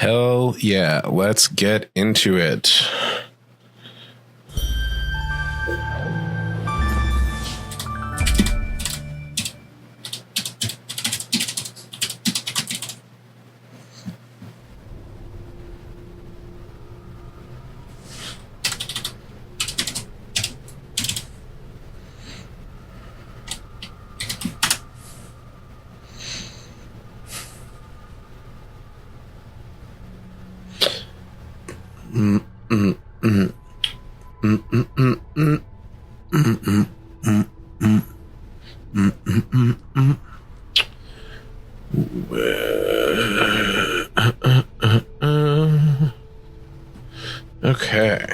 Hell yeah, let's get into it. Okay.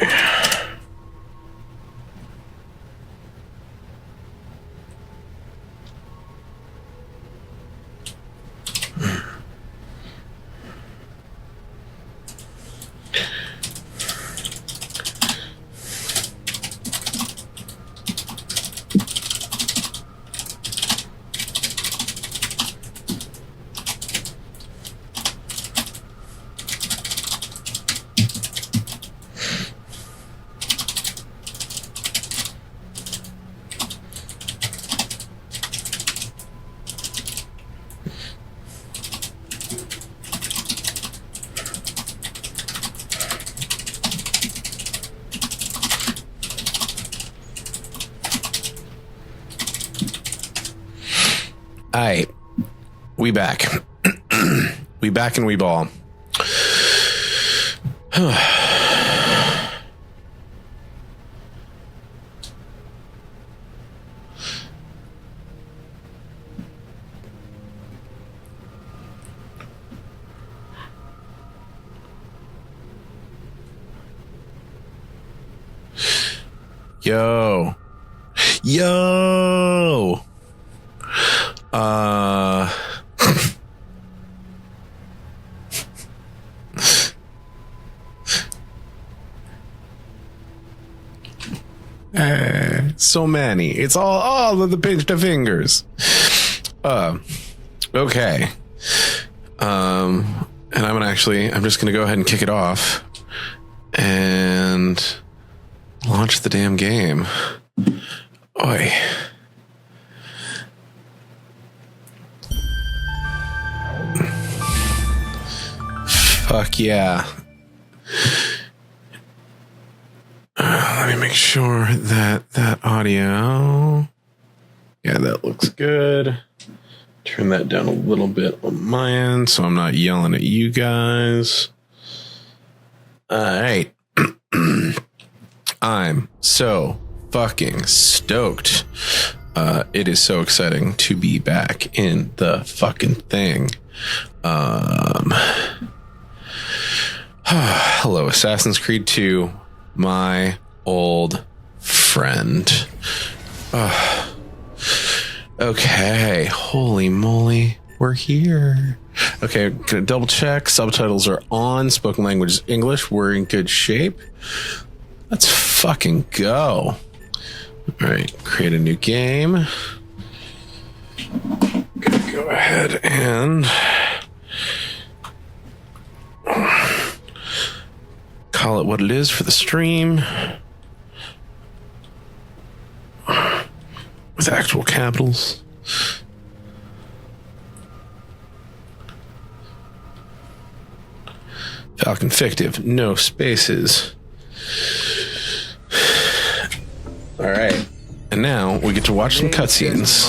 Alright, we back. We back and we ball. Yo. So many. It's all of the pinch to fingers. Okay. And I'm just gonna go ahead and kick it off and launch the damn game. Oi. Fuck yeah. Let me make sure that audio. Yeah, that looks good. Turn that down a little bit on my end so I'm not yelling at you guys. All right. I'm so fucking stoked. It is so exciting to be back in the fucking thing. Hello, Assassin's Creed 2, my old friend. Okay, holy moly, we're here. Okay, gonna double check. Subtitles are on. Spoken language is English. We're in good shape. Let's fucking go. All right, create a new game. Gonna go ahead and call it what it is for the stream. With actual capitals. Falcon Fictive, no spaces. All right, and now we get to watch some cutscenes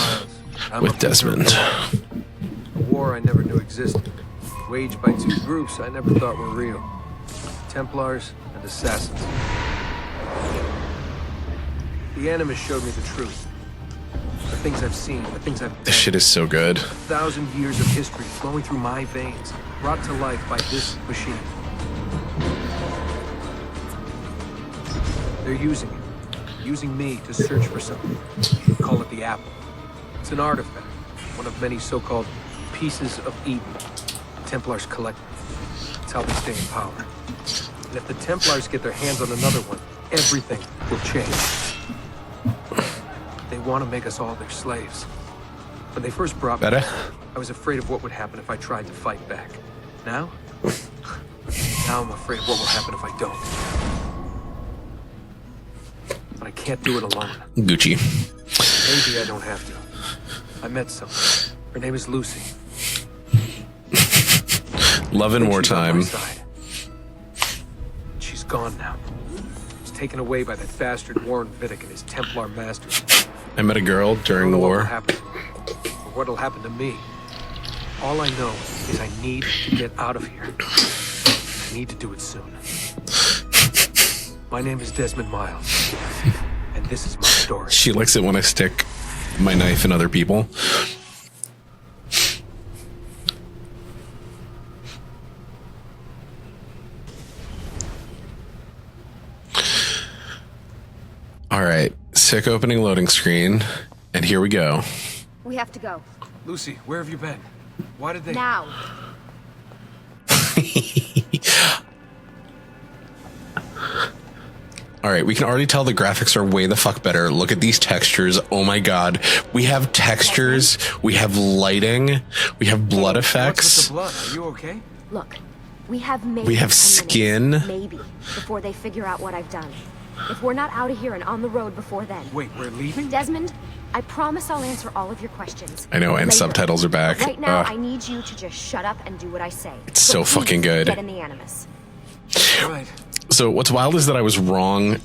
with Desmond. A war I never knew existed, waged by two groups I never thought were real: Templars and Assassins. The Animus showed me the truth. The things I've seen, the things I've done. This shit is so good. 1,000 years of history flowing through my veins, brought to life by this machine. They're using me to search for something. Call it the Apple. It's an artifact, one of many so-called pieces of Eden. The Templars collect them. It's how they stay in power. And if the Templars get their hands on another one, everything will change. They want to make us all their slaves. When they first brought me, I was afraid of what would happen if I tried to fight back. Now, Now I'm afraid of what will happen if I don't. But I can't do it alone. Gucci. Maybe I don't have to. I met someone. Her name is Lucy. Love in wartime. She's gone now. She's taken away by that bastard Warren Vidic and his Templar masters. I met a girl during the war. Or what'll happen to me. All I know is I need to get out of here. I need to do it soon. My name is Desmond Miles, and this is my story. She likes it when I stick my knife in other people. All right, sick opening loading screen, and here we go. We have to go. Lucy, where have you been? Why did they... Now. All right, we can already tell the graphics are way the fuck better. Look at these textures. Oh my god. We have textures, we have lighting, we have blood effects. What's with the blood? Are you okay? Look, we have maybe We have 10 skin. minutes, maybe, before they figure out what I've done. If we're not out of here and on the road before then. Wait, we're leaving? Desmond, I promise I'll answer all of your questions. I know, and later. subtitles are back. Right now, I need you to just shut up and do what I say. It's so please, fucking good. Get in the Animus. All right. So what's wild is that I was wrong.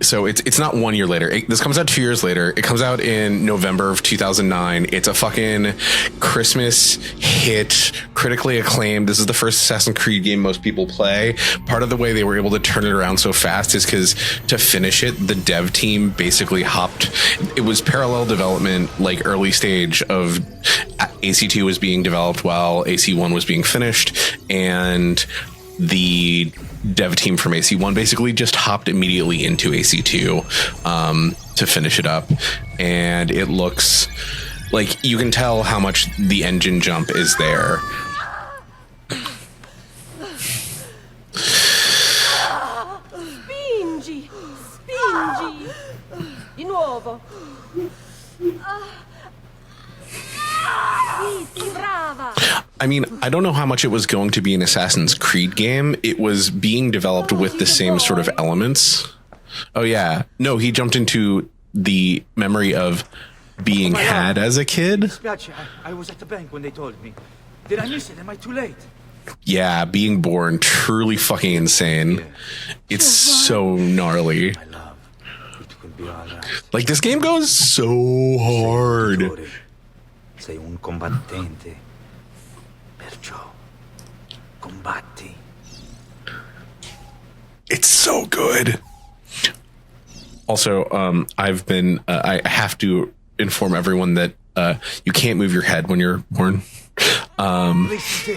So it's not 1 year later. This comes out 2 years later. It comes out in November of 2009. It's a fucking Christmas hit, critically acclaimed. This is the first Assassin's Creed game most people play. Part of the way they were able to turn it around so fast is because to finish it, the dev team basically hopped. It was parallel development, like early stage of AC2 was being developed while AC1 was being finished, and the dev team from AC1 basically just hopped immediately into AC2 to finish it up, and it looks like you can tell how much the engine jump is there. Spingi! Spingi! Di nuovo! Sì, sì, brava! I mean, I don't know how much it was going to be an Assassin's Creed game. It was being developed with the same sort of elements. Oh yeah. No, he jumped into the memory of being had as a kid. I was at the bank when they told me. Did I miss it? Am I too late? Yeah, being born, truly fucking insane. It's so gnarly. My love, it will be all right. Like, this game goes so hard. Sei un combattente. Perciò combatti. It's so good. Also, I've been, I have to inform everyone that you can't move your head when you're born.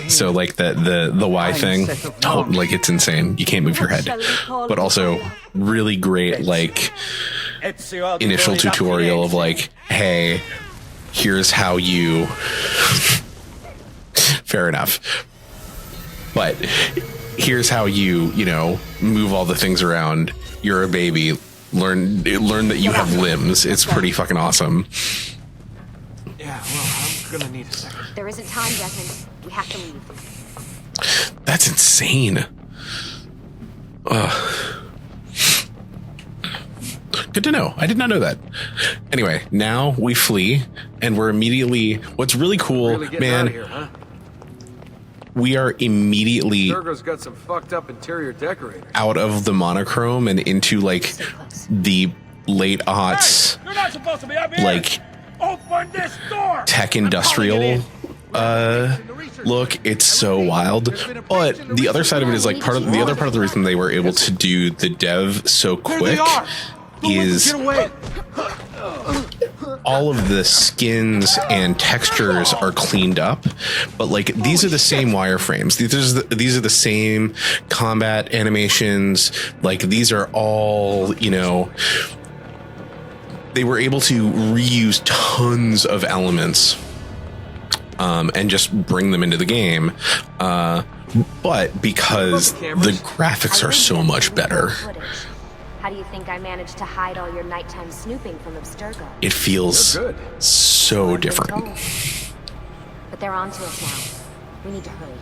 So like the Y thing, like it's insane. You can't move your head. But also really great, like, initial tutorial of like, hey, here's how you, fair enough. But here's how you know, move all the things around. You're a baby. Learn that you have limbs. It's pretty fucking awesome. Yeah, well, I'm gonna need a second. There isn't time, Desmond. We have to leave. That's insane. Good to know. I did not know that. Anyway, now we flee, and we're immediately. What's really cool, Really getting man? out of here, huh? We are immediately Durgo's got some fucked up interior decorators. out of the monochrome and into like So close. the late aughts, You're not supposed to be up here. like Open this door. tech industrial look. It's so wild. But the other side of it is like the other part of the reason they were able to do the dev so quick is all of the skins and textures are cleaned up, but like these are the same wireframes. These are the same combat animations. Like these are all, you know, they were able to reuse tons of elements and just bring them into the game. But because the graphics are so much better, How do you think I managed to hide all your nighttime snooping from Abstergo? it feels They're good. so different. But they're on to us now. We need to hurry.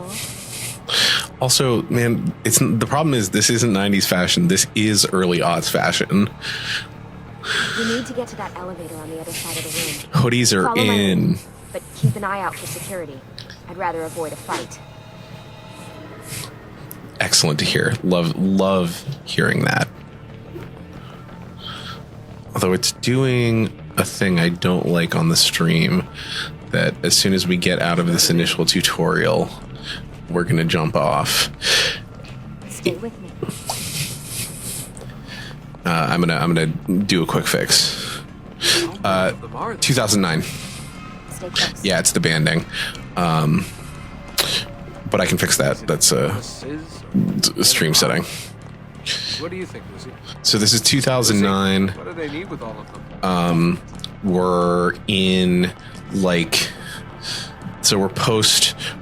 careful. Also, man, the problem is this isn't 90s fashion. This is early aughts fashion. We need to get to that elevator on the other side of the room. Hoodies are Follow my in. lead, but keep an eye out for security. I'd rather avoid a fight. Excellent to hear. Love hearing that. Although it's doing a thing I don't like on the stream, that as soon as we get out of this initial tutorial, we're gonna jump off. Stay with me. I'm gonna do a quick fix. 2009. Stay close. Yeah, it's the banding. But I can fix that. That's a stream setting. What do you think, Lucy? So this is 2009. What do they need with all of them? We're in like, so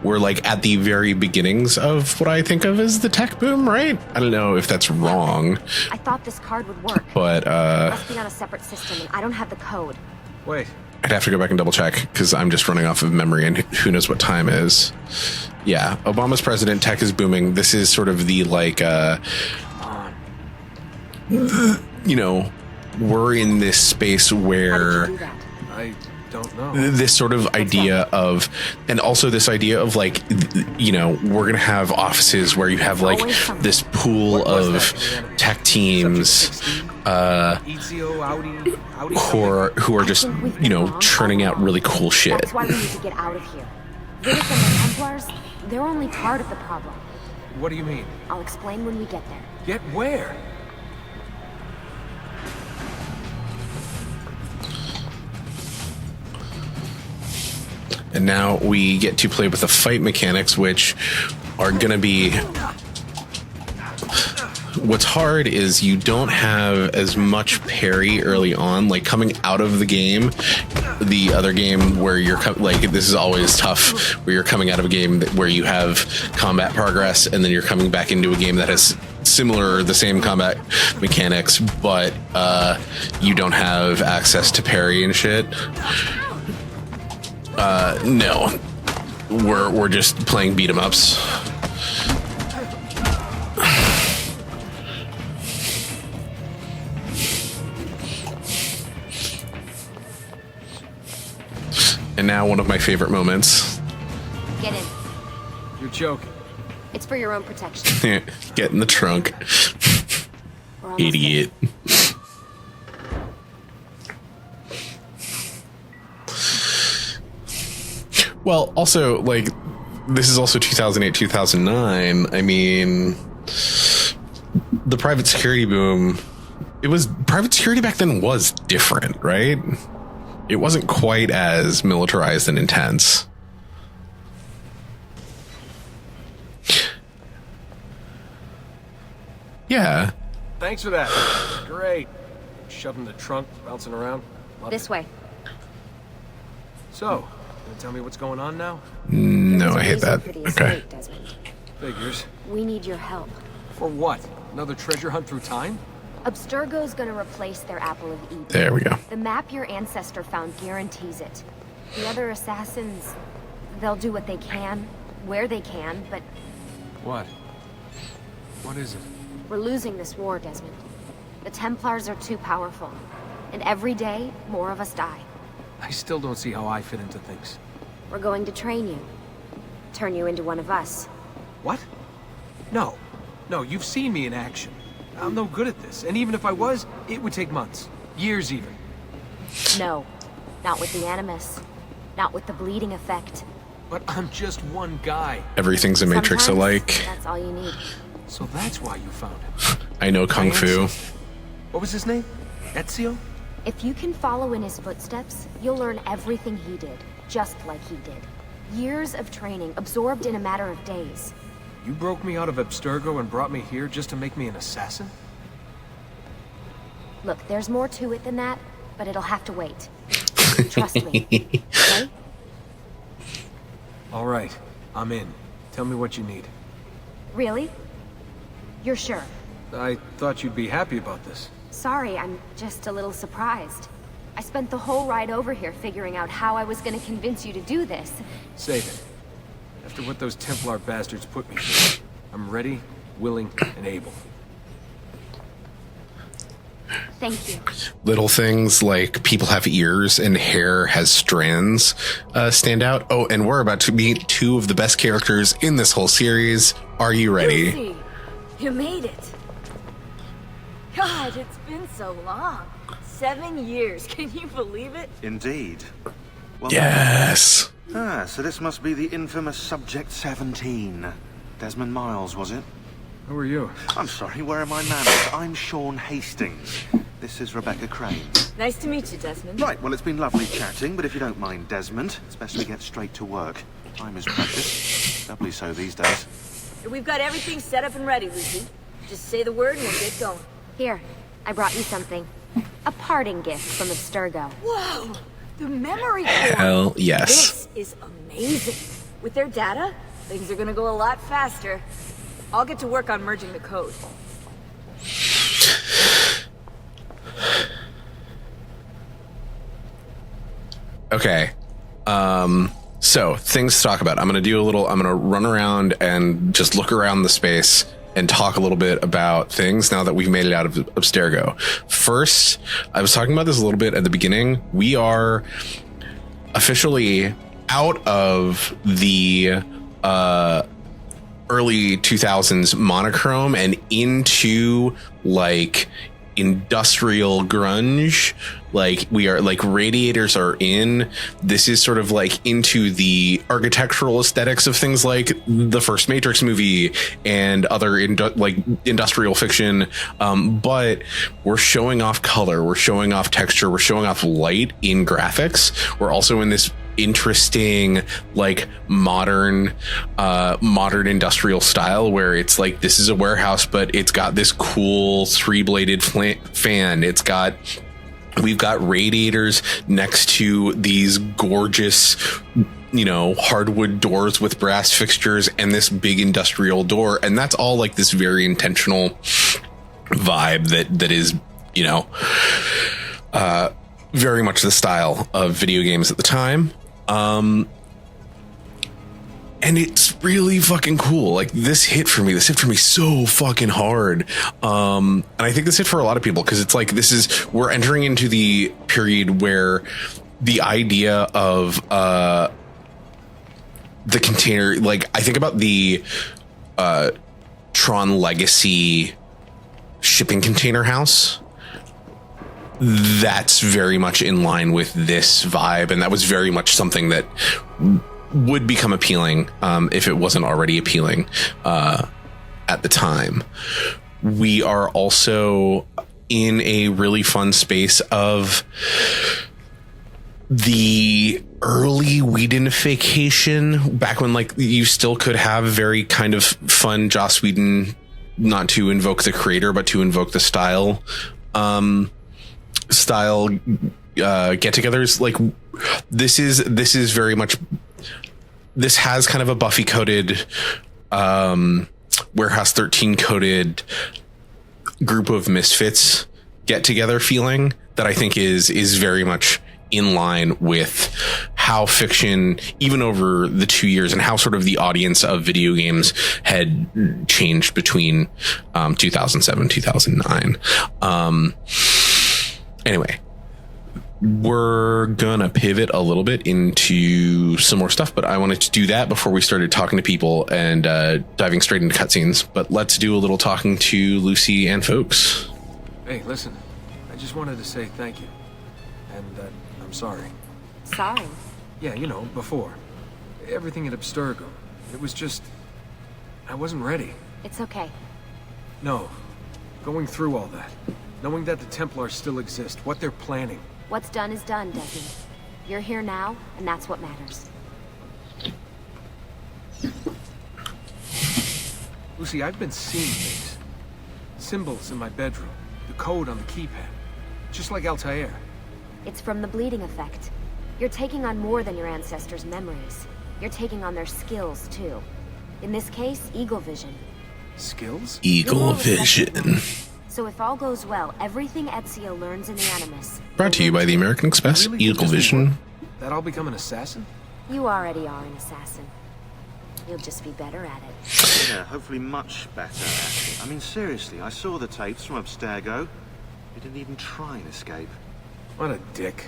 we're like at the very beginnings of what I think of as the tech boom, right? I don't know if that's wrong, I thought this card would work. but Must be on a separate system, and I don't have the code. Wait. I'd have to go back and double check because I'm just running off of memory and who knows what time is. Yeah, Obama's president, tech is booming. This is sort of the like, you know, we're in this space How where did you do that? I don't know. this sort of idea of, and also this idea of like, you know, we're gonna have offices where you have like this pool What was of that, Indiana? tech teams Ezio, Audi who are just, you know, churning out really cool shit. That's why we need to get out of here. Riddick and the Templars, they're only part of the problem. What do you mean? I'll explain when we get there. Get where? And now we get to play with the fight mechanics, which are gonna be, what's hard is you don't have as much parry early on, like coming out of the game. The other game where you're like, this is always tough, where you're coming out of a game where you have combat progress, and then you're coming back into a game that has similar, the same combat mechanics, but you don't have access to parry and shit. No, we're just playing beat 'em ups. And now one of my favorite moments. Get in. You're joking. It's for your own protection. Get in the trunk. We're almost Idiot. Well, also, like, this is also 2008, 2009. I mean, the private security boom, private security back then was different, right? It wasn't quite as militarized and intense. Yeah. Thanks for that. Great. Shoving the trunk, bouncing around. Love This it. way. So, gonna tell me what's going on now? No, There's a I hate reason that. for the Okay. escape, Desmond. Figures. We need your help. For what? Another treasure hunt through time? Abstergo's gonna replace their Apple of Eden. There we go. The map your ancestor found guarantees it. The other assassins, they'll do what they can, where they can, but What? What is it? we're losing this war, Desmond. The Templars are too powerful, and every day, more of us die. I still don't see how I fit into things. We're going to train you. Turn you into one of us. What? No. No, you've seen me in action. I'm no good at this, and even if I was, it would take months. Years even. No, not with the Animus. Not with the bleeding effect. But I'm just one guy. Everything's a Matrix Sometimes, alike. That's all you need. So that's why you found him. I know Kung Fu. What was his name? Ezio? If you can follow in his footsteps, you'll learn everything he did, just like he did. Years of training, absorbed in a matter of days. You broke me out of Abstergo and brought me here just to make me an assassin? Look, there's more to it than that, but it'll have to wait. Trust me. Okay? All right, I'm in. Tell me what you need. Really? You're sure? I thought you'd be happy about this. Sorry, I'm just a little surprised. I spent the whole ride over here figuring out how I was going to convince you to do this. Save it. After what those Templar bastards put me through, I'm ready, willing, and able. Thank you. Little things like people have ears and hair has strands stand out. Oh, and we're about to meet two of the best characters in this whole series. Are you ready? Lucy, you made it. God, it's been so long. 7 years. Can you believe it? Indeed. Well, Yes. so this must be the infamous Subject 17. Desmond Miles, was it? Who are you? I'm sorry, where are my manners? I'm Sean Hastings. This is Rebecca Crane. Nice to meet you, Desmond. Right, well, it's been lovely chatting, but if you don't mind, Desmond, it's best we get straight to work. Time is precious. Doubly so these days. We've got everything set up and ready, Lucy. Just say the word and we'll get going. Here, I brought you something. A parting gift from Abstergo. Whoa! The memory core! Hell yes. This is amazing. With their data, things are gonna go a lot faster. I'll get to work on merging the code. Okay. So things to talk about. I'm going to run around and just look around the space and talk a little bit about things now that we've made it out of Abstergo. First, I was talking about this a little bit at the beginning. We are officially out of the early 2000s monochrome and into like industrial grunge. Like we are like radiators are in. This is sort of like into the architectural aesthetics of things like the first Matrix movie and other industrial fiction. But we're showing off color, we're showing off texture, we're showing off light in graphics. We're also in this interesting like modern industrial style where it's like this is a warehouse, but it's got this cool 3-bladed fan. We've got radiators next to these gorgeous, hardwood doors with brass fixtures and this big industrial door. And that's all like this very intentional vibe that is, very much the style of video games at the time. And it's really fucking cool. Like this hit for me so fucking hard. And I think this hit for a lot of people because it's like, we're entering into the period where the idea of, the container, like I think about the, Tron Legacy shipping container house. That's very much in line with this vibe. And that was very much something that would become appealing if it wasn't already appealing at the time. We are also in a really fun space of the early Whedonification, back when like you still could have very kind of fun Joss Whedon, not to invoke the creator, but to invoke the style get-togethers. Like this is very much, this has kind of a Buffy coded, Warehouse 13 coded group of misfits get together feeling that I think is very much in line with how fiction, even over the 2 years, and how sort of the audience of video games had changed between 2007, 2009. Anyway, we're gonna pivot a little bit into some more stuff, but I wanted to do that before we started talking to people and diving straight into cutscenes. But let's do a little talking to Lucy and folks. Hey, listen, I just wanted to say thank you. And I'm sorry. Sorry. Yeah, before. Everything at Abstergo. It was just... I wasn't ready. It's okay. No. Going through all that. Knowing that the Templars still exist, what they're planning. What's done is done, Desmond. You're here now, and that's what matters. Lucy, I've been seeing things. Symbols in my bedroom. The code on the keypad. Just like Altair. It's from the bleeding effect. You're taking on more than your ancestors' memories. You're taking on their skills, too. In this case, Eagle Vision. Skills? Eagle Vision. So if all goes well, everything Ezio learns in the Animus... Brought to you by the American Express, Really? Eagle Vision. That I'll become an assassin? You already are an assassin. You'll just be better at it. Yeah, hopefully much better at it. I mean, seriously, I saw the tapes from Abstergo. You didn't even try and escape. What a dick.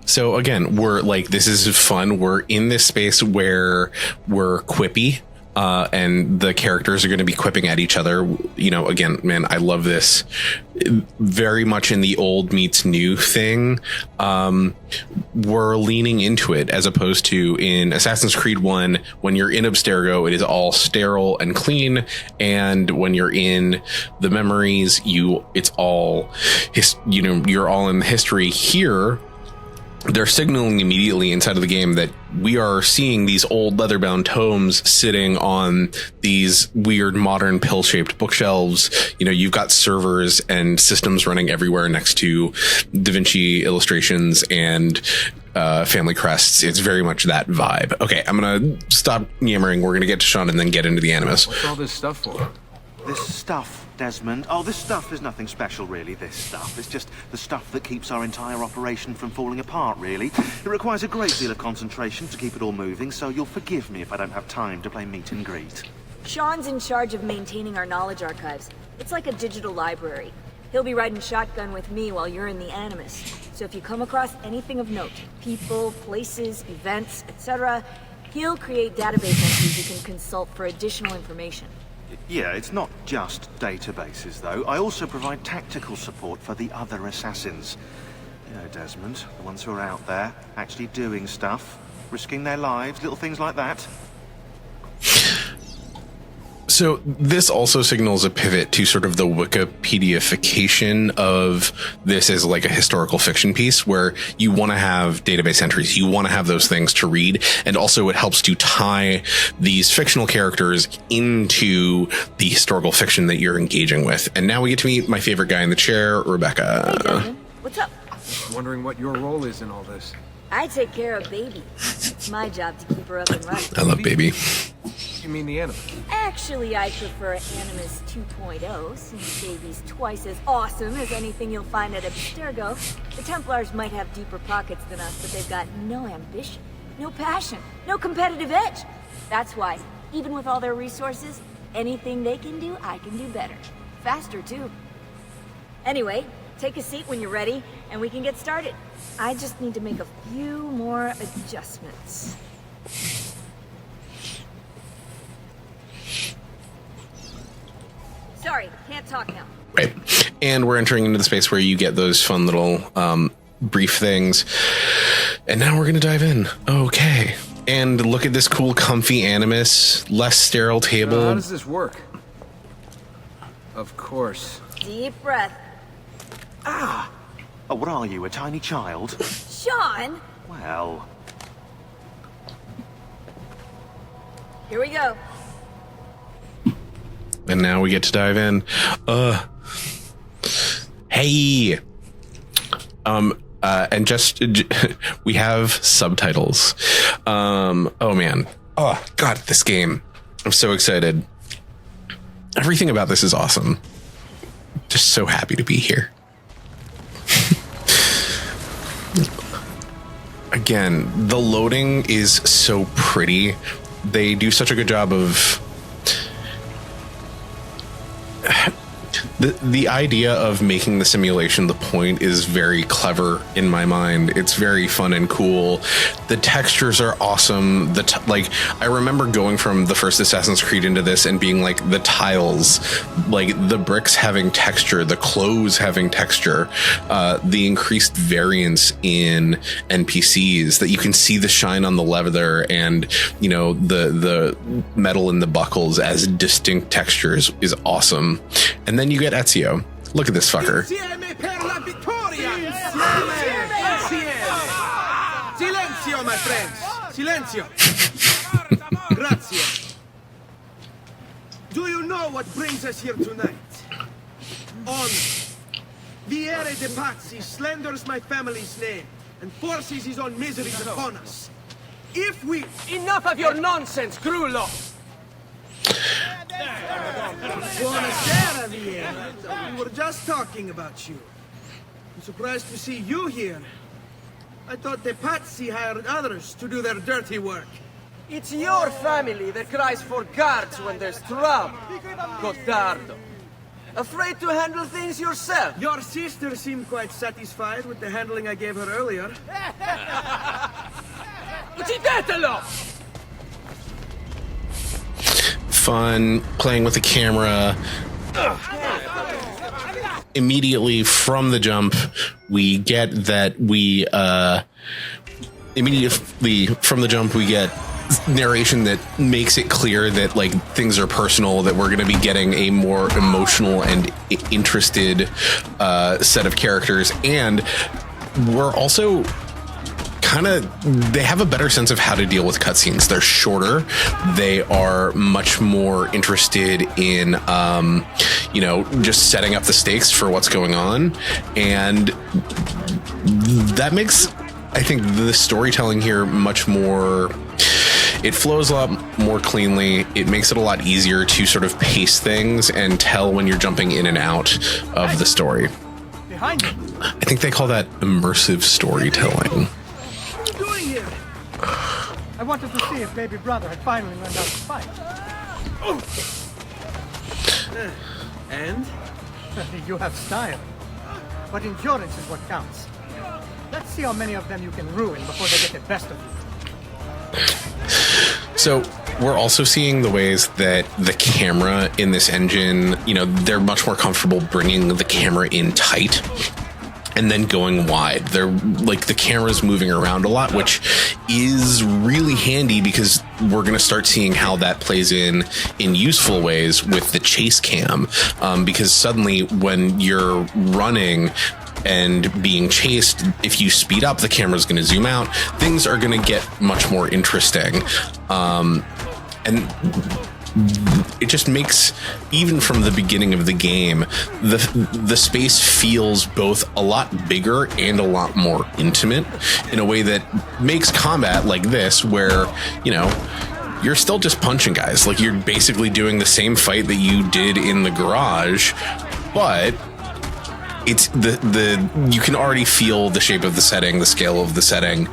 So again, we're like, this is fun. We're in this space where we're quippy. And the characters are going to be quipping at each other. You know, again, man, I love this. Very much in the old meets new thing. We're leaning into it as opposed to in Assassin's Creed 1, when you're in Abstergo, it is all sterile and clean. And when you're in the memories, it's all, you're all in history. Here, they're signaling immediately inside of the game that we are seeing these old leather-bound tomes sitting on these weird modern pill-shaped bookshelves. You know, you've got servers and systems running everywhere next to Da Vinci illustrations and family crests. It's very much that vibe. Okay, I'm gonna stop yammering. We're gonna get to Sean and then get into the Animus. What's all this stuff for? This stuff, Desmond. Oh, this stuff is nothing special, really, this stuff. It's just the stuff that keeps our entire operation from falling apart, really. It requires a great deal of concentration to keep it all moving, so you'll forgive me if I don't have time to play meet and greet. Sean's in charge of maintaining our knowledge archives. It's like a digital library. He'll be riding shotgun with me while you're in the Animus. So if you come across anything of note, people, places, events, etc., he'll create database entries you can consult for additional information. Yeah, it's not just databases, though. I also provide tactical support for the other assassins. You know, Desmond, the ones who are out there, actually doing stuff, risking their lives, little things like that. So this also signals a pivot to sort of the Wikipediafication of this as like a historical fiction piece where you want to have database entries. You want to have those things to read. And also it helps to tie these fictional characters into the historical fiction that you're engaging with. And now we get to meet my favorite guy in the chair, Rebecca. Hey, Desmond. What's up? Wondering what your role is in all this. I take care of Baby. It's my job to keep her up and running. I love Baby. You mean the Animus? Actually, I prefer Animus 2.0, since Baby's twice as awesome as anything you'll find at Abstergo. The Templars might have deeper pockets than us, but they've got no ambition, no passion, no competitive edge. That's why, even with all their resources, anything they can do, I can do better. Faster, too. Anyway, take a seat when you're ready, and we can get started. I just need to make a few more adjustments. Sorry, can't talk now. Right. And we're entering into the space where you get those fun little brief things. And now we're going to dive in. Okay. And look at this cool, comfy Animus, less sterile table. How does this work? Of course. Deep breath. Ah! Oh, what are you, a tiny child? Sean! Well... Here we go. And now we get to dive in. Hey. And just we have subtitles. Oh man. Oh God, this game. I'm so excited. Everything about this is awesome. Just so happy to be here. Again, the loading is so pretty. They do such a good job of the idea of making the simulation the point is very clever in my mind. It's very fun and cool. The textures are awesome. Like I remember going from the first Assassin's Creed into this and being like the tiles, like the bricks having texture, the clothes having texture, the increased variance in NPCs that you can see the shine on the leather and you know the metal in the buckles as distinct textures is awesome. And then you get Ezio. Look at this fucker. Silenzio, my friends. Silenzio. Grazie. Do you know what brings us here tonight? Honor. Viere de Pazzi slanders my family's name and forces his own miseries upon us. If we... Enough of your nonsense, Grullo! Buonasera, Viera. We were just talking about you. I'm surprised to see you here. I thought the Pazzi hired others to do their dirty work. It's your family that cries for guards when there's trouble. Cotardo. Afraid to handle things yourself. Your sister seemed quite satisfied with the handling I gave her earlier. Uccidetelo! Fun, playing with the camera. Immediately from the jump, we get that immediately from the jump we get narration that makes it clear that like things are personal, that we're going to be getting a more emotional and interested set of characters, and we're also they have a better sense of how to deal with cutscenes. They're shorter. They are much more interested in, just setting up the stakes for what's going on. And that makes, I think, the storytelling here much more, it flows a lot more cleanly. It makes it a lot easier to sort of pace things and tell when you're jumping in and out of the story. Behind you. I think they call that immersive storytelling. I wanted to see if baby brother had finally learned how to fight. And? You have style. But endurance is what counts. Let's see how many of them you can ruin before they get the best of you. So we're also seeing the ways that the camera in this engine, they're much more comfortable bringing the camera in tight and then going wide. They're like, the camera's moving around a lot, which is really handy because we're going to start seeing how that plays in useful ways with the chase cam. Because suddenly when you're running and being chased, if you speed up, the camera's going to zoom out. Things are going to get much more interesting. And it just makes, even from the beginning of the game, the space feels both a lot bigger and a lot more intimate in a way that makes combat like this, where, you're still just punching guys. Like, you're basically doing the same fight that you did in the garage, but it's you can already feel the shape of the setting, the scale of the setting.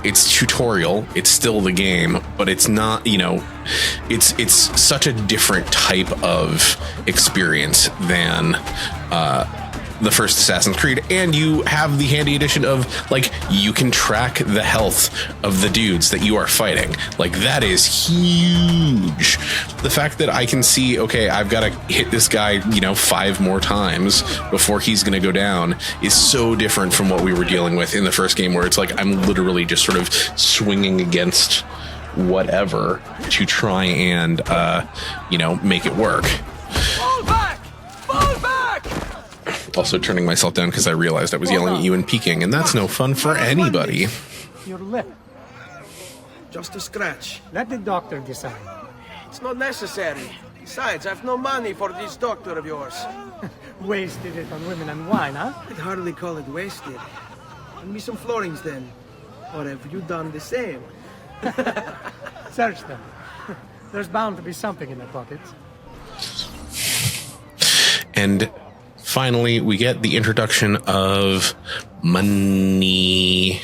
It's tutorial, it's still the game, but it's not, it's such a different type of experience than the first Assassin's Creed. And you have the handy addition of, like, you can track the health of the dudes that you are fighting. Like, that is huge. The fact that I can see, okay, I've got to hit this guy, 5 more times before he's going to go down is so different from what we were dealing with in the first game, where it's like I'm literally just sort of swinging against whatever to try and, make it work. Fall back! Fall back! Also turning myself down because I realized I was yelling at you and peeking, and that's no fun for anybody. Your lip. Just a scratch. Let the doctor decide. It's not necessary. Besides, I've no money for this doctor of yours. Wasted it on women and wine, huh? I'd hardly call it wasted. Lend me some florins then. Or have you done the same? Search them. There's bound to be something in their pockets. And finally, we get the introduction of money.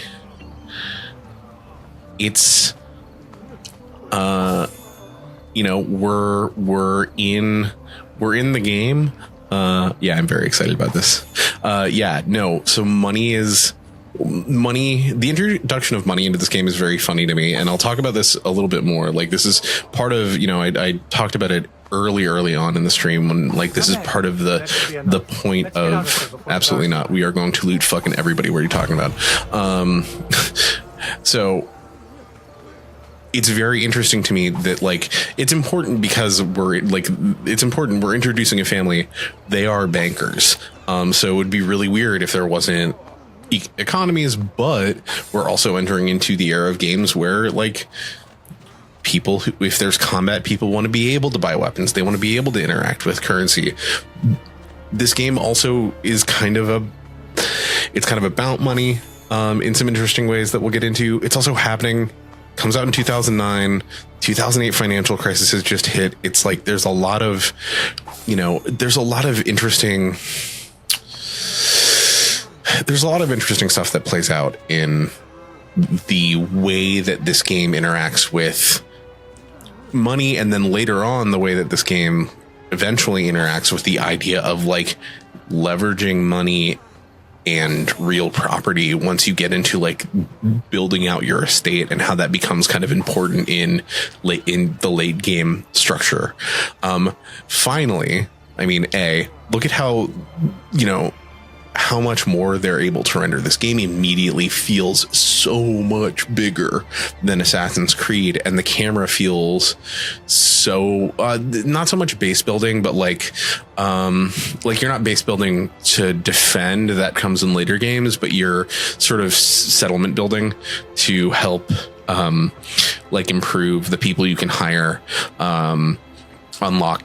It's, we're in the game. Yeah, I'm very excited about this. So money, the introduction of money into this game is very funny to me, and I'll talk about this a little bit more. Like, this is part of, I talked about it early on in the stream when, like, this is part of the point of, absolutely not, we are going to loot fucking everybody. What are you talking about? So it's very interesting to me that, like, it's important because we're introducing a family. They are bankers. So it would be really weird if there wasn't economies, but we're also entering into the era of games where, like, people who, if there's combat, people want to be able to buy weapons. They want to be able to interact with currency. This game also is kind of about money, in some interesting ways that we'll get into. It's also comes out in 2009, 2008 financial crisis has just hit. It's like, there's a lot of interesting stuff that plays out in the way that this game interacts with money, and then later on the way that this game eventually interacts with the idea of like leveraging money and real property once you get into like building out your estate, and how that becomes kind of important in the late game structure. Finally, I mean, look at how, you know, how much more they're able to render. This game immediately feels so much bigger than Assassin's Creed, and the camera feels so not so much base building, but like you're not base building to defend. That comes in later games, but you're sort of settlement building to help like improve the people you can hire, unlock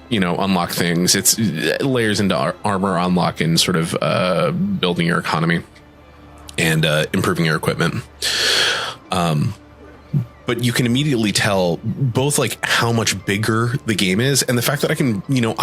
things. It's layers into armor unlock and sort of building your economy and improving your equipment. But you can immediately tell both like how much bigger the game is, and the fact that I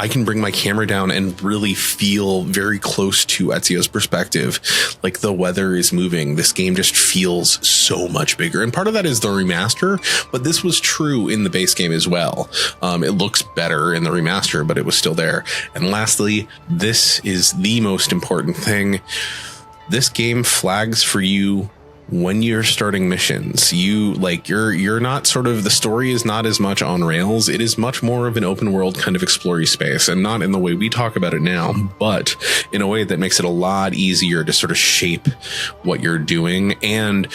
can bring my camera down and really feel very close to Ezio's perspective. Like the weather is moving. This game just feels so much bigger. And part of that is the remaster, but this was true in the base game as well. It looks better in the remaster, but it was still there. And lastly, this is the most important thing. This game flags for you when you're starting missions. You're not sort of, the story is not as much on rails. It is much more of an open world kind of exploring space, and not in the way we talk about it now, but in a way that makes it a lot easier to sort of shape what you're doing. And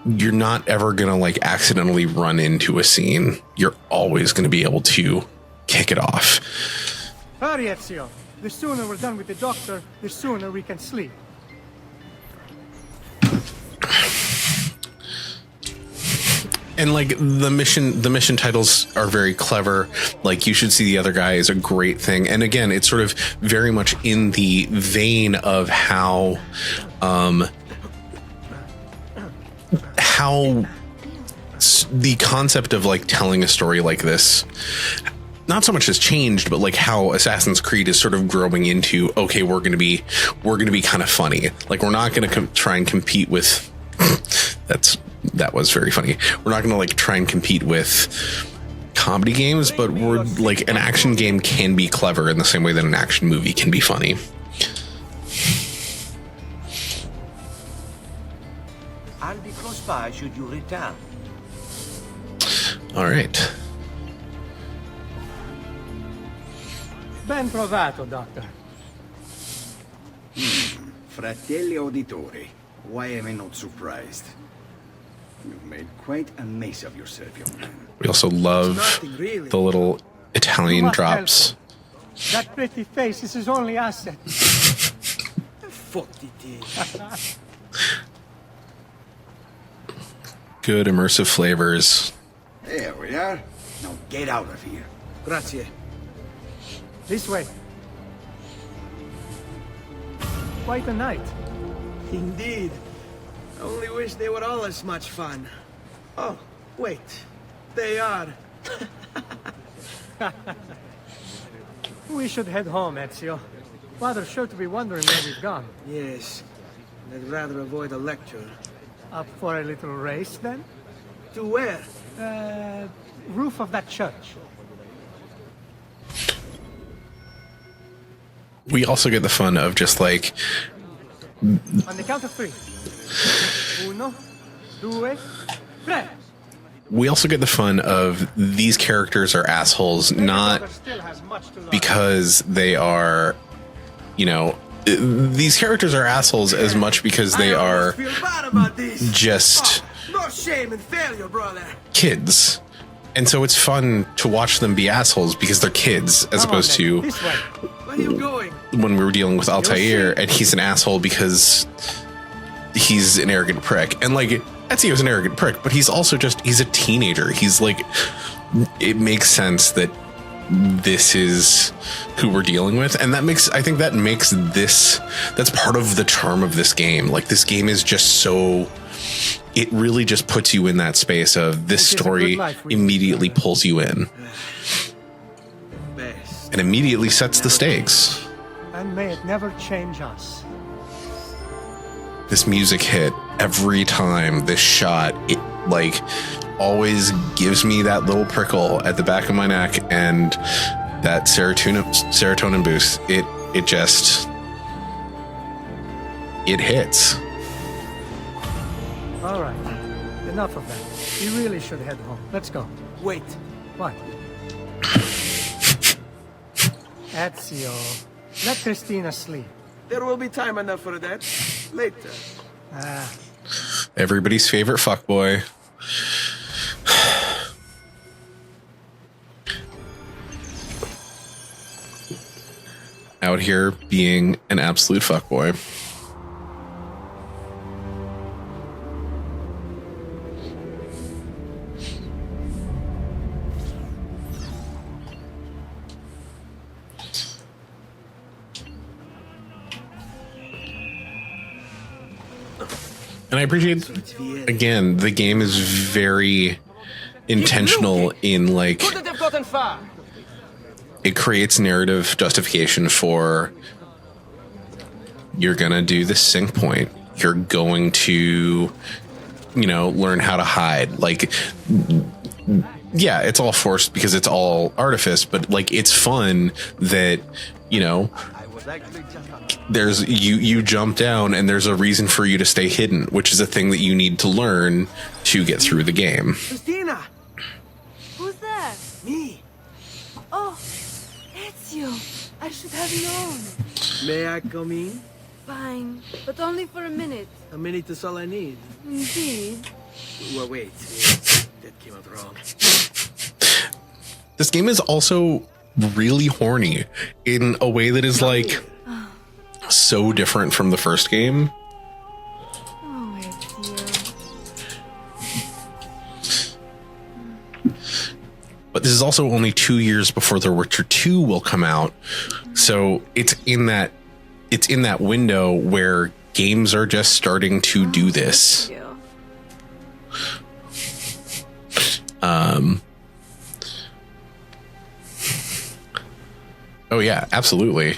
you're not ever going to like accidentally run into a scene. You're always going to be able to kick it off. Hurry, Ezio. The sooner we're done with the doctor, the sooner we can sleep. And like the mission titles are very clever. Like You Should See the Other Guy is a great thing. And again, it's sort of very much in the vein of how the concept of like telling a story like this not so much has changed, but like how Assassin's Creed is sort of growing into, okay, we're going to be kind of funny. Like we're not going to try and compete with that was very funny. We're not going to like try and compete with comedy games, but we're like, an action game can be clever in the same way that an action movie can be funny. I'll be close by should you return. All right. Ben provato, Doctor. Fratelli auditori, why am I not surprised? You've made quite a mess of yourself, young man. We also love the little Italian drops. That pretty face is his only asset. Good immersive flavors. There we are. Now get out of here. Grazie. This way. Quite a night. Indeed. I only wish they were all as much fun. Oh, wait. They are. We should head home, Ezio. Father's sure to be wondering where we've gone. Yes. I'd rather avoid a lecture. Up for a little race, then? To where? Roof of that church. We also get the fun of just like... On the count of 3. 1, 2, 3. We also get the fun of these characters are assholes, not because they are, these characters are assholes as much because they are just no shame and failure, brother. Kids. And so it's fun to watch them be assholes because they're kids, as opposed to Where are you going? when we were dealing with Altair, and he's an asshole because he's an arrogant prick. And like, Ezio's an arrogant prick, but he's also he's a teenager. He's like, it makes sense that this is who we're dealing with. And I think that makes that's part of the charm of this game. Like, this game is just so, it really just puts you in that space of this story immediately pulls you in and immediately sets the stakes. And may it never change us. this music hit every time. This shot, it like always gives me that little prickle at the back of my neck, and that serotonin boost. It just it hits. All right, enough of that. We really should head home. Let's go. Wait. What? Ezio, let Christina sleep. There will be time enough for that later. Everybody's favorite fuckboy. Out here being an absolute fuckboy. And I appreciate, again, the game is very intentional in, like, Couldn't have gotten far. it creates narrative justification for, you're gonna do the sync point, you're going to, you know, learn how to hide. Like, yeah, it's all forced because it's all artifice, but like, it's fun that, you know, there's you jump down and there's a reason for you to stay hidden, which is a thing that you need to learn to get through the game. Christina! Who's that? Me! Oh, Ezio. I should have known. May I come in? Fine, but only for a minute. A minute is all I need. Indeed. Well, wait. That came out wrong. This game is also really horny in a way that is like so different from the first game. Oh, Ezio. But this is also only 2 years before The Witcher 2 will come out. So it's in that window where games are just starting to do this. Oh yeah, absolutely.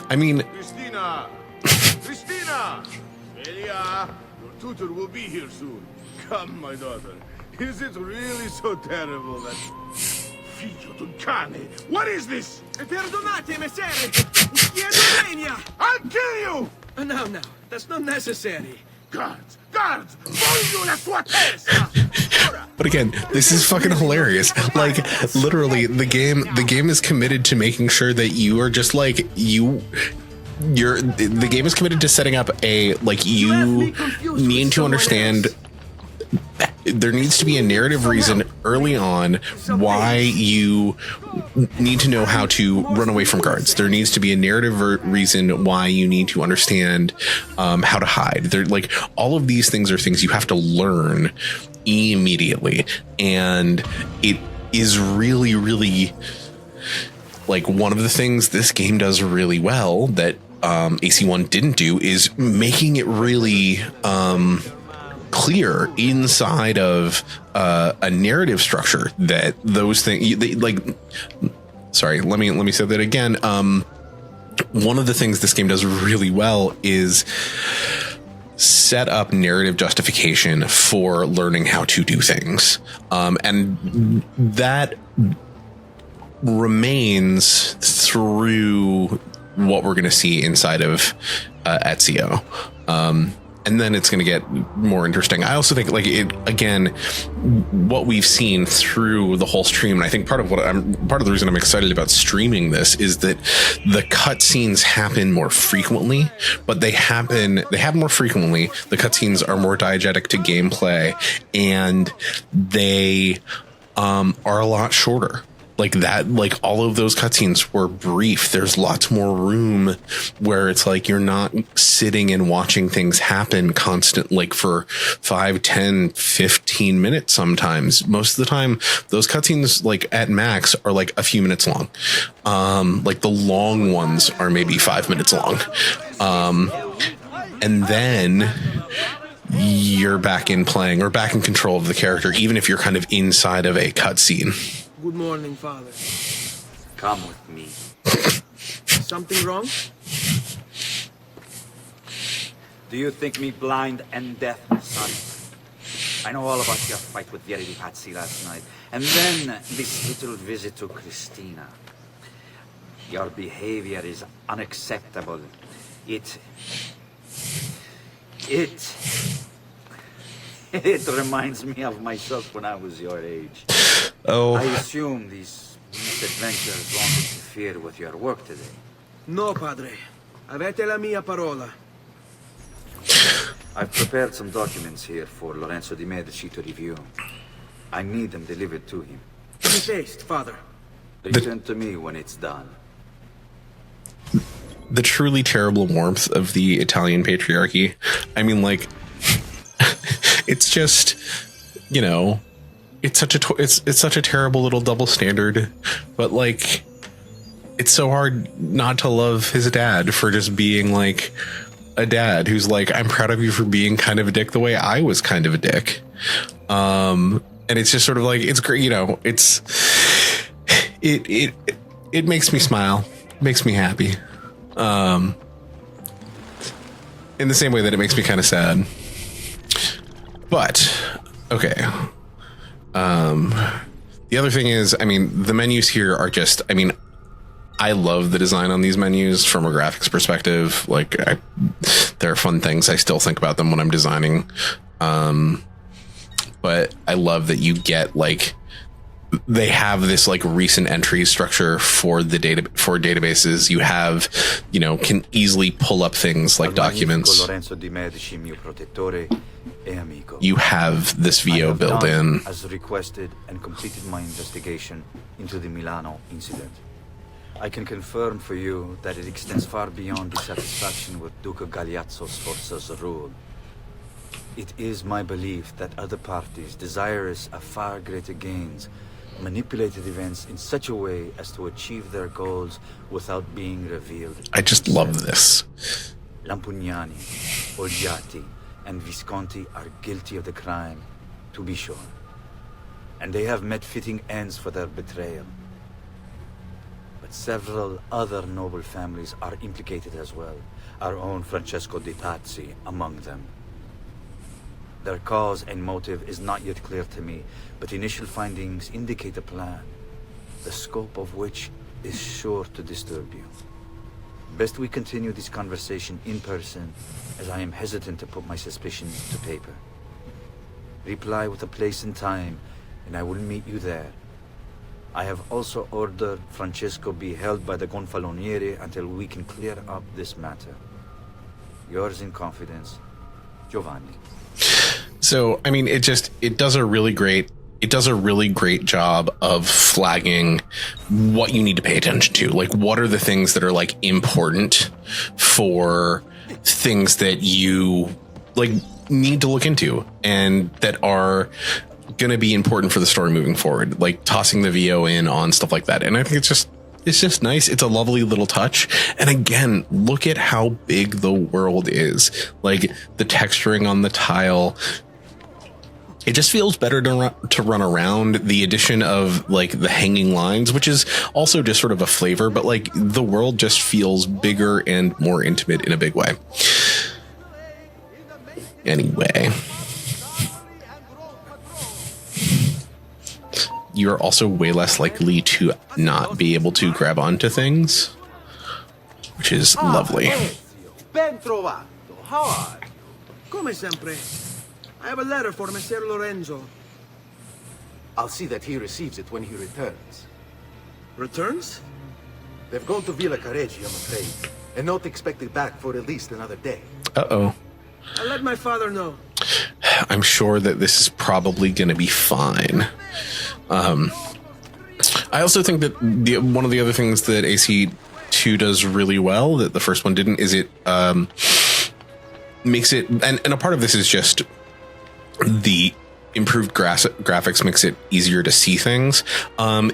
I mean, Christina! Christina! Melia, your tutor will be here soon. Come, my daughter. Is it really so terrible that... Figlio d'un cane! What is this? Perdonate, messere! Chiedo venia! I'll kill you! No, that's not necessary. Guards! Guards! Voglio la sua testa! but again, this is fucking hilarious. Like, literally, the game is committed to making sure that you are just like the game is committed to setting up a, like, you need to understand. There needs to be a narrative reason early on why you need to know how to run away from guards. There needs to be a narrative reason why you need to understand how to hide. They're like, all of these things are things you have to learn immediately. And it is really, really, like, one of the things this game does really well that AC1 didn't do is making it really clear inside of a narrative structure that those things, like, sorry, let me say that again. One of the things this game does really well is set up narrative justification for learning how to do things, and that remains through what we're going to see inside of Ezio. And then it's going to get more interesting. I also think, like, it, again, what we've seen through the whole stream, and I think part of the reason I'm excited about streaming this is that the cutscenes happen more frequently, but they happen more frequently. The cutscenes are more diegetic to gameplay, and they are a lot shorter. Like that, like, all of those cutscenes were brief. There's lots more room where it's like you're not sitting and watching things happen constant, like, for 5, 10, 15 minutes sometimes. Most of the time, those cutscenes, like, at max, are like a few minutes long. Like, the long ones are maybe 5 minutes long. And then you're back in playing or back in control of the character, even if you're kind of inside of a cutscene. Good morning, Father. Come with me. Something wrong? Do you think me blind and deaf, son? I know all about your fight with Vieri di Pazzi last night. And then this little visit to Christina. Your behavior is unacceptable. It reminds me of myself when I was your age. Oh. I assume these misadventures won't interfere with your work today. No, Padre. Avete la mia parola. I've prepared some documents here for Lorenzo di Medici to review. I need them delivered to him. Make haste, Father. Return to me when it's done. The truly terrible warmth of the Italian patriarchy. I mean, like, it's just, you know, it's such a it's such a terrible little double standard, but like, it's so hard not to love his dad for just being like a dad who's like, I'm proud of you for being kind of a dick the way I was kind of a dick. And it's just sort of like, it's great, you know, it makes me smile, makes me happy. In the same way that it makes me kind of sad. But okay. The other thing is, I mean, the menus here are just, I mean, I love the design on these menus from a graphics perspective. Like, there are fun things. I still think about them when I'm designing. But I love that you get, like, they have this like recent entry structure for the databases. You have, you know, can easily pull up things like documents. You have this VO built in. As requested, and completed my investigation into the Milano incident. I can confirm for you that it extends far beyond dissatisfaction with Duca Gagliazzo Sforza's rule. It is my belief that other parties, desirous of far greater gains, manipulated events in such a way as to achieve their goals without being revealed. I just love this. Lampugnani, Olgiati, and Visconti are guilty of the crime, to be sure. And they have met fitting ends for their betrayal. But several other noble families are implicated as well, our own Francesco de Pazzi among them. Their cause and motive is not yet clear to me, but initial findings indicate a plan, the scope of which is sure to disturb you. Best we continue this conversation in person, as I am hesitant to put my suspicions to paper. Reply with a place and time, and I will meet you there. I have also ordered Francesco be held by the Gonfaloniere until we can clear up this matter. Yours in confidence, Giovanni. So, I mean, it does a really great job of flagging what you need to pay attention to. Like, what are the things that are like important for things that you like need to look into and that are going to be important for the story moving forward, like tossing the VO in on stuff like that. And I think it's just nice. It's a lovely little touch. And again, look at how big the world is. Like, the texturing on the tile, it just feels better to run around. The addition of like the hanging lines, which is also just sort of a flavor, but like the world just feels bigger and more intimate in a big way. Anyway, you're also way less likely to not be able to grab onto things, which is lovely. Ben trovato. How are you? Come sempre. I have a letter for Messer Lorenzo. I'll see that he receives it when he returns. Returns? They've gone to Villa Careggi, I'm afraid, and not expected back for at least another day. Uh-oh. I'll let my father know. I'm sure that this is probably going to be fine. I also think that one of the other things that AC2 does really well that the first one didn't is it makes it, and a part of this is just the improved graphics makes it easier to see things.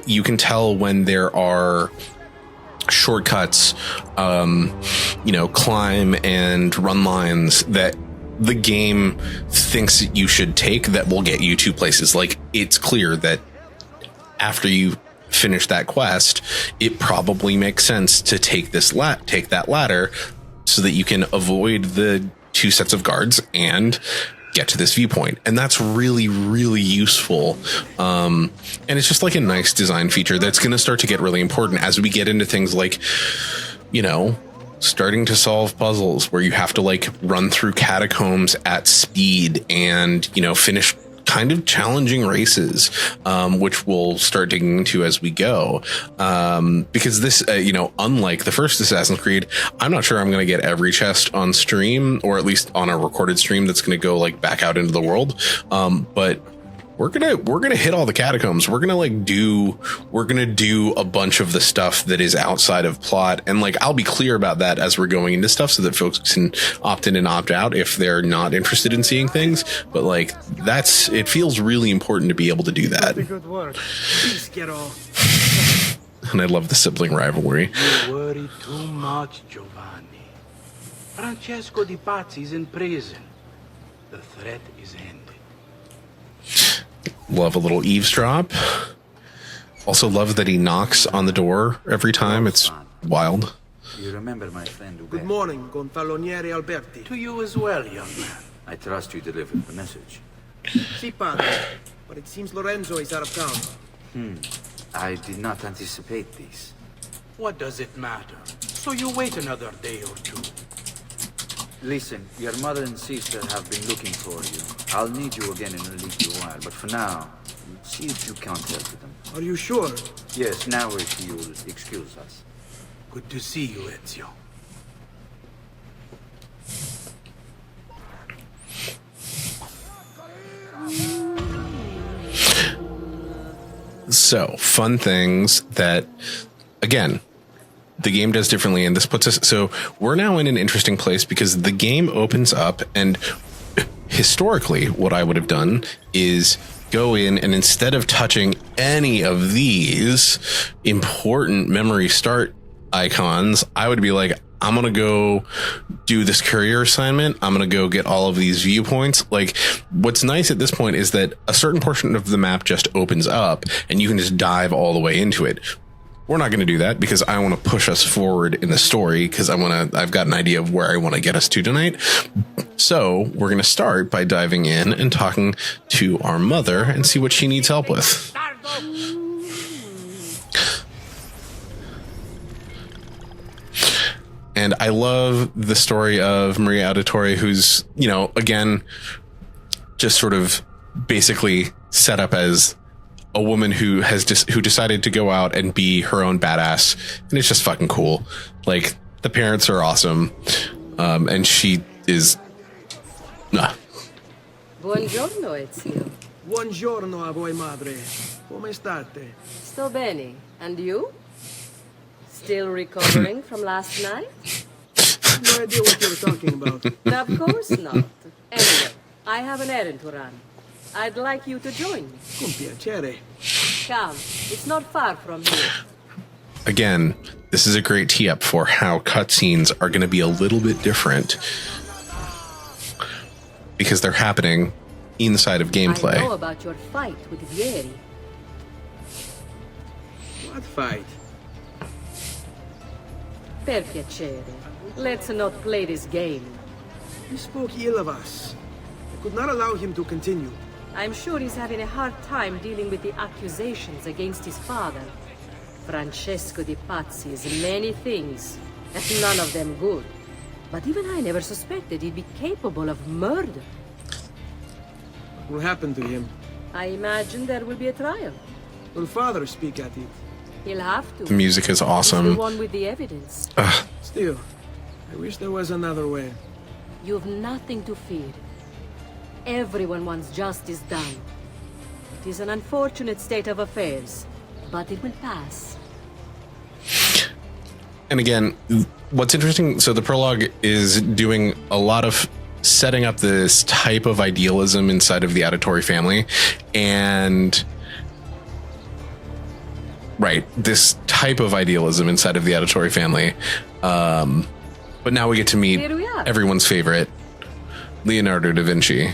You can tell when there are shortcuts, you know, climb and run lines that the game thinks that you should take that will get you to places. Like, it's clear that after you finish that quest, it probably makes sense to take that ladder so that you can avoid the 2 sets of guards and get to this viewpoint. And that's really, really useful. And it's just like a nice design feature that's going to start to get really important as we get into things like, you know, starting to solve puzzles where you have to like run through catacombs at speed and, you know, finish kind of challenging races, which we'll start digging into as we go. Because this, you know, unlike the first Assassin's Creed, I'm not sure I'm going to get every chest on stream, or at least on a recorded stream that's going to go like back out into the world. But we're gonna hit all the catacombs. We're gonna do a bunch of the stuff that is outside of plot, and like I'll be clear about that as we're going into stuff so that folks can opt in and opt out if they're not interested in seeing things. But like it feels really important to be able to do that. Good work. Please get off. And I love the sibling rivalry. You worry too much, Giovanni. Francesco Di Pazzi's in prison. The threat is ended. Love a little eavesdrop. Also love that he knocks on the door every time. It's wild. You remember my friend Uber? Good morning, Gonfaloniere Alberti. To you as well, young man. I trust you delivered the message. Si, padre. But it seems Lorenzo is out of town. I did not anticipate this. What does it matter? So you wait another day or two. Listen, your mother and sister have been looking for you. I'll need you again in a little while, but for now, see if you can't help them. Are you sure? Yes, now if you'll excuse us. Good to see you, Ezio. So, fun things that, again, the game does differently, and this puts us, so we're now in an interesting place because the game opens up, and historically what I would have done is go in, and instead of touching any of these important memory start icons, I would be like, I'm gonna go do this courier assignment, I'm gonna go get all of these viewpoints. Like, what's nice at this point is that a certain portion of the map just opens up and you can just dive all the way into it. We're not going to do that because I want to push us forward in the story, because I've got an idea of where I want to get us to tonight. So we're going to start by diving in and talking to our mother and see what she needs help with. And I love the story of Maria Auditore, who's, you know, again, just sort of basically set up as a woman who decided to go out and be her own badass, and it's just fucking cool. Like, the parents are awesome, and she is. Buongiorno, Ezio. Buongiorno a voi, madre. Come state? Sto bene. And you? Still recovering from last night? No idea what you're talking about. Of course not. Anyway, I have an errand to run. I'd like you to join me. Con piacere. Come, it's not far from here. Again, this is a great tee up for how cutscenes are going to be a little bit different because they're happening inside of gameplay. I know about your fight with Vieri. What fight? Per piacere. Let's not play this game. He spoke ill of us. I could not allow him to continue. I'm sure he's having a hard time dealing with the accusations against his father. Francesco Di Pazzi is many things, and none of them good. But even I never suspected he'd be capable of murder. What will happen to him? I imagine there will be a trial. Will father speak at it? He'll have to. The music is awesome. He's the one with the evidence. Still, I wish there was another way. You've nothing to fear. Everyone wants justice done. It is an unfortunate state of affairs, but it will pass. And again, what's interesting, so the prologue is doing a lot of setting up this type of idealism inside of the Auditore family, and this type of idealism inside of the Auditore family. But now we get to meet everyone's favorite, Leonardo da Vinci.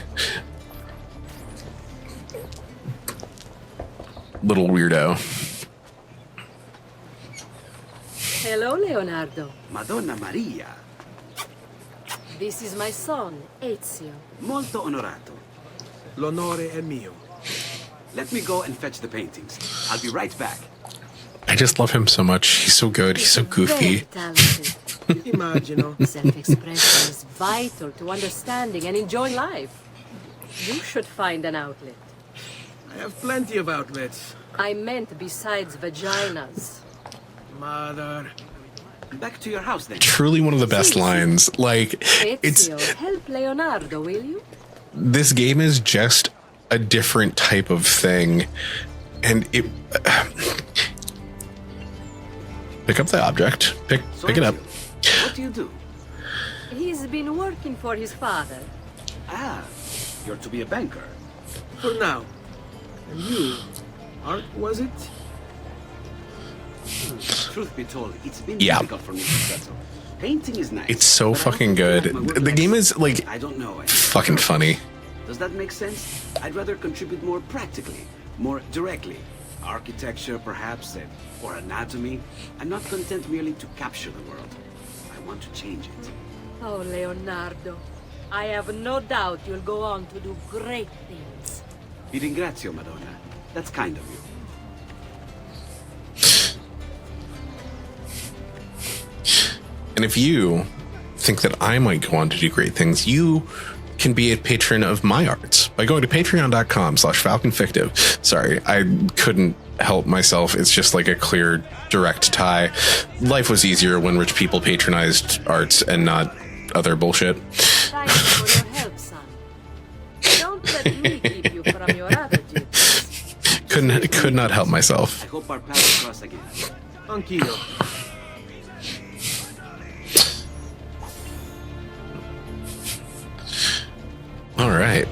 little weirdo. Hello, Leonardo. Madonna Maria. This is my son, Ezio. Molto onorato. L'onore è mio. Let me go and fetch the paintings. I'll be right back. I just love him so much. He's so good. He's so goofy. Very talented. Immagino. Self-expression is vital to understanding and enjoying life. You should find an outlet. I have plenty of outlets. I meant besides vaginas. Mother. Back to your house then. Truly one of the best lines. Like, it's Ezio, help Leonardo, will you? this game is just a different type of thing, and it pick up the object, pick it up. What do you do? He's been working for his father. Ah, you're to be a banker. For now. And you, Art, was it? Truth be told, it's been Yeah. difficult for me to settle. Painting is nice. It's so but I fucking don't feel good. like my work The life- game is like I don't know. fucking funny. Does that make sense? I'd rather contribute more practically, more directly. Architecture, perhaps, or anatomy. I'm not content merely to capture the world. I want to change it. Oh, Leonardo. I have no doubt you'll go on to do great things. Vi ringrazio, Madonna. That's kind of you. And if you think that I might go on to do great things, you can be a patron of my arts by going to patreon.com/Falcon Fictive. Sorry, I couldn't help myself. It's just like a clear, direct tie. Life was easier when rich people patronized arts and not other bullshit. Thanks for your help, son. Don't let me keep you from your other duties. Could not help myself. I hope our paths cross again. Anch'io. All right.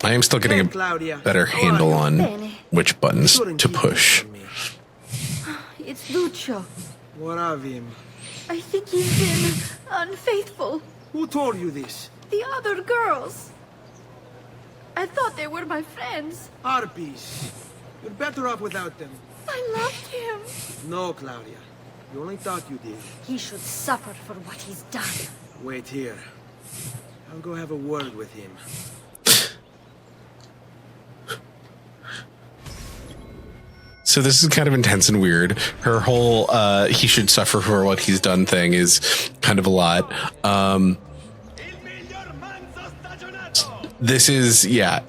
I am still getting a better handle on which buttons to push. It's Lucio. What of him? I think he's been unfaithful. Who told you this? The other girls. I thought they were my friends. Harpies. You're better off without them. I loved him. No, Claudia. You only thought you did. He should suffer for what he's done. Wait here. I'll go have a word with him. So this is kind of intense and weird. Her whole he should suffer for what he's done thing is kind of a lot. This is, yeah.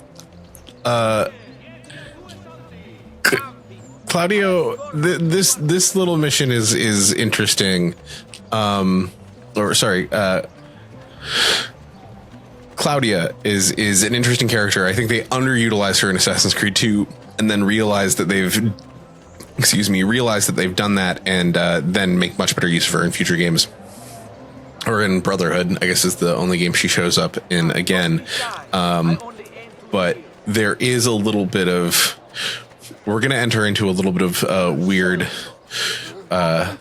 Claudio, this little mission is interesting. Claudia is an interesting character. I think they underutilized her in Assassin's Creed 2 and then realized that they've done that and then make much better use of her in future games. Or in Brotherhood, I guess is the only game she shows up in again. But there is a little bit of... We're going to enter into a little bit of weird... we're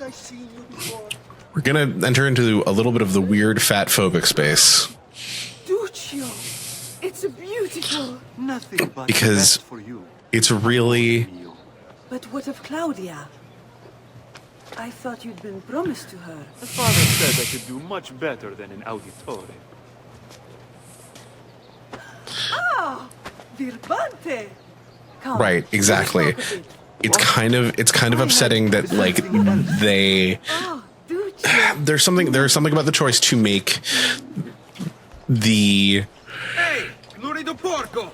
going to enter into a little bit of the weird fat phobic space. Duccio, it's beautiful. Nothing but Because best for you. it's really... But what of Claudia? I thought you'd been promised to her. The father said I could do much better than an auditore. Ah, Birbante. Come, Right, exactly. let's talk a bit. It's kind of upsetting that like they Oh, Duccio. there's something about the choice to make the Hey! Lurido porco!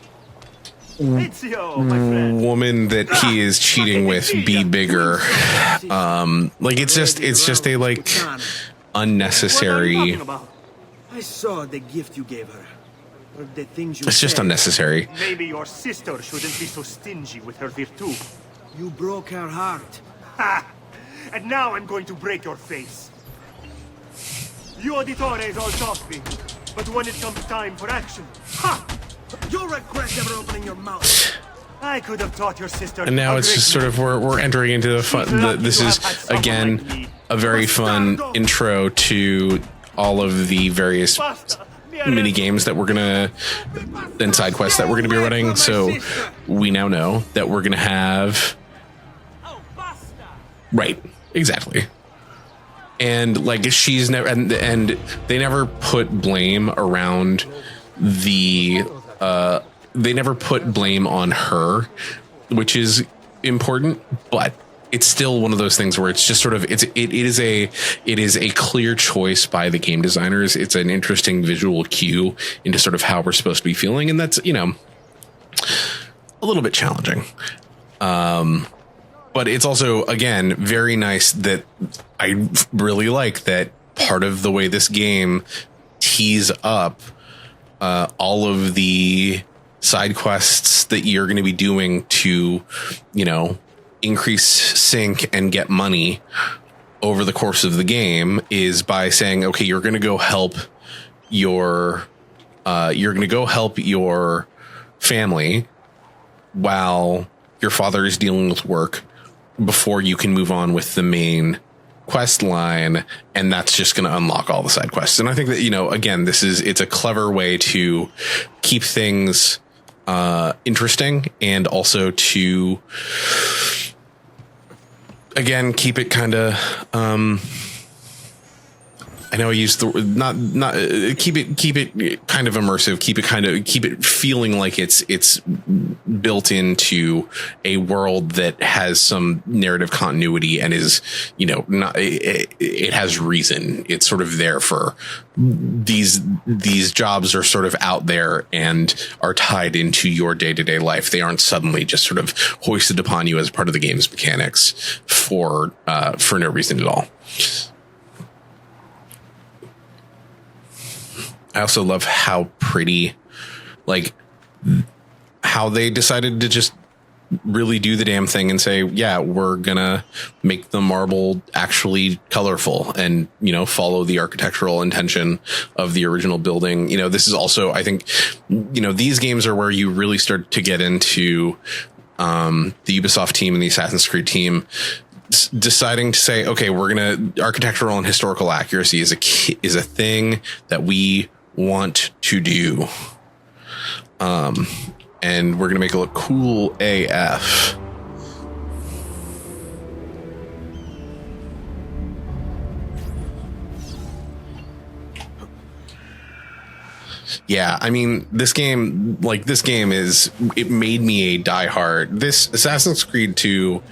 Ezio, my friend. woman that he is cheating with be bigger. Like it's just a like unnecessary. I saw the gift you gave her. Or the things you It's just said. unnecessary. Maybe your sister shouldn't be so stingy with her virtue. You broke her heart. Ha! And now I'm going to break your face. You auditores all talking, but when it comes time for action, ha! You'll regret never opening your mouth. I could have taught your sister. And now a it's great just sort of we're entering into the fun. This is again a very fun intro to all of the various mini games that we're gonna and side quests that we're gonna be running. So we now know that we're gonna have right, exactly. And like she's never and they never put blame around the they never put blame on her, which is important, but it's still one of those things where it's just sort of it is a clear choice by the game designers. It's an interesting visual cue into sort of how we're supposed to be feeling, and that's, you know, a little bit challenging. But it's also, again, very nice that I really like that part of the way this game tees up all of the side quests that you're going to be doing to, you know, increase sync and get money over the course of the game is by saying, okay, you're going to go help your family while your father is dealing with work before you can move on with the main quest line, and that's just going to unlock all the side quests. And I think that, you know, again, it's a clever way to keep things interesting, and also to, again, keep it kind of I know I used the not keep it kind of immersive, keep it feeling like it's built into a world that has some narrative continuity and is, you know, not it has reason. It's sort of there for these jobs are sort of out there and are tied into your day-to-day life. They aren't suddenly just sort of hoisted upon you as part of the game's mechanics for no reason at all. I also love how pretty, like, how they decided to just really do the damn thing and say, yeah, we're gonna make the marble actually colorful and, you know, follow the architectural intention of the original building. You know, this is also, I think, you know, these games are where you really start to get into the Ubisoft team and the Assassin's Creed team deciding to say, okay, we're gonna, architectural and historical accuracy is a thing that we want to do, and we're gonna make it look cool AF. Yeah, I mean, this game it made me a diehard. This Assassin's Creed 2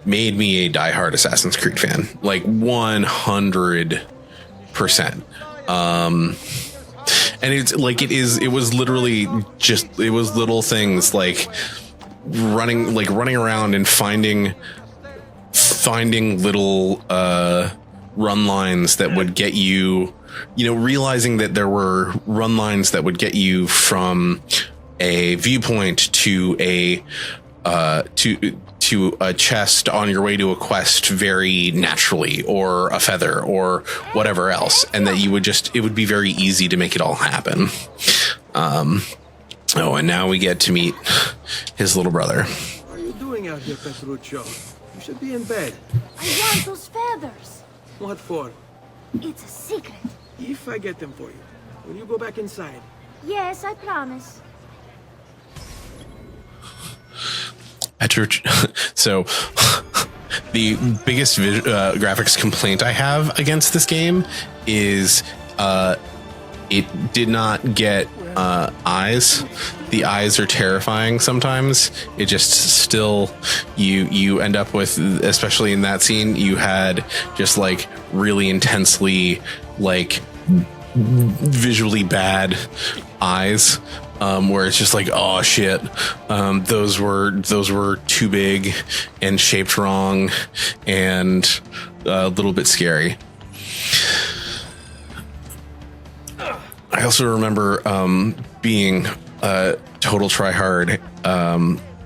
made me a diehard Assassin's Creed fan, like 100%. And it's like it was literally just, it was little things like running around and finding little run lines that would get you, you know, realizing that there were run lines that would get you from a viewpoint to a chest on your way to a quest very naturally, or a feather or whatever else, and that you would just, it would be very easy to make it all happen. Oh, and now we get to meet his little brother. What are you doing out here, Petruccio? You should be in bed. I want those feathers. What for? It's a secret. If I get them for you, will you go back inside? Yes, I promise. So the biggest graphics complaint I have against this game is it did not get eyes. The eyes are terrifying sometimes. It just still, you end up with, especially in that scene, you had just like really intensely like visually bad eyes. Where it's just like, oh shit, those were too big and shaped wrong and a little bit scary. I also remember being a total tryhard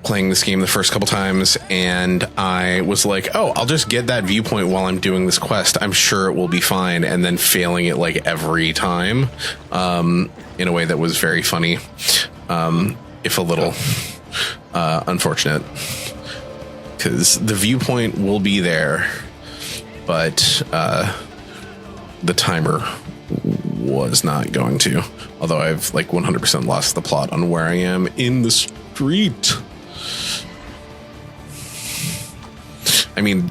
playing this game the first couple times, and I was like, oh, I'll just get that viewpoint while I'm doing this quest. I'm sure it will be fine, and then failing it like every time. In a way that was very funny, if a little unfortunate, because the viewpoint will be there, but the timer was not going to. Although I've like 100% lost the plot on where I am in the street. I mean,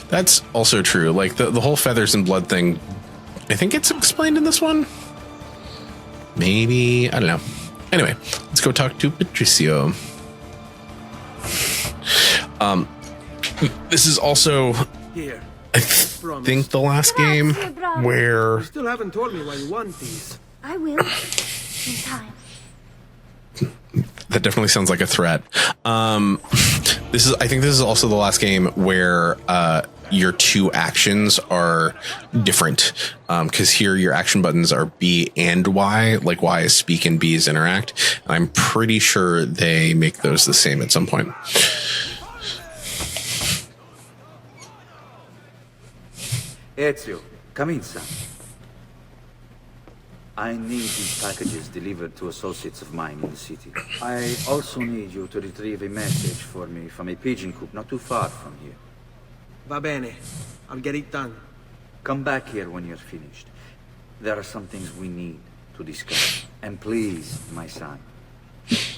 that's also true. Like the whole feathers and blood thing, I think it's explained in this one. Maybe, I don't know. Anyway, let's go talk to Patricio. This is also, Here. I think, the last game where You still haven't told me why you want these. I will. In time. that definitely sounds like a threat. I think this is also the last game where your two actions are different. Because here your action buttons are B and Y, like Y is speak and B is interact. And I'm pretty sure they make those the same at some point. Ezio, come in, son. I need these packages delivered to associates of mine in the city. I also need you to retrieve a message for me from a pigeon coop not too far from here. Va bene. I'll get it done. Come back here when you're finished. There are some things we need to discuss. And please, my son,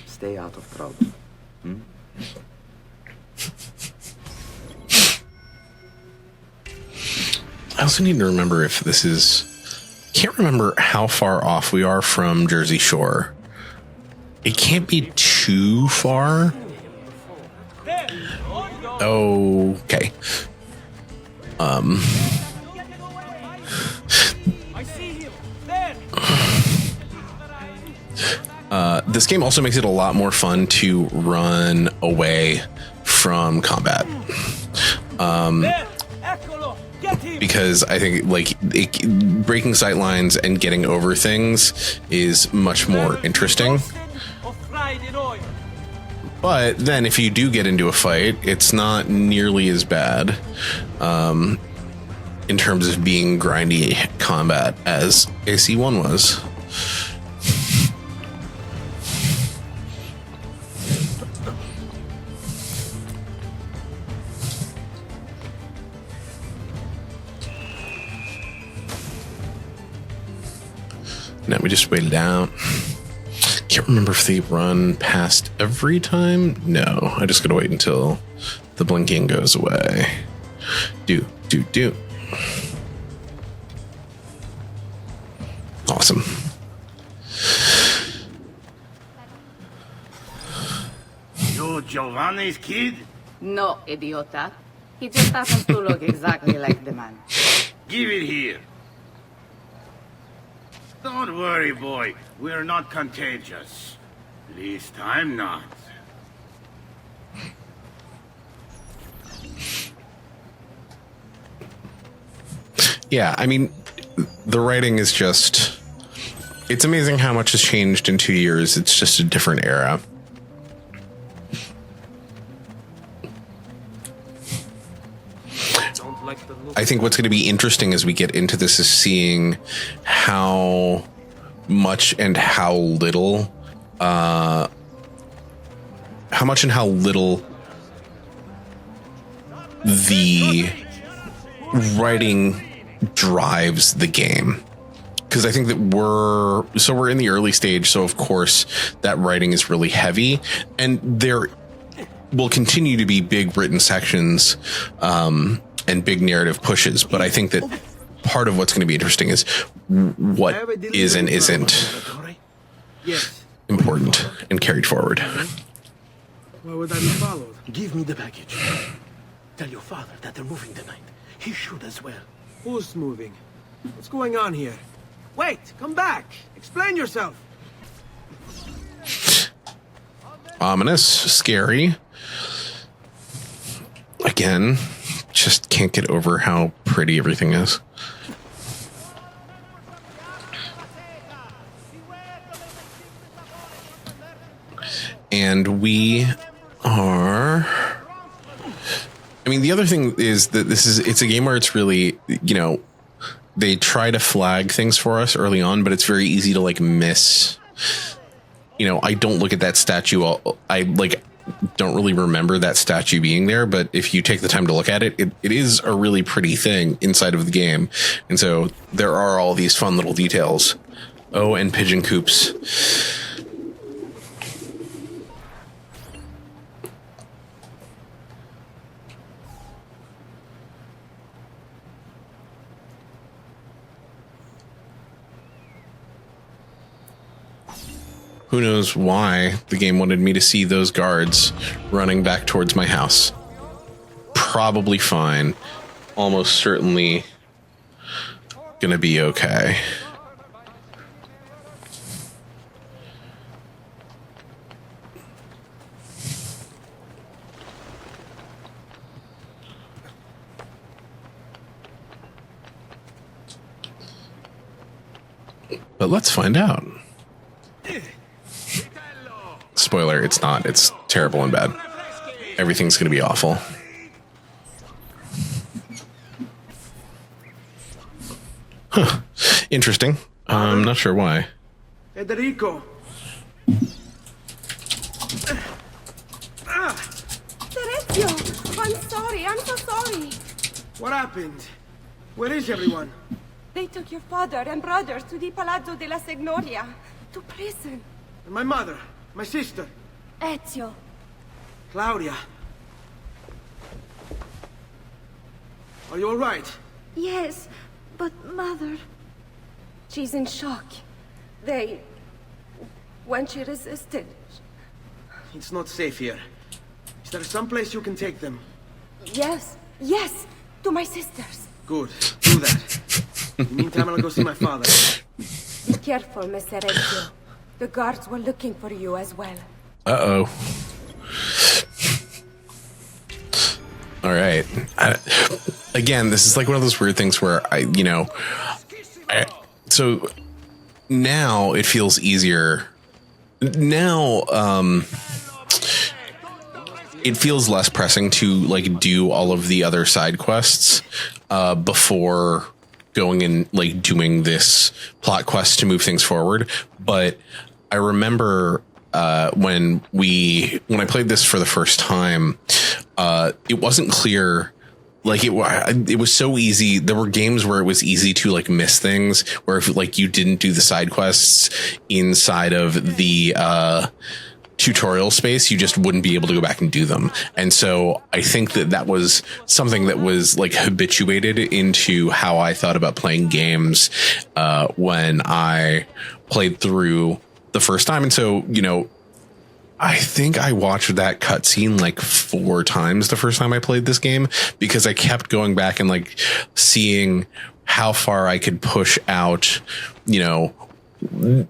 stay out of trouble. Hmm? I also need to remember if this is... Can't remember how far off we are from Jersey Shore. It can't be too far. Okay. This game also makes it a lot more fun to run away from combat. Because I think breaking sight lines and getting over things is much more interesting. But then if you do get into a fight, it's not nearly as bad in terms of being grindy combat as AC1 was. Now we just wait it out. Can't remember if they run past every time. No, I just gotta wait until the blinking goes away. Do. Awesome. You Giovanni's kid? No, idiota. He just happens to look exactly like the man. Give it here. Don't worry, boy. We're not contagious. At least I'm not. Yeah, I mean, the writing is just... It's amazing how much has changed in 2 years. It's just a different era. I think what's going to be interesting as we get into this is seeing how much and how little the writing drives the game. Because I think that we're in the early stage, so of course that writing is really heavy, and there will continue to be big written sections and big narrative pushes. But I think that part of what's going to be interesting is what is and isn't important and carried forward. Why would I be followed? Give me the package. Tell your father that they're moving tonight. He should as well. Who's moving? What's going on here? Wait, come back. Explain yourself. Ominous, scary. Again, just can't get over how pretty everything is. And we are... I mean, the other thing is that it's a game where it's really, they try to flag things for us early on, but it's very easy to miss. I don't look at that statue. I don't really remember that statue being there, but if you take the time to look at it, it is a really pretty thing inside of the game. And so there are all these fun little details Oh, and pigeon coops. Who knows why the game wanted me to see those guards running back towards my house. Probably fine. Almost certainly gonna be okay. But let's find out. Spoiler, it's not. It's terrible and bad. Everything's going to be awful. Huh. Interesting. I'm not sure why. Federico. Terenzio, I'm sorry. I'm so sorry. What happened? Where is everyone? They took your father and brothers to the Palazzo della Signoria, to prison. And my mother, my sister. Ezio. Claudia. Are you all right? Yes, but Mother... She's in shock. When she resisted... It's not safe here. Is there some place you can take them? Yes, to my sisters. Good, do that. In the meantime, I'll go see my father. Be careful, Mr. Ezio. The guards were looking for you as well. Uh-oh. All right. Again, this is like one of those weird things where so now it feels easier. Now, it feels less pressing to like do all of the other side quests before going and like doing this plot quest to move things forward. But I remember when I played this for the first time, it wasn't clear. Like it was so easy. There were games where it was easy to like miss things, where if like you didn't do the side quests inside of the tutorial space, you just wouldn't be able to go back and do them. And so I think that was something that was like habituated into how I thought about playing games when I played through the first time. And so, I think I watched that cutscene like 4 times the first time I played this game, because I kept going back and like seeing how far I could push out,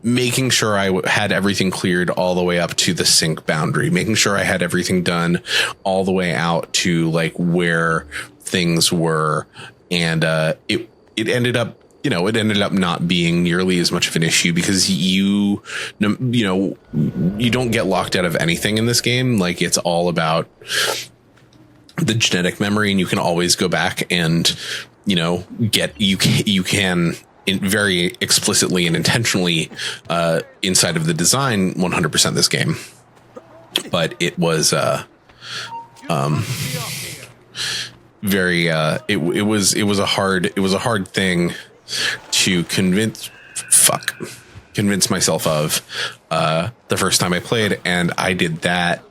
making sure I had everything cleared all the way up to the sync boundary, making sure I had everything done all the way out to like where things were. And it ended up, it ended up not being nearly as much of an issue, because you don't get locked out of anything in this game. Like, it's all about the genetic memory, and you can always go back and, you can very explicitly and intentionally inside of the design 100% this game. But it was very it was a hard thing to convince myself of the first time I played, and I did that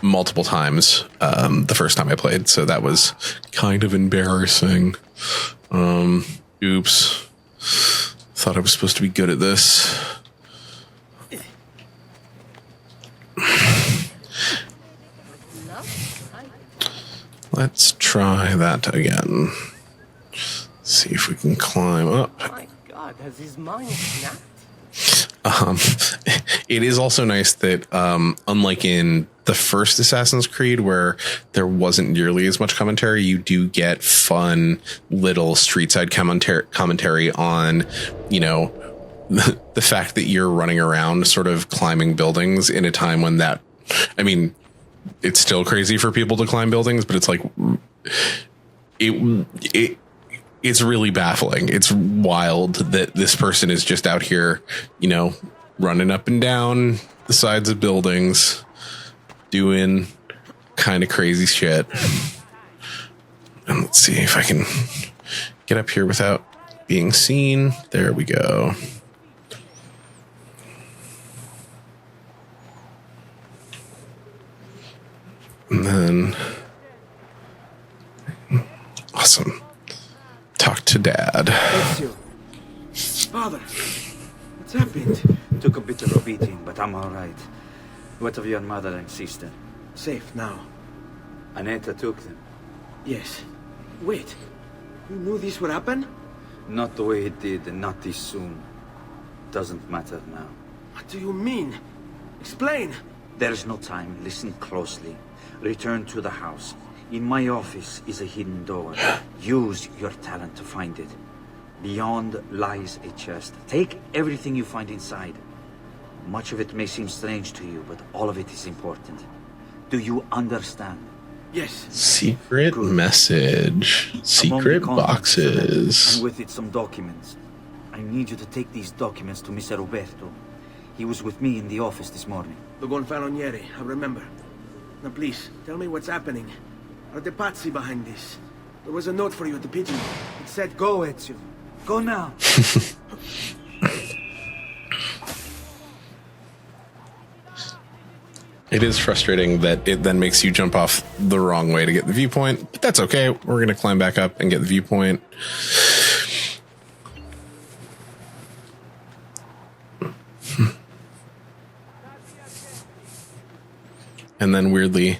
multiple times the first time I played, so that was kind of embarrassing. Oops. Thought I was supposed to be good at this. Let's try that again. See if we can climb up. My God, has his mind snapped? It is also nice that, unlike in the first Assassin's Creed, where there wasn't nearly as much commentary, you do get fun little street side commentary on, the fact that you're running around sort of climbing buildings in a time when it's still crazy for people to climb buildings, but it's like, it's really baffling. It's wild that this person is just out here, running up and down the sides of buildings, doing kind of crazy shit. And let's see if I can get up here without being seen. There we go. And then... Awesome. Talk to Dad. Ezio. Father, what's happened? Took a bit of a beating, but I'm all right. What of your mother and sister? Safe now. Aneta took them. Yes. Wait. You knew this would happen? Not the way it did, and not this soon. Doesn't matter now. What do you mean? Explain. There's no time. Listen closely. Return to the house. In my office is a hidden door. Use your talent to find it. Beyond lies a chest. Take everything you find inside. Much of it may seem strange to you, but all of it is important. Do you understand? Yes. Secret message. Secret boxes. And with it some documents. I need you to take these documents to Mr. Roberto. He was with me in the office this morning. The Gonfaloniere, I remember. Now please, tell me what's happening. Are the Pazzi behind this? There was a note for you at the pigeon. It said, go, Ezio. Go now. It is frustrating that it then makes you jump off the wrong way to get the viewpoint, but that's okay. We're going to climb back up and get the viewpoint. And then weirdly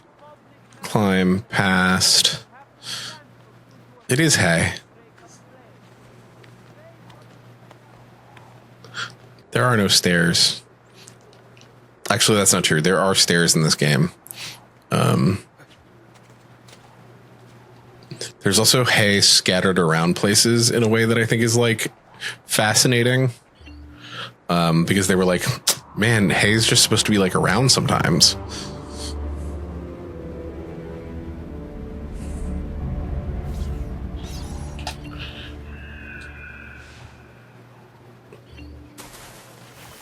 climb past. It is hay. There are no stairs. Actually, that's not true. There are stairs in this game. There's also hay scattered around places in a way that I think is like fascinating. Because they were like, man, hay's just supposed to be like around sometimes.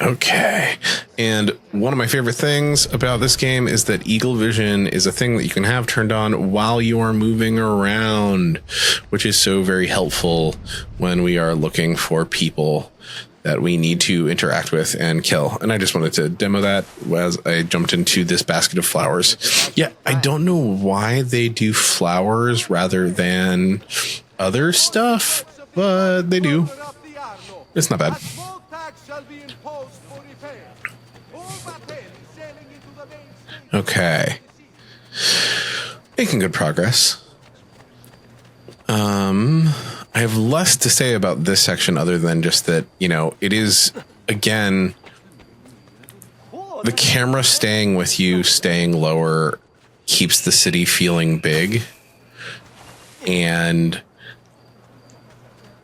Okay. And one of my favorite things about this game is that Eagle Vision is a thing that you can have turned on while you are moving around, which is so very helpful when we are looking for people that we need to interact with and kill. And I just wanted to demo that as I jumped into this basket of flowers. Yeah, I don't know why they do flowers rather than other stuff, but they do. It's not bad. Okay. Making good progress. I have less to say about this section other than just that, you know, it is, again, the camera staying with you, staying lower, keeps the city feeling big. And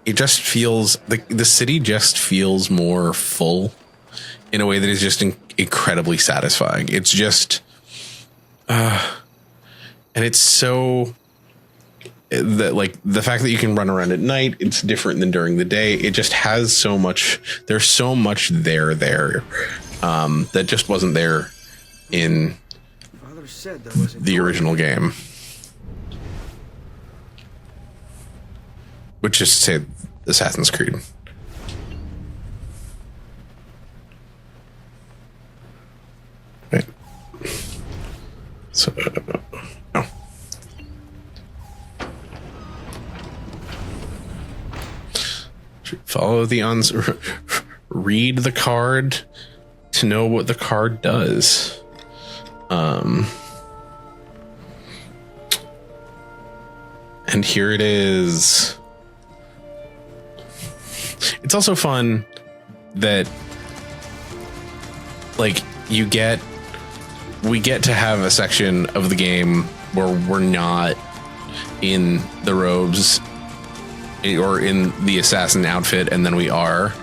it just feels, the city just feels more full in a way that is just incredibly satisfying. It's just, and it's so that, like, the fact that you can run around at night, it's different than during the day. It just has so much, there's so much there that just wasn't there in the original game. Which is to say Assassin's Creed. Right. So, no. Follow the read the card to know what the card does. And here it is. It's also fun that, like, we get to have a section of the game where we're not in the robes or in the assassin outfit, and then we are.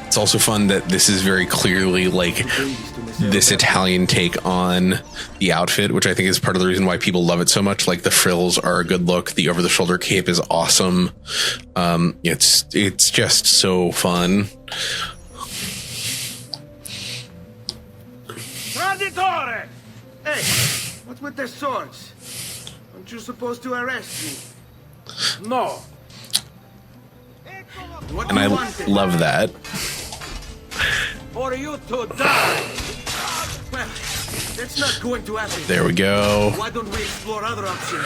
It's also fun that this is very clearly like this Italian take on the outfit, which I think is part of the reason why people love it so much. Like, the frills are a good look. The over-the-shoulder cape is awesome. It's just so fun. Traditore! Hey, what's with the swords? Aren't you supposed to arrest me? No. And I love that. For you to die! Well, That's not going to happen. There we go. Why don't we explore other options?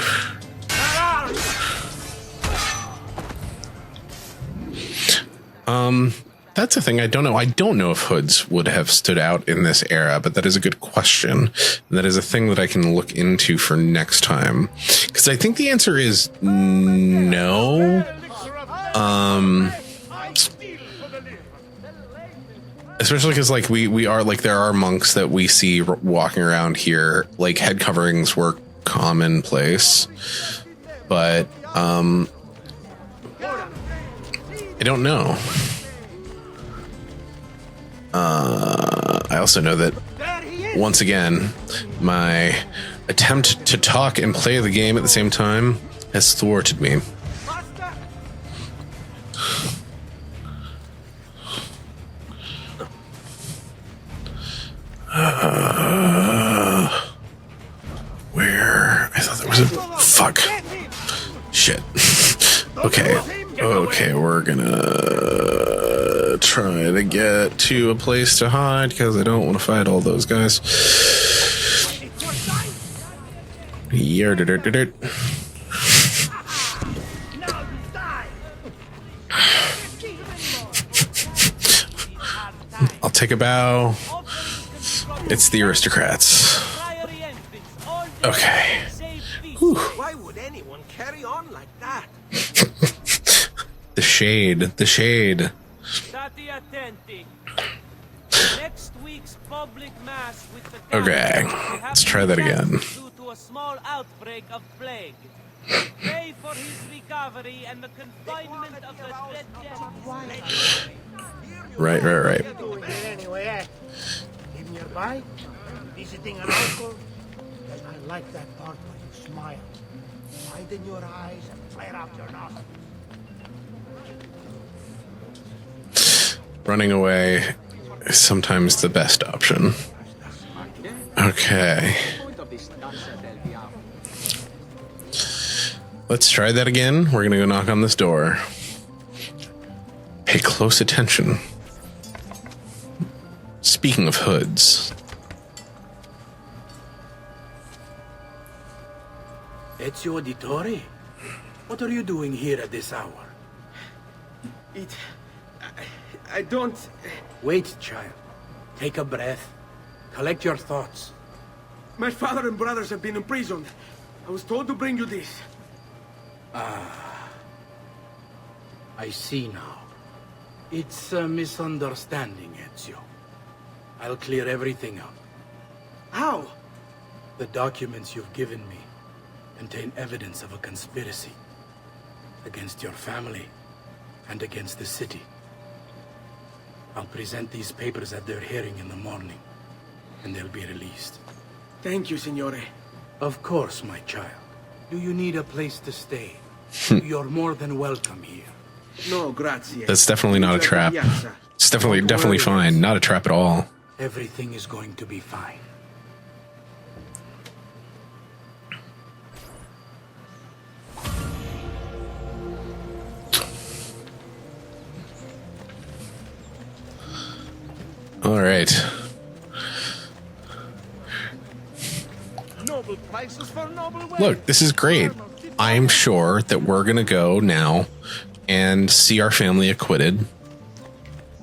That's a thing I don't know. I don't know if hoods would have stood out in this era, but that is a good question. And that is a thing that I can look into for next time. Because I think the answer is no. Especially because, like, we are, like, there are monks that we see walking around here. Like, head coverings were commonplace. But, I don't know. I also know that, once again, my attempt to talk and play the game at the same time has thwarted me. Where? I thought there was a... Fuck. Shit. Okay. Okay, we're gonna try to get to a place to hide because I don't want to fight all those guys. I'll take a bow. It's the aristocrats. Okay. Whew. Why would anyone carry on like that? The shade, the shade. Next week's public mass with the Okay, let's try that again. due to a small outbreak of plague. Pray for his recovery and the confinement of the dread death. Right. Anyway, live nearby, visiting an uncle. I like that part where you smile. Widen your eyes and flare up your nostrils. Running away is sometimes the best option. Okay. Let's try that again. We're gonna go knock on this door. Pay close attention. Speaking of hoods. Ezio Auditore? What are you doing here at this hour? I don't... Wait, child. Take a breath. Collect your thoughts. My father and brothers have been imprisoned. I was told to bring you this. Ah. I see now. It's a misunderstanding, Ezio. I'll clear everything up. How? The documents you've given me contain evidence of a conspiracy against your family and against the city. I'll present these papers at their hearing in the morning, and they'll be released. Thank you, Signore. Of course, my child. Do you need a place to stay? You're more than welcome here. No, grazie. That's definitely not a trap. It's definitely fine. Not a trap at all. Everything is going to be fine. All right. Noble prices for noble wares. Look, this is great. I'm sure that we're going to go now and see our family acquitted.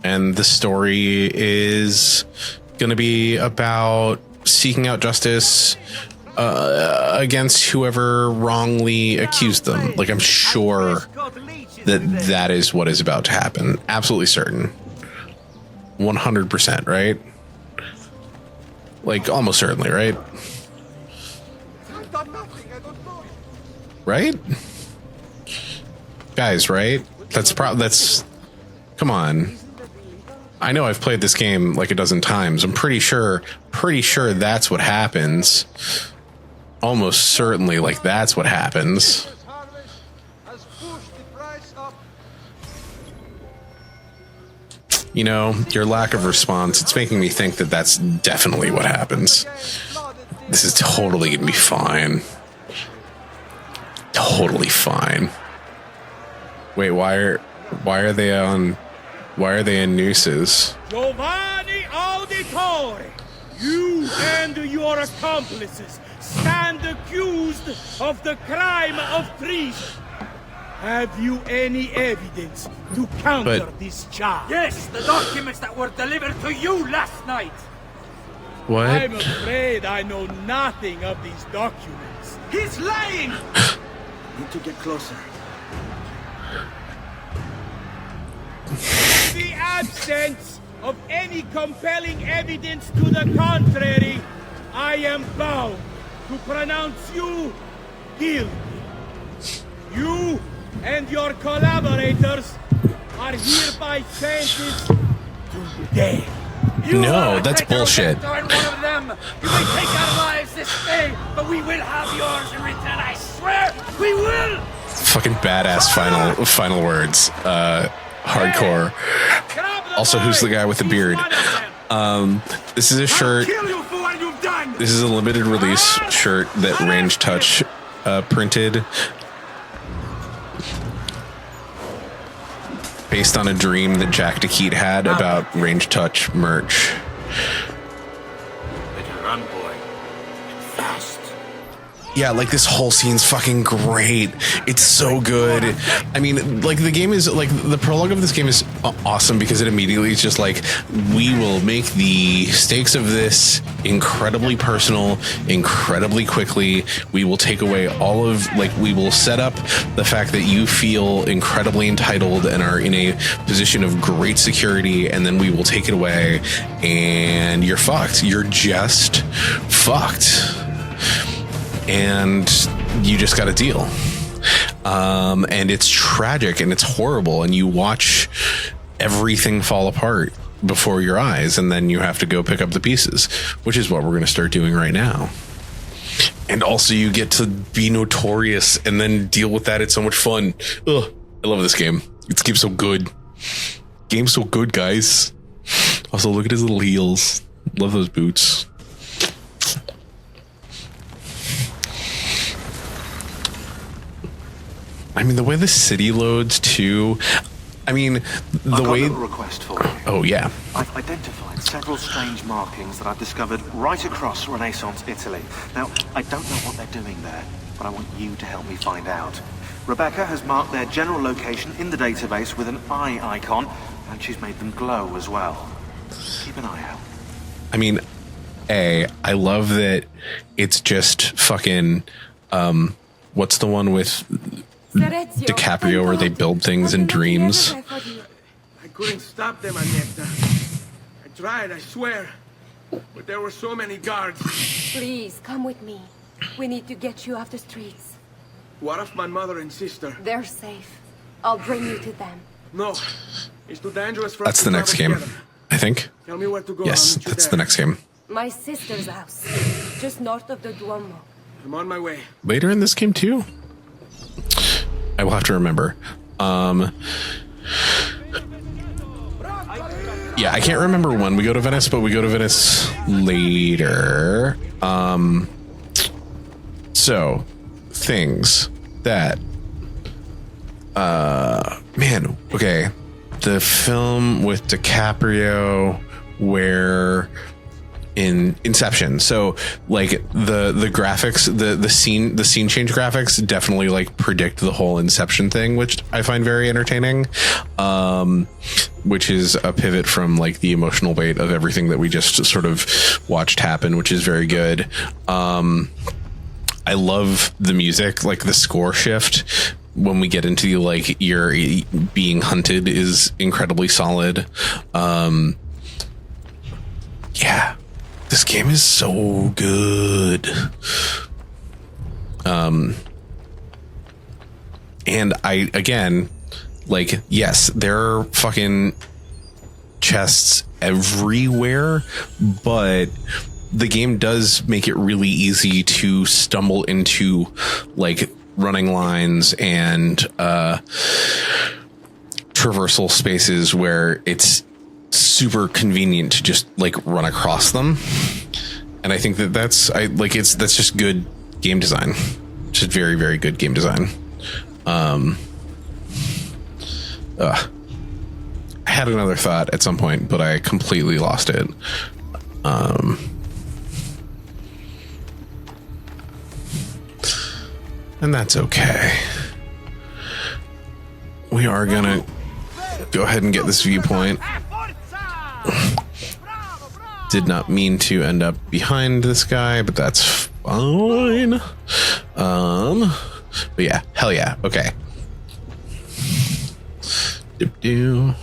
And the story is going to be about seeking out justice against whoever wrongly accused them. Like, I'm sure that is what is about to happen. Absolutely certain. 100%, right? Like, almost certainly, right? Right? Guys, right? That's come on. I know I've played this game like a dozen times. I'm pretty sure that's what happens. Almost certainly, like, that's what happens. You know, your lack of response, it's making me think that that's definitely what happens. This is totally gonna be fine. Totally fine. Wait, why are they in nooses? Giovanni Auditore, You and your accomplices stand accused of the crime of treason. Have you any evidence to counter this charge? Yes, the documents that were delivered to you last night. What? I'm afraid I know nothing of these documents. He's lying! Need to get closer. In the absence of any compelling evidence to the contrary, I am bound to pronounce you guilty. You and your collaborators are hereby sentenced to death. No, that's bullshit. One of them. You may take our lives this day, but we will have yours in return. I swear, we will. Fucking badass final words. Hardcore. Also, who's the guy with the beard? This is a shirt. This is a limited release shirt that Range Touch printed. Based on a dream that Jack DeKeat had about Range Touch merch. Better run, boy. Fast. Yeah, like this whole scene's fucking great. It's so good. I mean, like the game is like the prologue of this game is awesome because it immediately is just like, we will make the stakes of this incredibly personal, incredibly quickly. We will take away all of, like, we will set up the fact that you feel incredibly entitled and are in a position of great security, and then we will take it away and you're fucked. You're just fucked. And you just got to deal. And it's tragic and it's horrible, and you watch everything fall apart before your eyes, and then you have to go pick up the pieces, which is what we're going to start doing right now. And also you get to be notorious and then deal with that. It's so much fun. Ugh, I love this game. This game's so good. Game's so good, guys. Also, look at his little heels. Love those boots. I mean, the way the city loads too. I mean, the way. I've got a request for you. Oh yeah. I've identified several strange markings that I've discovered right across Renaissance Italy. Now, I don't know what they're doing there, but I want you to help me find out. Rebecca has marked their general location in the database with an eye icon, and she's made them glow as well. Keep an eye out. I mean, I love that it's just fucking. What's the one with DiCaprio where they build things in dreams? I couldn't stop them, Agneta. I tried, I swear. But there were so many guards. Please, come with me. We need to get you off the streets. What of my mother and sister? They're safe. I'll bring you to them. No. It's too dangerous for us That's to the next travel game, together. I think. Tell me where to go. Yes, I'll meet you that's there. the next game. My sister's house. Just north of the Duomo. I'm on my way. Later in this game too. I will have to remember. Yeah, I can't remember when we go to Venice, but we go to Venice later. So things that man, okay. The film with DiCaprio where in Inception. So like the graphics, the scene change graphics definitely like predict the whole Inception thing, which I find very entertaining. Which is a pivot from like the emotional weight of everything that we just sort of watched happen, which is very good. I love the music, like the score shift when we get into like you're being hunted is incredibly solid. Yeah. This game is so good. And I, again, like, yes, there are fucking chests everywhere, but the game does make it really easy to stumble into like running lines and traversal spaces where it's super convenient to just like run across them. And I think that that's just good game design. Just very, very good game design. I had another thought at some point, but I completely lost it. And that's okay. We are gonna go ahead and get this viewpoint. Did not mean to end up behind this guy, but that's fine. But yeah, hell yeah. Okay. Do.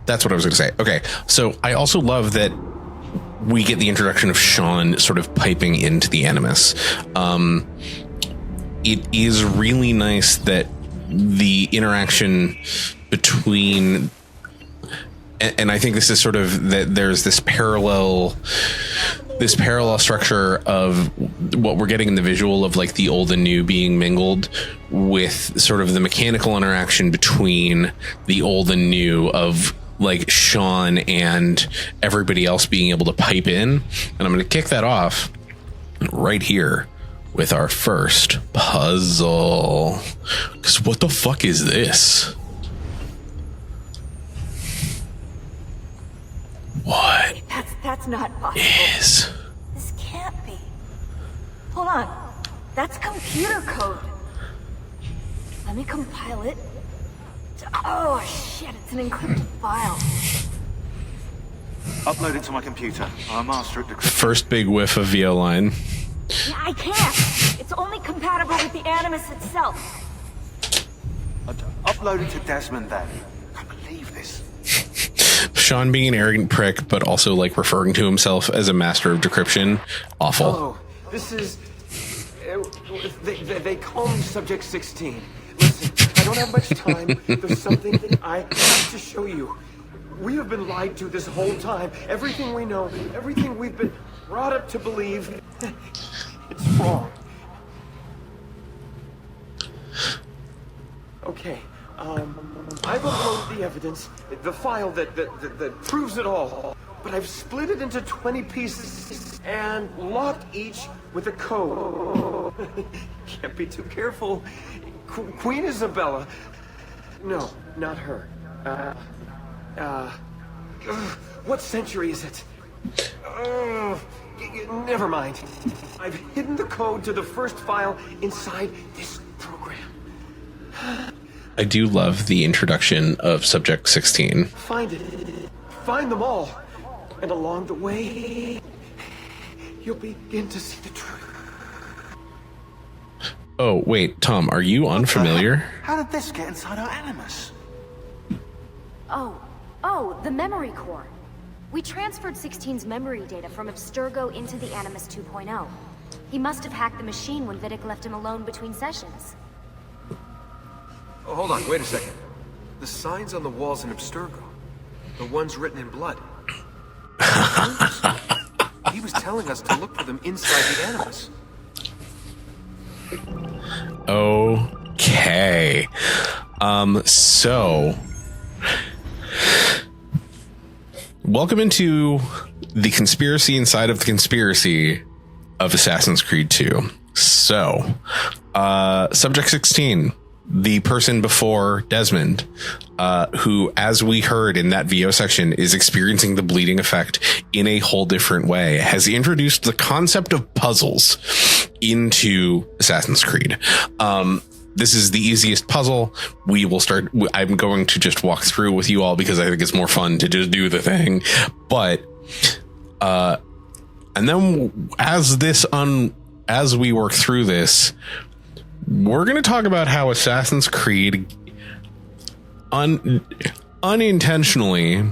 That's what I was going to say. Okay, so I also love that we get the introduction of Sean sort of piping into the Animus. It is really nice that the interaction between, and I think this is sort of that there's this parallel structure of what we're getting in the visual of like the old and new being mingled with sort of the mechanical interaction between the old and new of like Sean and everybody else being able to pipe in. And I'm going to kick that off right here with our first puzzle. Because what the fuck is this? What? That's not possible. Is? This can't be. Hold on. That's computer code. Let me compile it. Oh shit, it's an encrypted file. Upload it to my computer. I'm a master at decryption. First big whiff of VO line. Yeah, I can't. It's only compatible with the Animus itself. Upload it to Desmond then. I can't believe this. Sean being an arrogant prick, but also like referring to himself as a master of decryption. Awful. Oh, this is... They call me Subject 16. Listen, I don't have much time. There's something that I have to show you. We have been lied to this whole time. Everything we know, everything we've been brought up to believe, it's wrong. Okay, I've uploaded the evidence, the file that proves it all, but I've split it into 20 pieces and locked each with a code. Can't be too careful. Queen Isabella. No, not her. What century is it? Never mind. I've hidden the code to the first file inside this program. I do love the introduction of Subject 16. Find it. Find them all. And along the way, you'll begin to see the truth. Oh, wait, Tom, are you unfamiliar? How did this get inside our Animus? Oh, the memory core. We transferred 16's memory data from Abstergo into the Animus 2.0. He must have hacked the machine when Vidic left him alone between sessions. Oh, hold on, wait a second. The signs on the walls in Abstergo. The ones written in blood. He was telling us to look for them inside the Animus. Okay. So welcome into the conspiracy inside of the conspiracy of Assassin's Creed 2. So, Subject 16, the person before Desmond, who, as we heard in that VO section, is experiencing the bleeding effect in a whole different way, has introduced the concept of puzzles into Assassin's Creed. This is the easiest puzzle. We will start. I'm going to just walk through with you all because I think it's more fun to just do the thing. But, and then as we work through this, we're going to talk about how Assassin's Creed unintentionally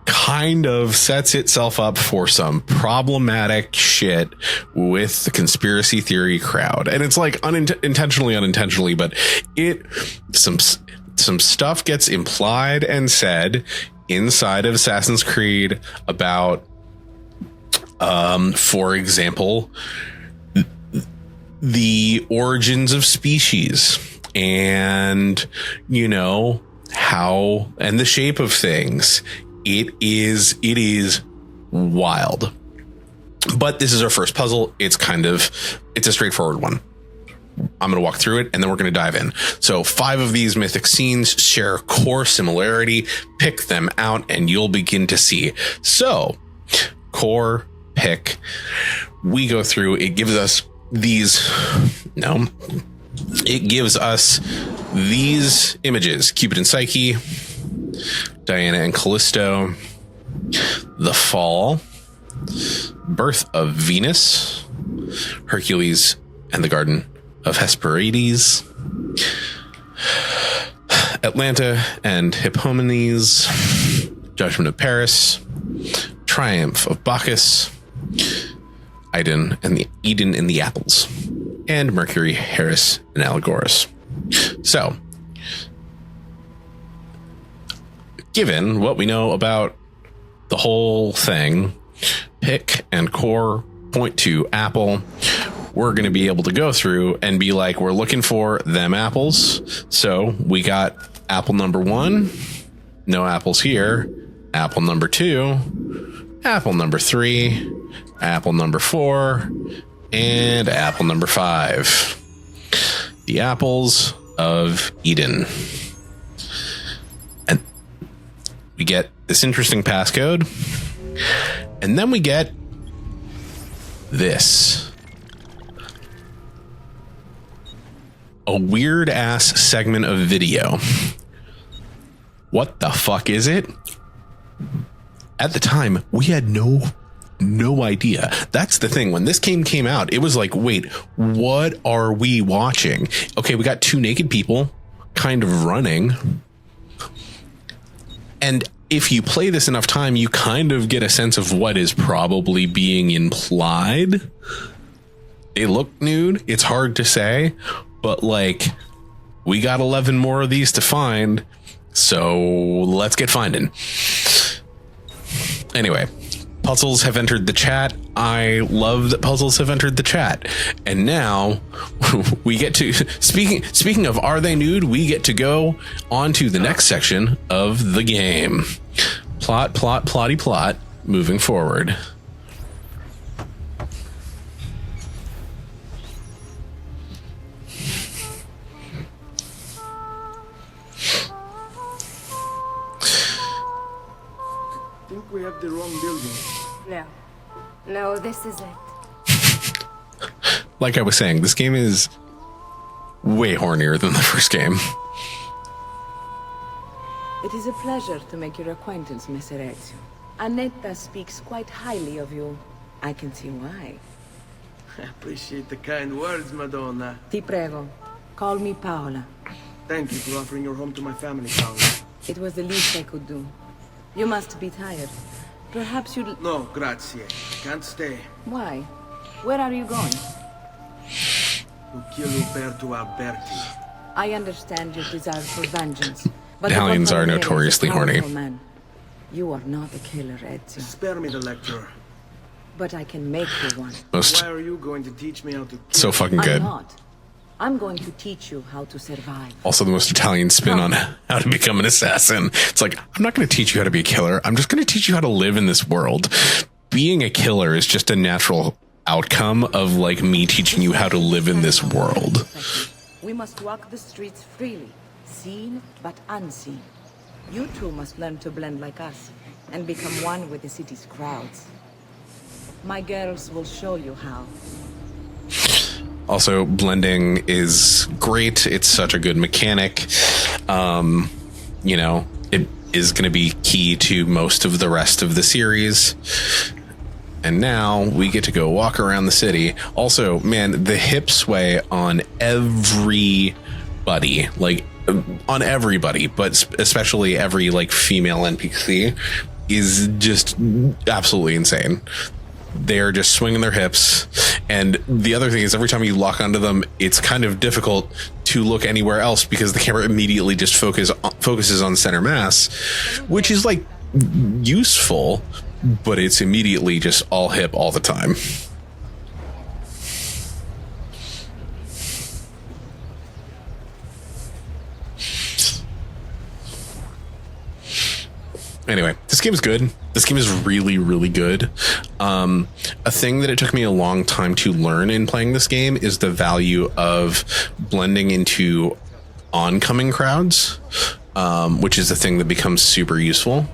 kind of sets itself up for some problematic shit with the conspiracy theory crowd. And it's like unintentionally, but some stuff gets implied and said inside of Assassin's Creed about, for example, the origins of species and, you know, how and the shape of things. It is wild. But this is our first puzzle. It's a straightforward one. I'm going to walk through it, and then we're going to dive in. So 5 of these mythic scenes share core similarity. Pick them out, and you'll begin to see. So, core pick. We go through. It gives us these. No. It gives us these images: Cupid and Psyche, Diana and Callisto, the Fall, Birth of Venus, Hercules and the Garden of Hesperides, Atlanta and Hippomenes, Judgment of Paris, Triumph of Bacchus, Eden and the Apples, and Mercury, Harris, and Alagoras. So, given what we know about the whole thing, pick and core point to Apple, we're going to be able to go through and be like, we're looking for them apples. So we got apple number 1, no apples here. Apple number 2, apple number 3, apple number 4, and apple number 5. The apples of Eden. And we get this interesting passcode. And then we get this. A weird ass segment of video. What the fuck is it? At the time, we had no idea. That's the thing. When this game came out, it was like, wait, what are we watching? Okay, we got 2 naked people kind of running. And if you play this enough time, you kind of get a sense of what is probably being implied. They look nude. It's hard to say. But, like, we got 11 more of these to find, so let's get finding. Anyway, puzzles have entered the chat. I love that puzzles have entered the chat. And now we get to, speaking of are they nude, we get to go on to the next section of the game. Plotty plot, moving forward. We have the wrong building. No, this is it. Like I was saying, this game is way hornier than the first game. It is a pleasure to make your acquaintance, Messer Ezio. Annetta speaks quite highly of you. I can see why. I appreciate the kind words, Madonna. Ti prego. Call me Paola. Thank you for offering your home to my family, Paola. It was the least I could do. You must be tired. Perhaps you'd... No, grazie. I can't stay. Why? Where are you going? To kill Uberto Alberti. I understand your desire for vengeance. But Italians are notoriously horny. Man. You are not a killer, Ezio. Spare me the lecture. But I can make you one. Why are you going to teach me how to kill? So fucking good. I'm not. I'm going to teach you how to survive. Also the most Italian spin on how to become an assassin. It's like, I'm not going to teach you how to be a killer. I'm just going to teach you how to live in this world. Being a killer is just a natural outcome of like me teaching you how to live in this world. We must walk the streets freely, seen but unseen. You too must learn to blend like us and become one with the city's crowds. My girls will show you how. Also, blending is great. It's such a good mechanic. You know, it is going to be key to most of the rest of the series. And now we get to go walk around the city. Also, man, the hip sway on everybody, like on everybody, but especially every like female NPC is just absolutely insane. They're just swinging their hips. And the other thing is every time you lock onto them, it's kind of difficult to look anywhere else because the camera immediately just focuses on center mass, which is like useful, but it's immediately just all hip all the time. Anyway, this game is good. This game is really, really good. A thing that it took me a long time to learn in playing this game is the value of blending into oncoming crowds, which is a thing that becomes super useful.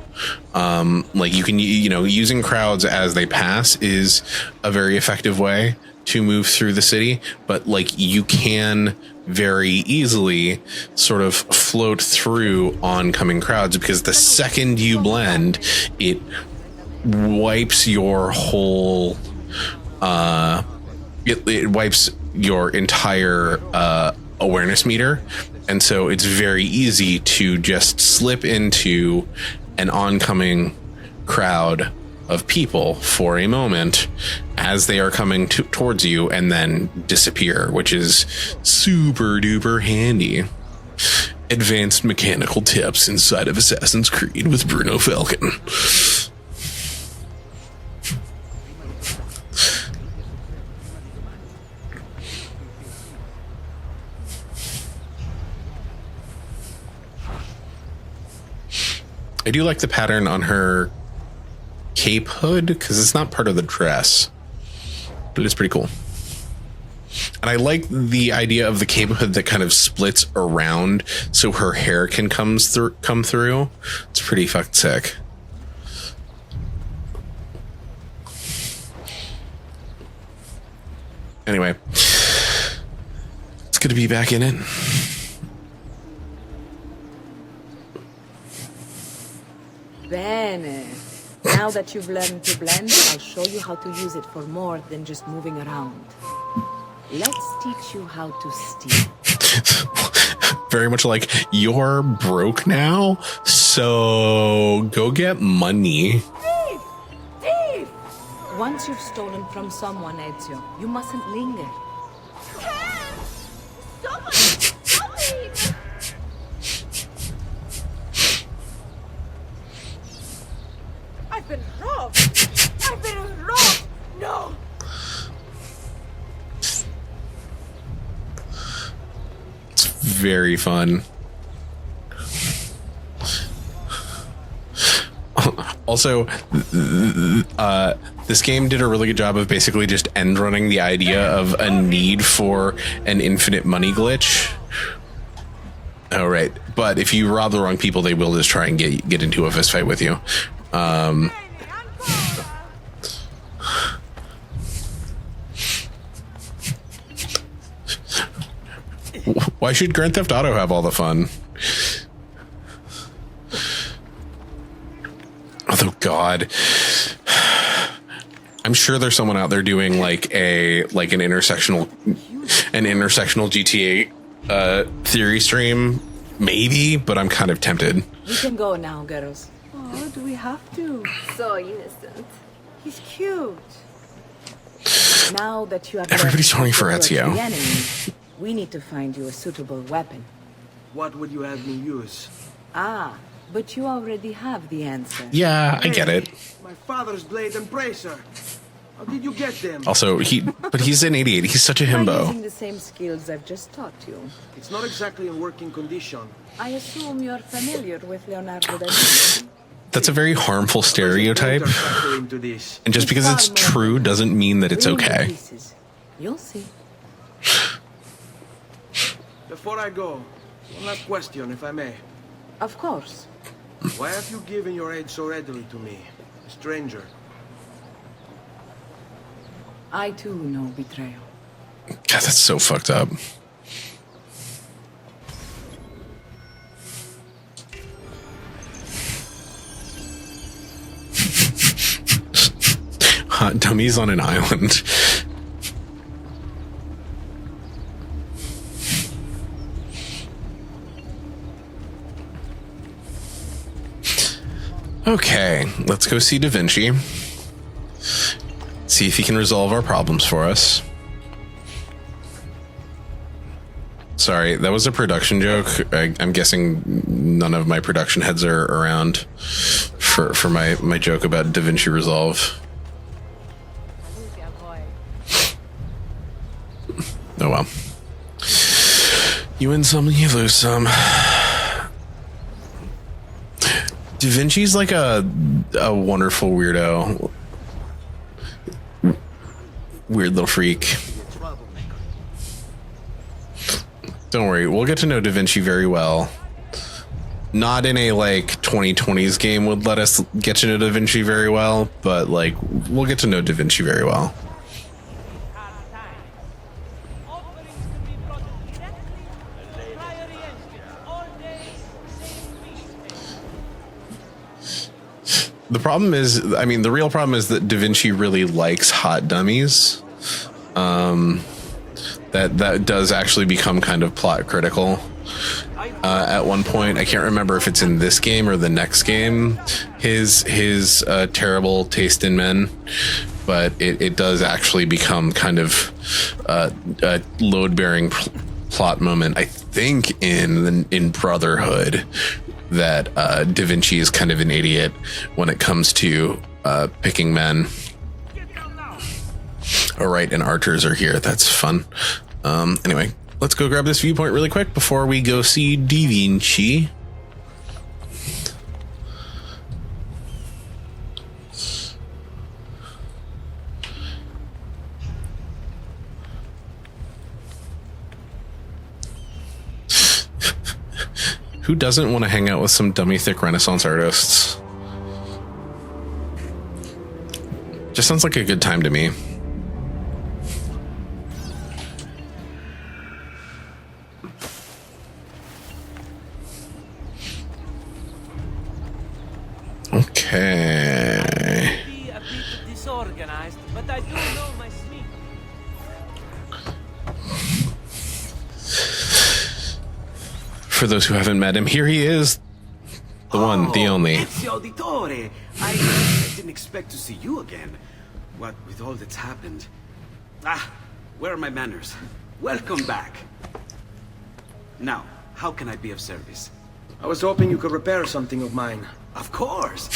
Like you can, using crowds as they pass is a very effective way to move through the city, but like you can very easily sort of float through oncoming crowds, because the second you blend, it wipes your whole it wipes your entire awareness meter, and so it's very easy to just slip into an oncoming crowd of people for a moment as they are coming towards you and then disappear, which is super duper handy. Advanced mechanical tips inside of Assassin's Creed with Bruno Falcon. I do like the pattern on her cape hood, because it's not part of the dress, but it's pretty cool. And I like the idea of the cape hood that kind of splits around so her hair can come through. It's pretty fucking sick. Anyway, it's good to be back in it. Bene. Now that you've learned to blend, I'll show you how to use it for more than just moving around. Let's teach you how to steal. Very much like, you're broke now, so go get money. Thief! Thief! Once you've stolen from someone, Ezio, you mustn't linger. Someone! Stop me! I've been robbed! I've been robbed! No! It's very fun. Also, this game did a really good job of basically just end running the idea of a need for an infinite money glitch. Oh, right. But if you rob the wrong people, they will just try and get into a fist fight with you. Why should Grand Theft Auto have all the fun? Oh God, I'm sure there's someone out there doing like an intersectional GTA theory stream, maybe, but I'm kind of tempted. We can go now, girls. Oh, do we have to? So innocent. He's cute. Now that you have Everybody's calling for Ezio. the enemy, we need to find you a suitable weapon. What would you have me use? Ah, but you already have the answer. Yeah, I get it. My father's blade and bracer. How did you get them? Also, he's an idiot. He's such a By himbo. using the same skills I've just taught you. It's not exactly in working condition. I assume you're familiar with Leonardo da Vinci. That's a very harmful stereotype. And just because it's true doesn't mean that it's okay. You'll see. Before I go, one last question, if I may. Of course. Why have you given your aid so readily to me, a stranger? I too know betrayal. God, that's so fucked up. Hot dummies on an island. Okay, let's go see Da Vinci. See if he can resolve our problems for us. Sorry, that was a production joke. I'm guessing none of my production heads are around for my joke about Da Vinci Resolve. Oh well. You win some, you lose some. Da Vinci's like a wonderful weirdo. Weird little freak. Don't worry, we'll get to know Da Vinci very well. Not in a like 2020s game would let us get to know Da Vinci very well, but like we'll get to know Da Vinci very well. The problem is, I mean, the real problem is that Da Vinci really likes hot dummies. That does actually become kind of plot critical. At one point, I can't remember if it's in this game or the next game, his terrible taste in men, but it does actually become kind of a load-bearing plot moment. I think in Brotherhood that Da Vinci is kind of an idiot when it comes to picking men. All right, and archers are here. That's fun. Anyway, let's go grab this viewpoint really quick before we go see Da Vinci. Who doesn't want to hang out with some dummy thick Renaissance artists? Just sounds like a good time to me. Okay. Be a bit disorganized, but I do know my sneak. For those who haven't met him, here he is. The one, the only. Ezio Auditore. I didn't expect to see you again. What with all that's happened. Where are my manners? Welcome back. Now, how can I be of service? I was hoping you could repair something of mine. Of course.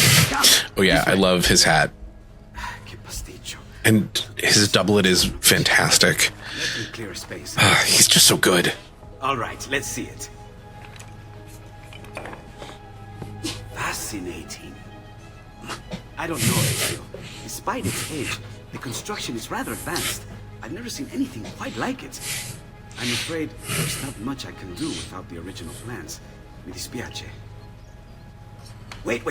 Oh yeah, I love his hat. And his doublet is fantastic. Let me clear a space. He's just so good. All right, let's see it. Fascinating. I don't know, Ezio. Despite its age, the construction is rather advanced. I've never seen anything quite like it. I'm afraid there's not much I can do without the original plans. Mi dispiace. Wait.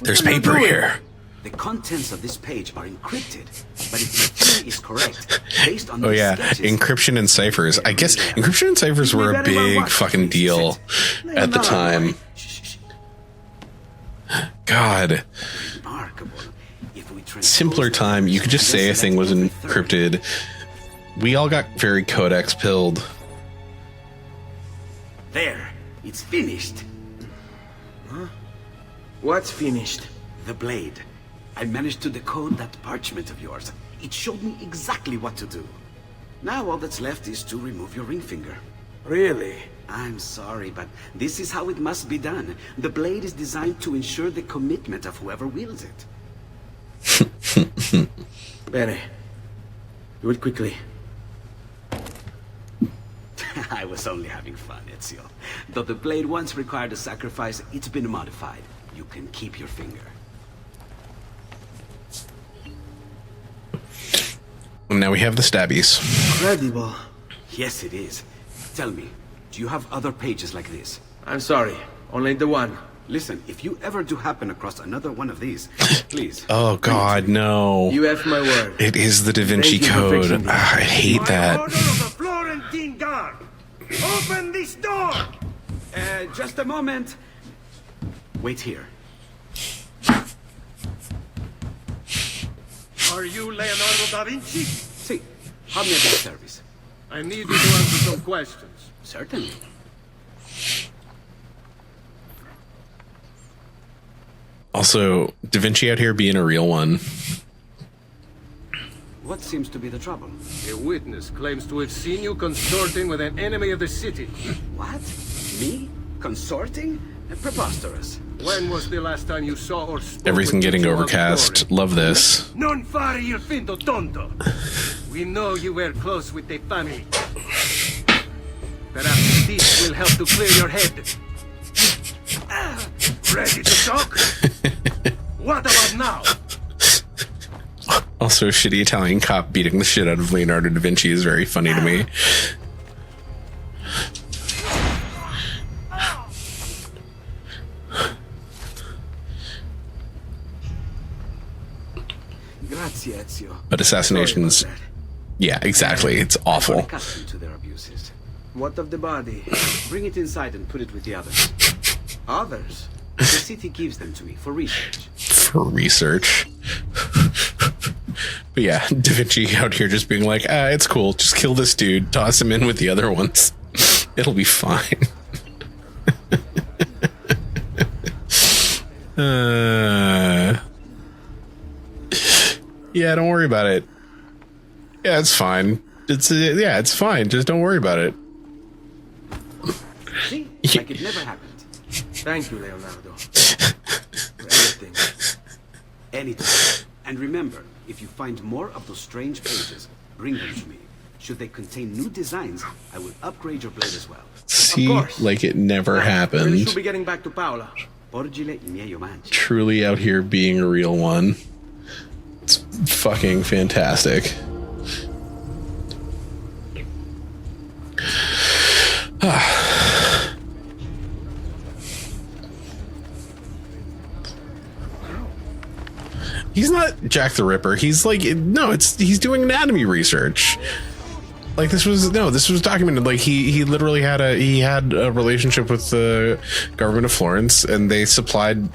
There's paper here. The contents of this page are encrypted, but if my theory is correct, based on Oh these yeah, sketches, encryption and ciphers. I guess encryption and ciphers were a big fucking deal at the time. God. Simpler time. You could just say a thing was encrypted. We all got very codex pilled. There, it's finished. Huh? What's finished? The blade. I managed to decode that parchment of yours. It showed me exactly what to do. Now all that's left is to remove your ring finger. Really? I'm sorry, but this is how it must be done. The blade is designed to ensure the commitment of whoever wields it. Bene. Do it quickly. I was only having fun, Ezio. Though the blade once required a sacrifice, it's been modified. You can keep your finger. Now we have the stabbies. Incredible. Yes, it is. Tell me, do you have other pages like this? I'm sorry. Only the one. Listen, if you ever do happen across another one of these, please. Oh God, no. You have my word. It is the Da Vinci Code. I hate that. Order of the Florentine Guard. Open this door. Just a moment. Wait here. Are you Leonardo da Vinci? See, how may I be of service? I need you to answer some questions. Certainly. Also, Da Vinci out here being a real one. What seems to be the trouble? A witness claims to have seen you consorting with an enemy of the city. What? Me? Consorting? Preposterous. When was the last time you saw or spoke Everything with getting Ezio overcast. Auditore? Love this. Non fare il finto tonto. We know you were close with the family. Perhaps this will help to clear your head. Ready to talk? What about now? Also, a shitty Italian cop beating the shit out of Leonardo da Vinci is very funny to me. Grazie, Ezio. But assassinations, yeah, exactly. It's awful. Accustomed to their abuses. What of the body? Bring it inside and put it with the others. Others? The city gives them to me for research. For research. But yeah, Da Vinci out here just being like, it's cool. Just kill this dude. Toss him in with the other ones. It'll be fine. Yeah, don't worry about it. Yeah, it's fine. It's fine. Just don't worry about it. See? Like it never happened. Thank you, Leonardo. For everything. Anything. And remember, if you find more of those strange pages, bring them to me. Should they contain new designs, I will upgrade your blade as well. See, like it never happened. Really should be getting back to Paola. Porgile I miei omanci. Truly out here being a real one. It's fucking fantastic. He's not Jack the Ripper. He's like, no, he's doing anatomy research. Like this was documented. Like he literally had a relationship with the government of Florence, and they supplied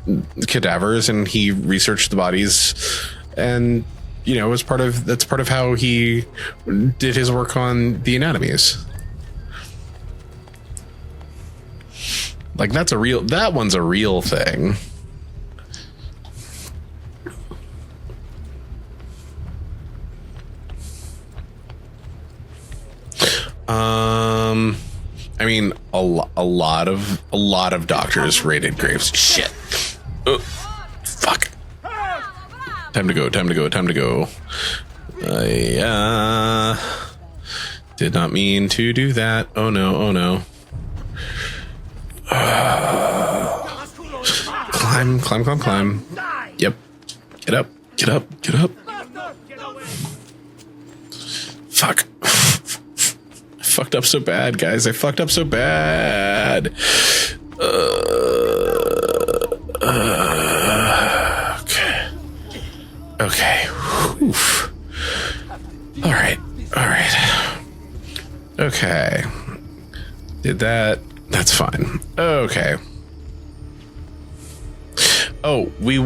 cadavers, and he researched the bodies, and that's part of how he did his work on the anatomies. Like that one's a real thing. I mean, a lot of doctors raided graves. Shit. Fuck. Time to go. Did not mean to do that. Oh no. Climb. Yep. Get up. Fuck. I fucked up so bad, guys. Okay. Oof. All right. Okay. Did that. That's fine. Okay. Oh, we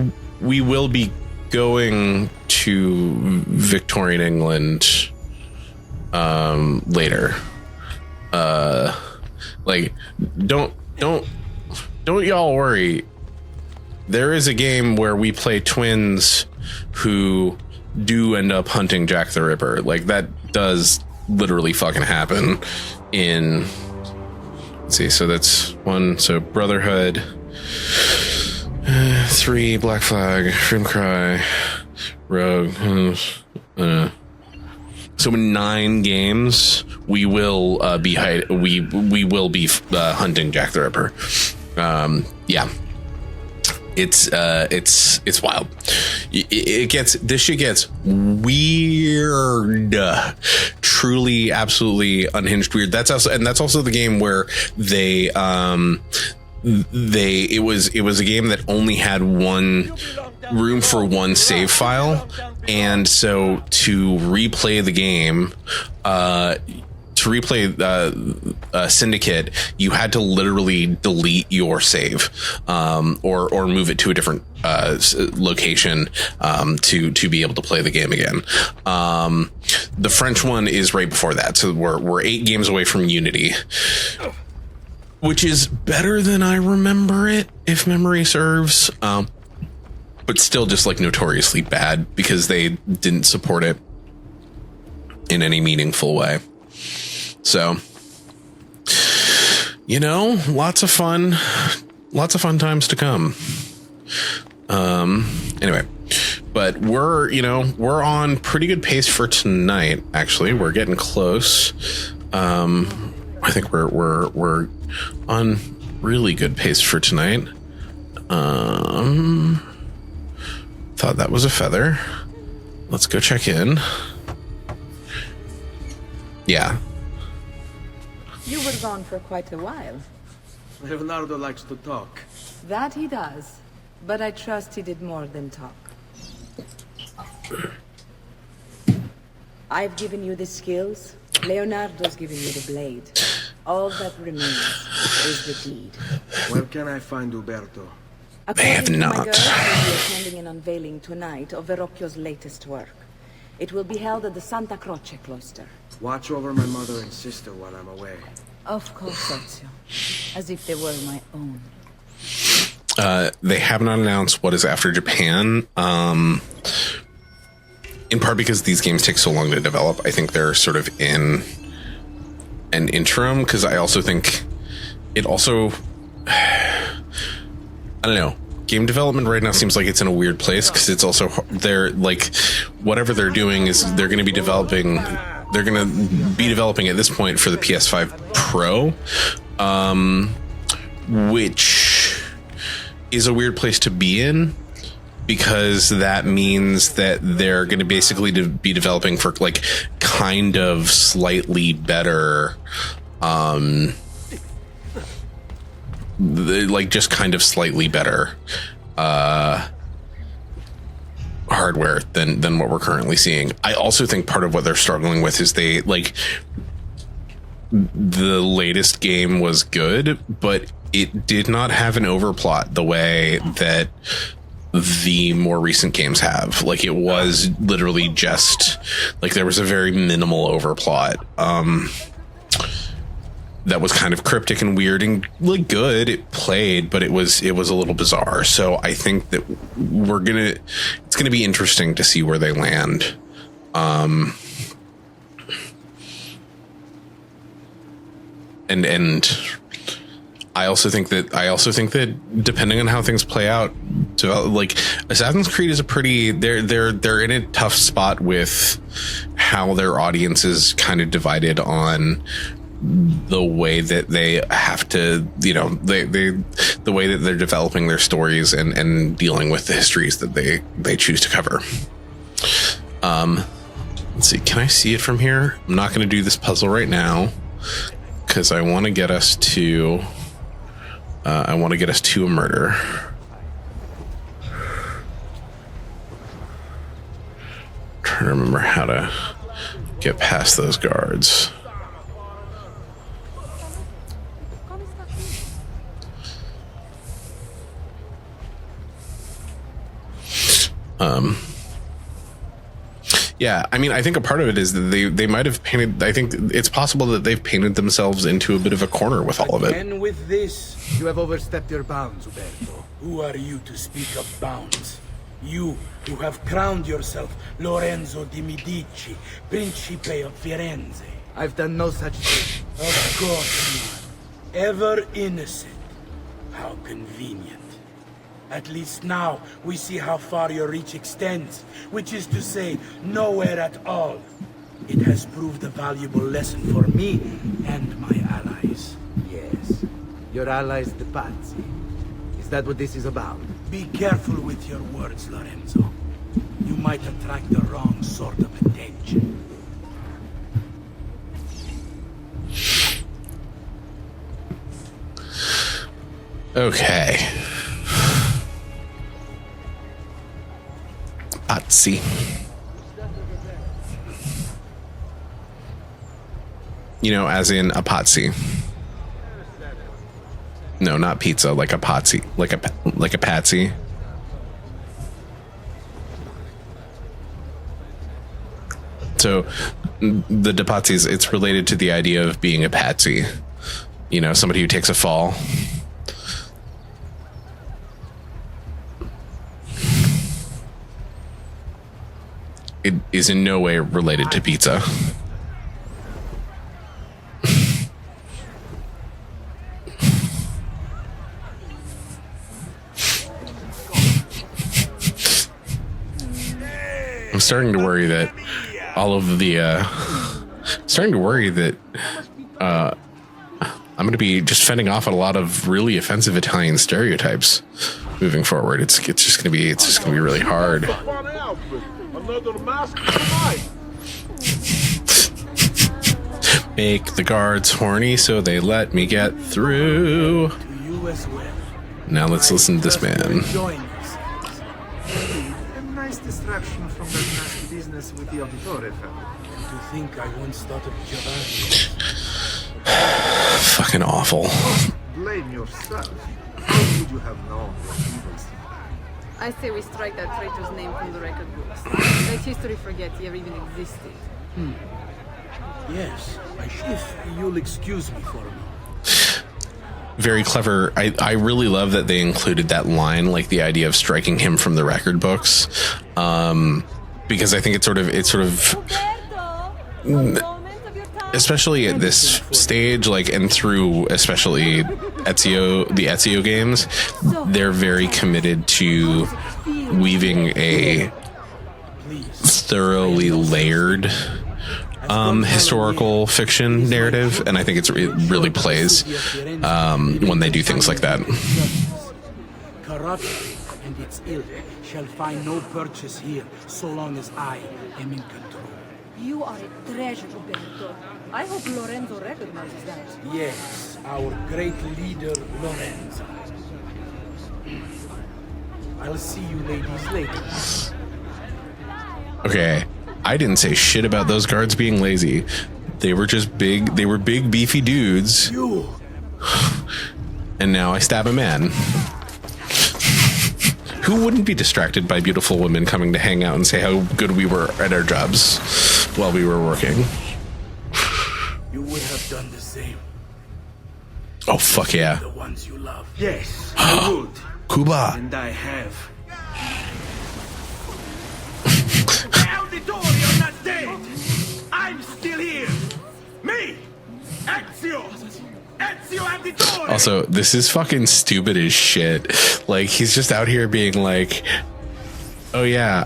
will be going to Victorian England later. Like don't y'all worry. There is a game where we play twins who do end up hunting Jack the Ripper. Like that does literally fucking happen in, let's see, so that's 1, so Brotherhood, 3 Black Flag, Freedom Cry, Rogue, so in 9 games we will be hunting Jack the Ripper. Yeah, it's wild. This shit gets weird, truly, absolutely unhinged weird. That's also the game where it was a game that only had room for one save file, and so to replay the game, Syndicate, you had to literally delete your save, or move it to a different location to be able to play the game again. The French one is right before that, so we're 8 games away from Unity, which is better than I remember it, if memory serves. But still just like notoriously bad because they didn't support it in any meaningful way. So, lots of fun times to come. Anyway, but we're on pretty good pace for tonight. Actually, we're getting close. I think we're on really good pace for tonight. Thought that was a feather. Let's go check in. Yeah. You were gone for quite a while. Leonardo likes to talk. That he does. But I trust he did more than talk. I've given you the skills. Leonardo's given you the blade. All that remains is the deed. Where can I find Uberto? They have not. My girls will be attending an unveiling tonight of Verrocchio's latest work. It will be held at the Santa Croce cloister. Watch over my mother and sister while I'm away. Of course, Ezio. As if they were my own. They have not announced what is after Japan. In part because these games take so long to develop. I think they're sort of in an interim, because I also think it also... I don't know. Game development right now seems like it's in a weird place, because it's also, they're like, whatever they're doing is they're going to be developing at this point for the PS5 Pro, which is a weird place to be in, because that means that they're going to basically be developing for like kind of slightly better, like just kind of slightly better hardware than what we're currently seeing. I also think part of what they're struggling with is they like the latest game was good, but it did not have an overplot the way that the more recent games have. Like, it was literally just like there was a very minimal overplot that was kind of cryptic and weird and like good. It played, but it was a little bizarre. So I think that it's gonna be interesting to see where they land. And I also think that depending on how things play out, like Assassin's Creed is they're in a tough spot with how their audience is kind of divided on the way that they have to, the way that they're developing their stories and dealing with the histories that they choose to cover. Let's see, can I see it from here? I'm not going to do this puzzle right now because I want to get us to a murder. Trying to remember how to get past those guards. Yeah, I mean, I think a part of it is that they might have painted. I think it's possible that they've painted themselves into a bit of a corner with all of it. And with this, you have overstepped your bounds, Uberto. Who are you to speak of bounds? You who have crowned yourself Lorenzo di Medici, Principe of Firenze. I've done no such thing. Of course not. Ever innocent. How convenient. At least now, we see how far your reach extends, which is to say, nowhere at all. It has proved a valuable lesson for me and my allies. Yes. Your allies, the Pazzi. Is that what this is about? Be careful with your words, Lorenzo. You might attract the wrong sort of attention. Okay. Pazzi. As in a Pazzi. No, not pizza, like a Pazzi, like a patsy. So the de Pazzis, it's related to the idea of being a patsy. Somebody who takes a fall. It is in no way related to pizza. I'm starting to worry that I'm going to be just fending off a lot of really offensive Italian stereotypes moving forward. It's just going to be really hard. Another mask tonight. Make the guards horny so they let me get through. To you as well. Now let's listen to this man. Enjoying yourselves. A nice distraction from that nasty business with the Auditore family. To think I once thought of Giovanni. Fucking awful. Blame yourself. How would you have known what evils? I say we strike that traitor's name from the record books. Let history forget he ever even existed. Yes, if you'll excuse me for a moment. Very clever. I really love that they included that line, like the idea of striking him from the record books, because I think it's sort of especially at this stage, like, and through especially the Ezio games, they're very committed to weaving a thoroughly layered historical fiction narrative, and I think it really plays when they do things like that. Corruption and its ill shall find no purchase here so long as I am in control. You are a treasure, Roberto. I hope Lorenzo recognizes that. Yes, our great leader, Lorenzo. I'll see you ladies later. Okay, I didn't say shit about those guards being lazy. They were just big. They were big, beefy dudes. And now I stab a man. Who wouldn't be distracted by beautiful women coming to hang out and say how good we were at our jobs while we were working? You would have done the same. Oh, fuck yeah. The ones you love. Yes, I would. Cuba. And I have. Auditore are not dead! I'm still here! Me! Ezio! Ezio Auditore! Also, this is fucking stupid as shit. Like, he's just out here being like, oh yeah,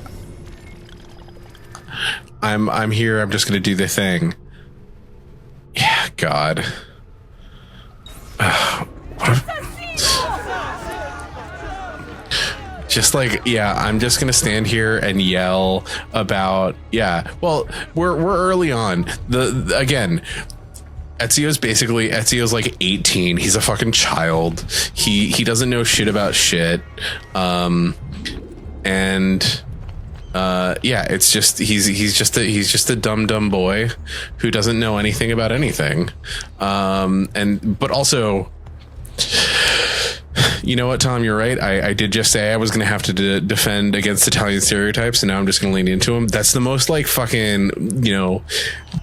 I'm here, I'm just gonna do the thing. Yeah, God. Just like, yeah, I'm just gonna stand here and yell about, yeah. Well, we're early on. Again, Ezio's like 18. He's a fucking child. He doesn't know shit about shit. Yeah, it's just he's just a dumb boy who doesn't know anything about anything. But also, you know what, Tom, you're right. I did just say I was going to have to defend against Italian stereotypes, and now I'm just going to lean into them. That's the most like fucking,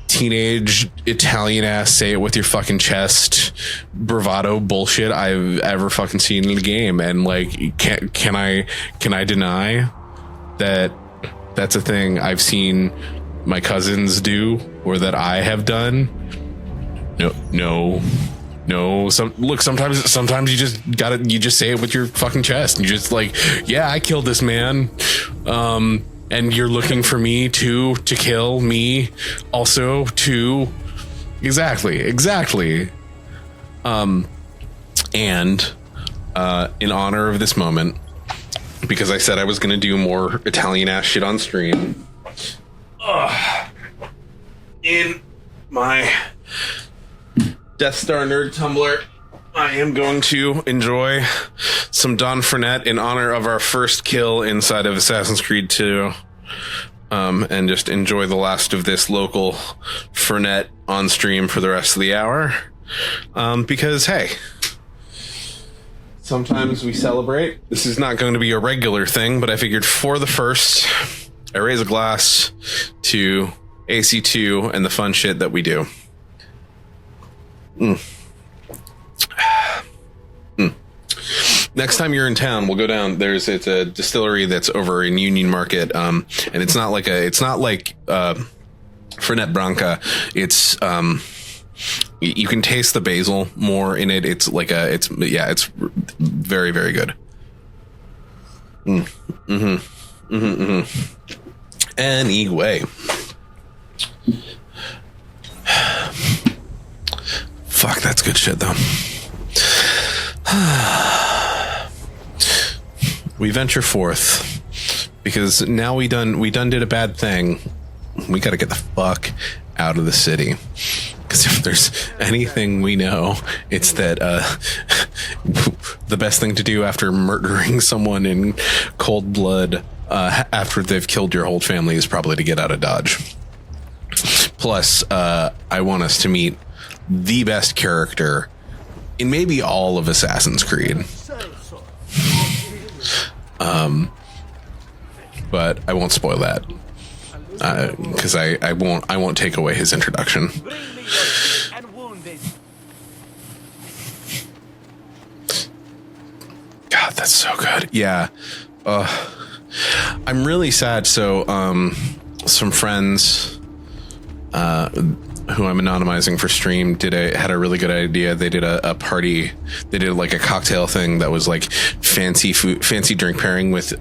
teenage Italian ass say it with your fucking chest bravado bullshit I've ever fucking seen in the game. And like, can I deny that that's a thing I've seen my cousins do or that I have done? No. Sometimes you just say it with your fucking chest. And you just like, yeah, I killed this man. And you're looking for me to kill me also too. Exactly. And in honor of this moment, because I said I was going to do more Italian ass shit on stream, in my Death Star Nerd Tumblr, I am going to enjoy some Don Fernet in honor of our first kill inside of Assassin's Creed 2. And just enjoy the last of this local Fernet on stream for the rest of the hour. Because, hey, sometimes we celebrate. This is not going to be a regular thing, but I figured for the first, I raise a glass to AC2 and the fun shit that we do. Next time you're in town, we'll go down. It's a distillery that's over in Union Market, and it's not like Fernet Branca. It's you can taste the basil more in it. It's very, very good. Anyway. Fuck, that's That's good shit, though. We venture forth because now we done did a bad thing. We got to get the fuck out of the city. Because if there's anything we know, it's that the best thing to do after murdering someone in cold blood after they've killed your whole family is probably to get out of Dodge. Plus, I want us to meet the best character in maybe all of Assassin's Creed. But I won't spoil that because I won't take away his introduction. God, that's so good. Yeah. I'm really sad. So, some friends, who I'm anonymizing for stream had a really good idea. They did a party. They did like a cocktail thing that was like fancy drink pairing with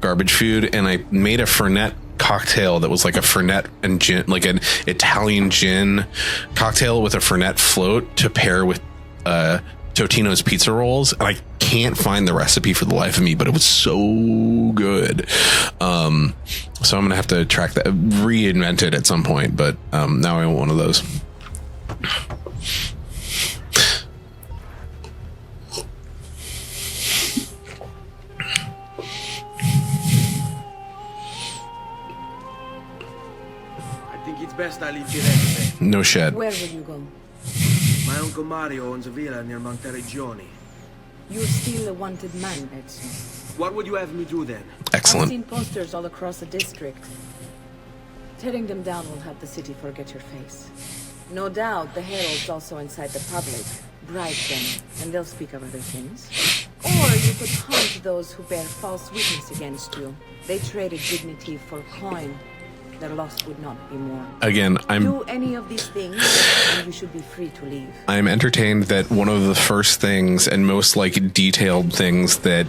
garbage food. And I made a Fernet cocktail that was like a Fernet and gin, like an Italian gin cocktail with a Fernet float to pair with Totino's pizza rolls. And I can't find the recipe for the life of me, but it was so good. So I'm gonna have to reinvent it at some point, but now I want one of those. I think it's best I leave direct. No shit. Where will you go? My uncle Mario owns a villa near Monteriggioni. You're still a wanted man, Ezio. What would you have me do then? Excellent. I've seen posters all across the district. Tearing them down will help the city forget your face. No doubt the heralds also incite the public. Bribe them, and they'll speak of other things. Or you could hunt those who bear false witness against you. They traded dignity for coin. Their loss would not be more. Again, Do any of these things, and you should be free to leave. I'm entertained that one of the first things and most like detailed things that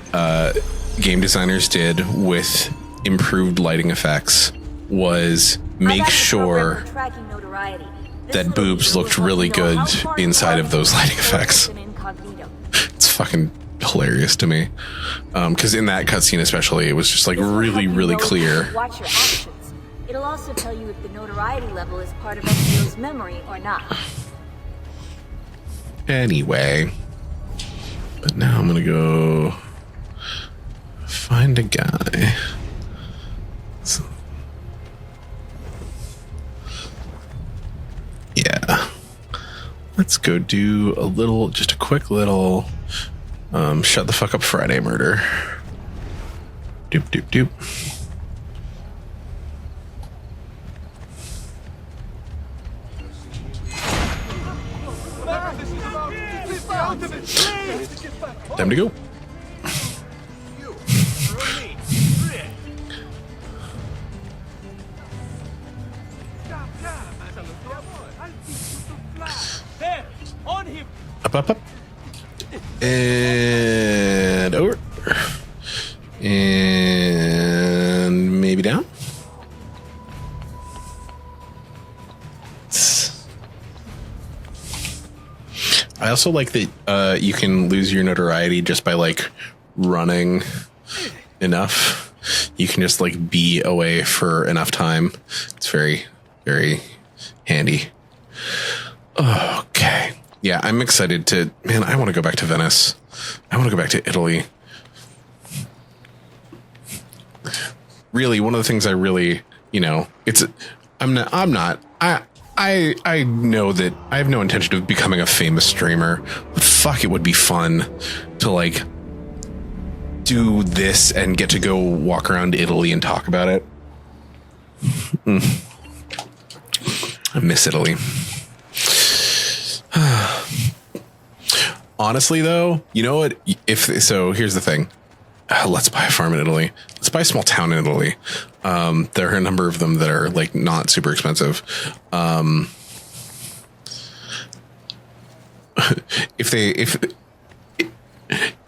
game designers did with improved lighting effects was make sure that boobs looked really good inside of those lighting effects. It's fucking hilarious to me. Because in that cutscene especially, it was just like really, really clear. Watch your actions. It'll also tell you if the notoriety level is part of Ezio's memory or not. Anyway. But now I'm gonna go find a guy. So, yeah. Let's go do just a quick little shut the fuck up Friday murder. Doop doop doop. Time to go. There, on him. Up. And over. And maybe down. I also like that you can lose your notoriety just by like running enough. You can just like be away for enough time. It's very, very handy. Okay. Yeah, I'm excited to, man, I want to go back to Venice. I want to go back to Italy. Really, one of the things I really, I know that I have no intention of becoming a famous streamer, but fuck, it would be fun to like do this and get to go walk around Italy and talk about it. I miss Italy. Honestly, though, you know what? So here's the thing. Let's buy a farm in Italy. Let's buy a small town in Italy. There are a number of them that are like not super expensive.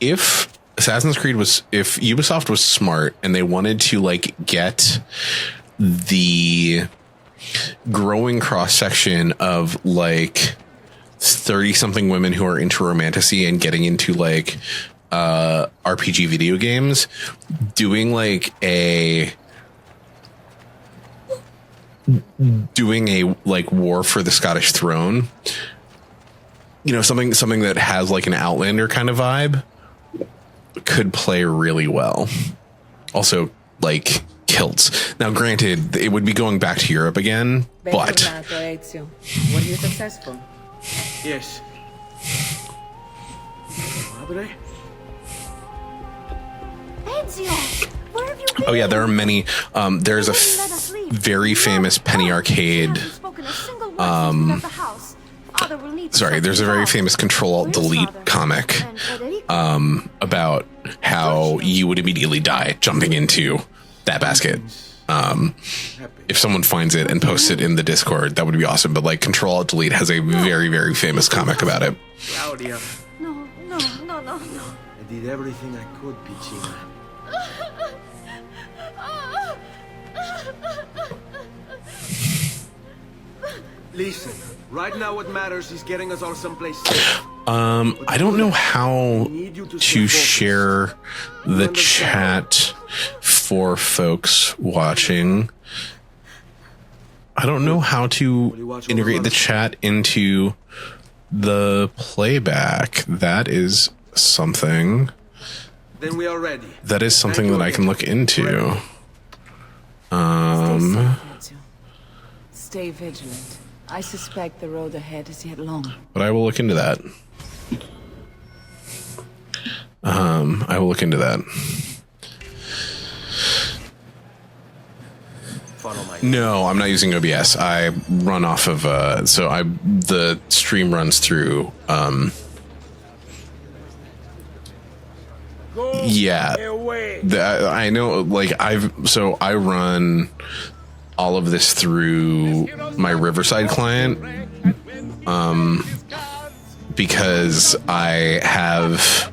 If Assassin's Creed if Ubisoft was smart and they wanted to like get the growing cross section of like 30-something women who are into romantasy and getting into like RPG video games, doing a like War for the Scottish Throne, you know, something that has like an Outlander kind of vibe, could play really well. Also, like kilts. Now, granted, it would be going back to Europe again, but were you successful? Yes. Padre? Ezio, where have you been? oh yeah, there are many. There's a very famous penny arcade. Sorry, there's a very famous Control-Alt-Delete comic about how you would immediately die jumping into that basket. If someone finds it and posts it in the Discord, that would be awesome. But like Control-Alt-Delete has a very, very famous comic about it. Claudia. No. I did everything I could, Piccina. Listen, right now what matters is getting us all someplace safe. I don't know how to share the chat for folks watching. I don't know how to integrate the chat into the playback. That is something. Then we are ready. That is something that I can look into. Stay vigilant. I suspect the road ahead is yet long. But I will look into that. I will look into that. No, I'm not using OBS. I run off of the stream runs through yeah. I know, like I run all of this through my Riverside client because I have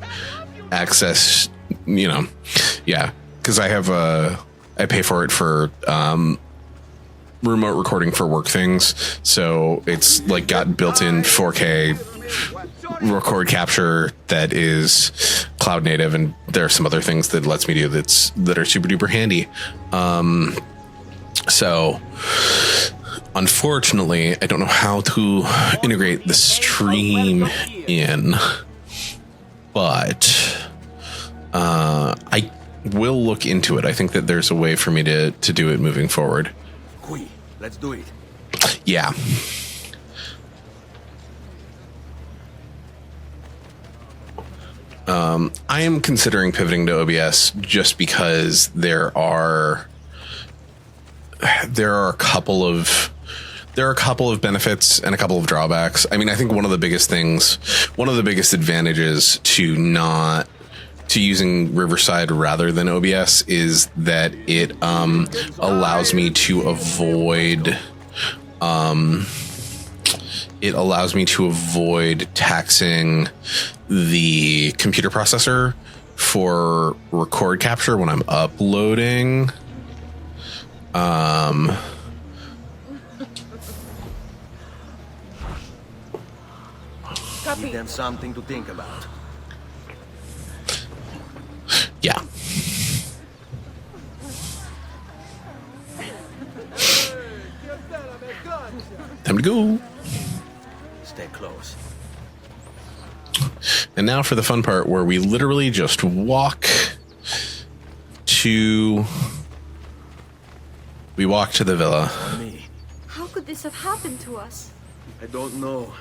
access, you know, yeah, because I have I pay for it for remote recording for work things, so it's like got built-in 4K record capture that is cloud native, and there are some other things that it lets me do that are super duper handy. So unfortunately, I don't know how to integrate the stream in, but I will look into it. I think that there's a way for me to do it moving forward. Let's do it. Yeah. I am considering pivoting to OBS just because there are a couple of benefits and a couple of drawbacks. I mean, I think one of the biggest advantages to using Riverside rather than OBS is that it allows me to avoid taxing the computer processor for record capture when I'm uploading. Give them something to think about. Yeah. Time to go. Stay close. And now for the fun part where we literally just walk to the villa. How could this have happened to us? I don't know.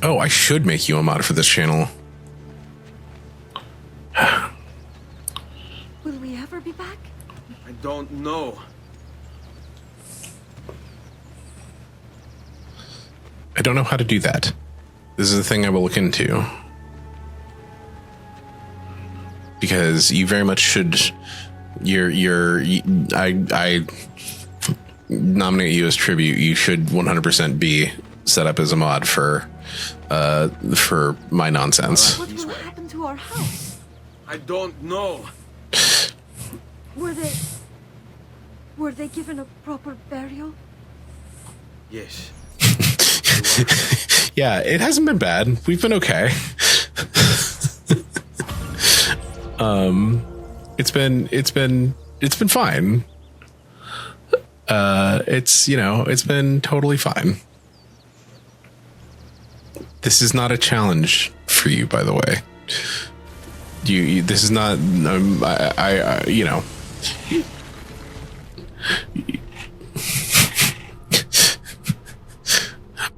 Oh, I should make you a mod for this channel. Will we ever be back? I don't know. I don't know how to do that. This is a thing I will look into. Because you very much should. I nominate you as tribute. You should 100% be set up as a mod for my nonsense. What will happen to our house? I don't know. Were they given a proper burial? Yes. Yeah, it hasn't been bad. We've been okay. It's been fine. It's been totally fine. This is not a challenge for you, by the way. This is not,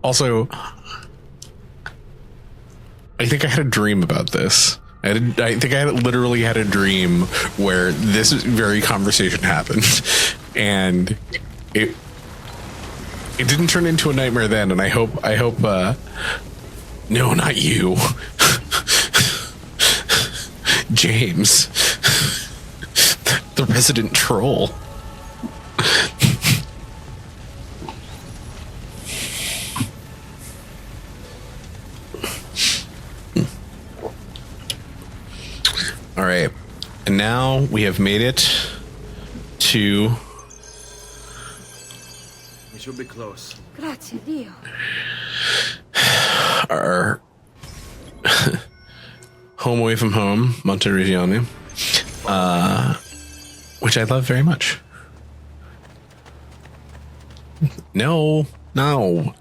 Also, I think I had a dream about this. I think I literally had a dream where this very conversation happened, and it didn't turn into a nightmare then. And I hope, no, not you, James, the resident troll. All right, and now we have made it to. We should be close. Grazie Dio. Our home away from home, Monteriggioni, which I love very much. No,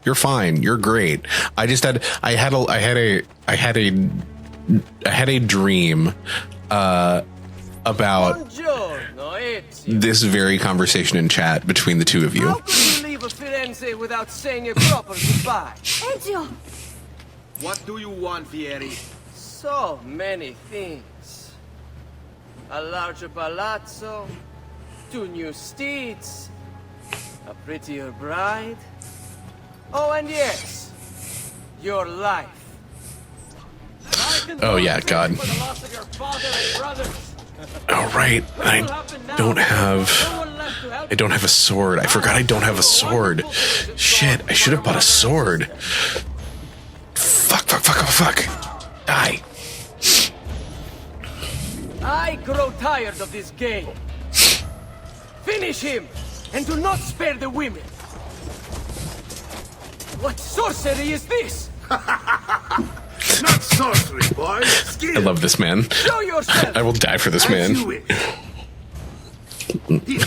you're fine. You're great. I had a dream about this very conversation in chat between the two of you. How could you leave a Firenze without saying a proper goodbye? Ezio! What do you want, Fieri? So many things. A larger palazzo, 2 new steeds, a prettier bride. Oh, and yes, your life. Oh yeah, God. All right, I don't have a sword. I forgot I don't have a sword. Shit, I should have bought a sword. Fuck. Die. I grow tired of this game. Finish him, and do not spare the women. What sorcery is this? Not sorcery, boy. Skill. I love this man. Show yourself. I will die for this man.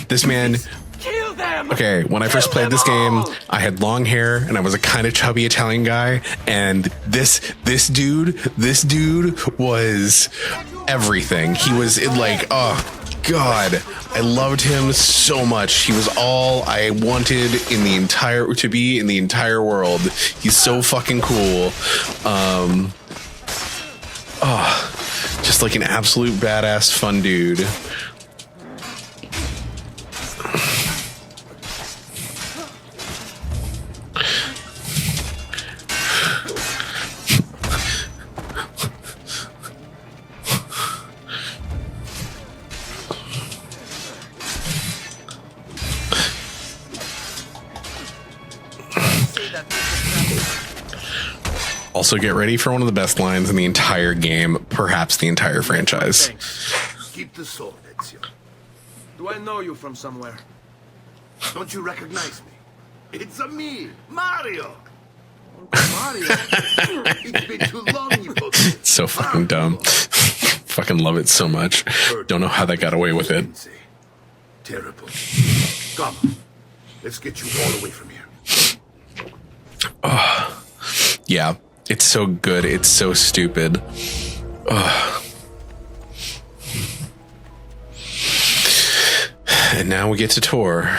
This man. Kill them. Okay, when I first played this game, I had long hair and I was a kind of chubby Italian guy, and this dude was everything. He was like, oh God, I loved him so much. He was all I wanted in the entire world. He's so fucking cool. Just like an absolute badass fun dude. Also, get ready for one of the best lines in the entire game, perhaps the entire franchise. Keep the sword, Ezio. Do I know you from somewhere? Don't you recognize me? It's me, Mario. Mario? It's been too long, you both. So fucking dumb. Fucking love it so much. Don't know how they got away with it. Terrible. Come on. Let's get you all away from here. Yeah. It's so good. It's so stupid. And now we get to Tor.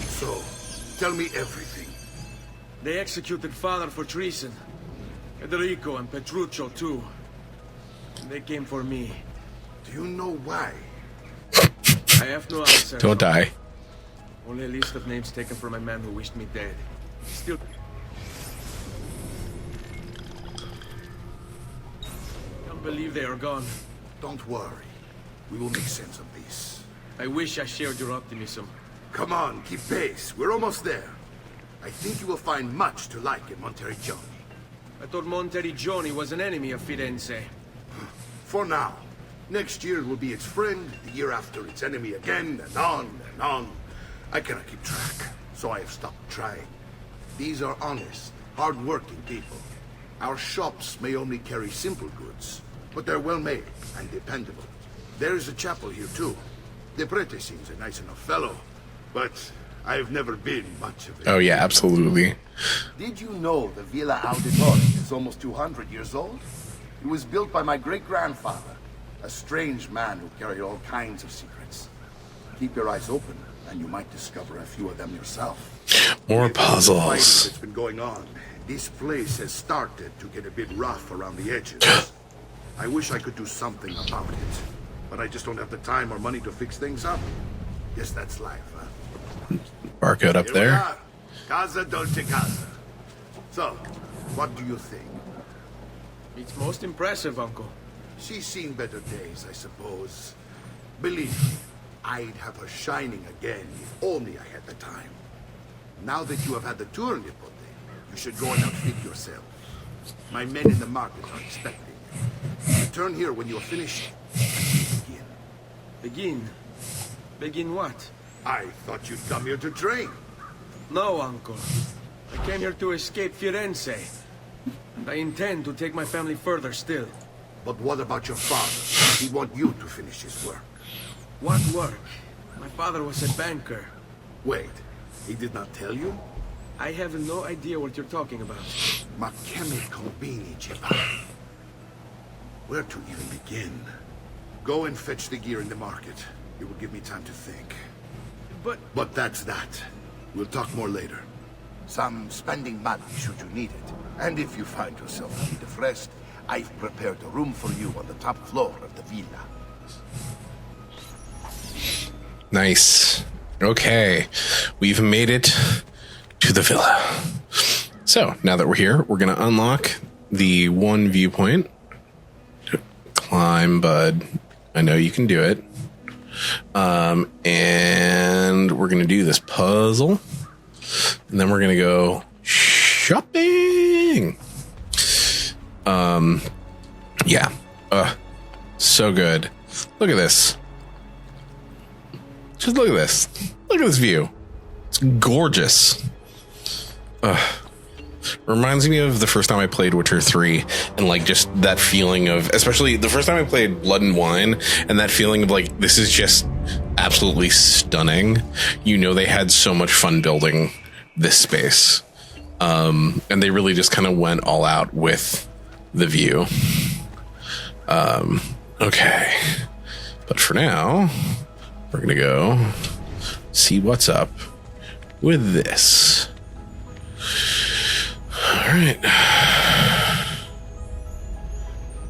So, tell me everything. They executed father for treason. Federico and Petruccio too. And they came for me. Do you know why? I have no answer. Don't die. Only a list of names taken from a man who wished me dead. Still... Can't believe they are gone. Don't worry. We will make sense of this. I wish I shared your optimism. Come on, keep pace. We're almost there. I think you will find much to like in Monteriggioni. I thought Monteriggioni was an enemy of Firenze. For now. Next year it will be its friend, the year after its enemy again, and on and on. I cannot keep track, so I have stopped trying. These are honest, hard-working people. Our shops may only carry simple goods, but they're well-made and dependable. There is a chapel here, too. The prete seems a nice enough fellow, but I've never been much of it. Oh, yeah, absolutely. Did you know the Villa Auditore is almost 200 years old? It was built by my great-grandfather, a strange man who carried all kinds of secrets. Keep your eyes open, and you might discover a few of them yourself. More With all the fighting puzzles. that's been going on, this place has started to get a bit rough around the edges. I wish I could do something about it, but I just don't have the time or money to fix things up. Guess that's life, huh? Barcode up Here we there. are. Casa Dolce Casa. So, what do you think? It's most impressive, Uncle. She's seen better days, I suppose. Believe me, I'd have her shining again if only I had the time. Now that you have had the tour, Nipote, you should go and outfit yourself. My men in the market are expecting you. Return here when you are finished, and we begin. Begin? Begin what? I thought you'd come here to train. No, Uncle. I came here to escape Firenze. And I intend to take my family further still. But what about your father? He'd want you to finish his work. What work? My father was a banker. Wait, he did not tell you? I have no idea what you're talking about. Ma che mi combini, Giovanni? Where to even begin? Go and fetch the gear in the market. It will give me time to think. But that's that. We'll talk more later. Some spending money should you need it. And if you find yourself in need of rest, I've prepared a room for you on the top floor of the villa. Nice. Okay. We've made it to the villa. So now that we're here, we're going to unlock the one viewpoint. Climb, bud. I know you can do it. And we're going to do this puzzle. And then we're going to go shopping. Yeah. So good. Look at this. Just look at this. Look at this view. It's gorgeous. Reminds me of the first time I played Witcher 3 and like just that feeling of, especially the first time I played Blood and Wine, and that feeling of like, this is just absolutely stunning. You know, they had so much fun building this space. And they really just kind of went all out with the view. Okay. But for now, we're going to go see what's up with this. All right.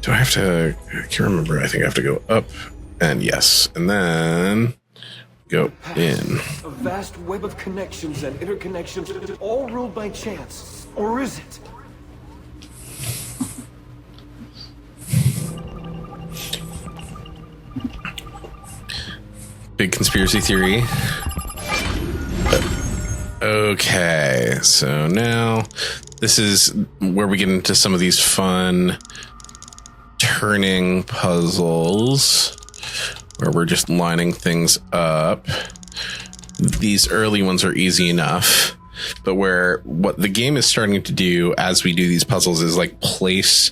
Do I have to? I can't remember. I think I have to go up and yes. And then go in. A vast web of connections and interconnections, all ruled by chance. Or is it? Big conspiracy theory. Okay, so now this is where we get into some of these fun turning puzzles where we're just lining things up. These early ones are easy enough, but what the game is starting to do as we do these puzzles is like place,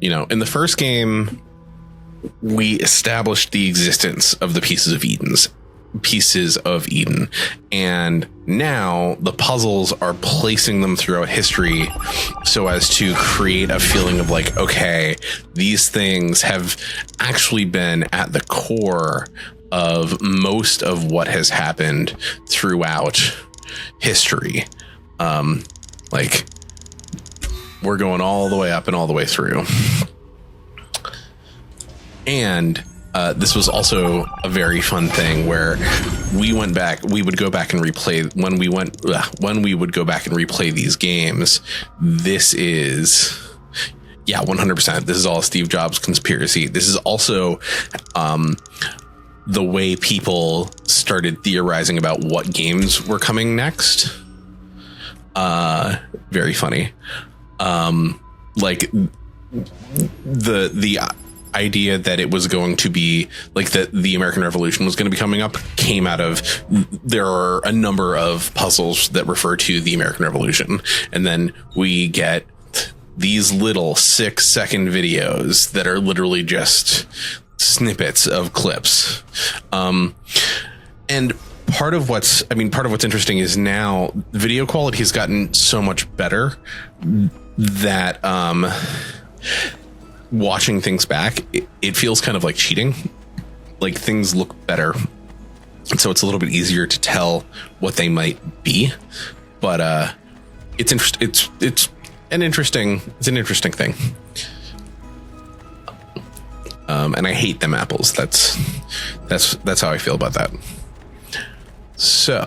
you know, in the first game, we established the existence of the pieces of Eden, and now the puzzles are placing them throughout history so as to create a feeling of like, okay, these things have actually been at the core of most of what has happened throughout history. Like we're going all the way up and all the way through. And this was also a very fun thing where we would go back and replay when we would go back and replay these games. This is, yeah, 100%. This is all Steve Jobs conspiracy. This is also the way people started theorizing about what games were coming next. Very funny. Like the idea that it was going to be like that the American Revolution was going to be coming up came out of there are a number of puzzles that refer to the American Revolution, and then we get these little 6-second videos that are literally just snippets of clips. And part of what's interesting is now video quality has gotten so much better that watching things back, it feels kind of like cheating. Like things look better, so it's a little bit easier to tell what they might be. But it's an interesting thing. And I hate them apples. That's how I feel about that. So,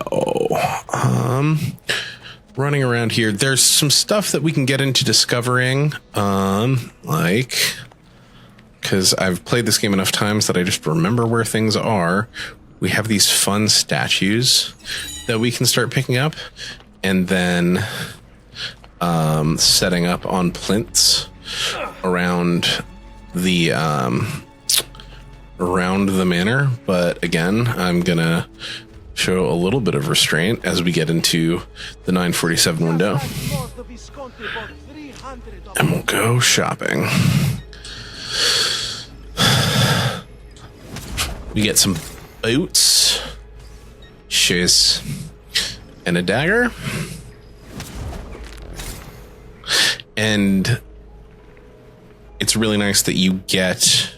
running around here, there's some stuff that we can get into discovering, like, because I've played this game enough times that I just remember where things are. We have these fun statues that we can start picking up, and then setting up on plinths around the manor. But again, I'm gonna show a little bit of restraint as we get into the 947 window, and we'll go shopping. We get some boots, shoes, and a dagger. And it's really nice that you get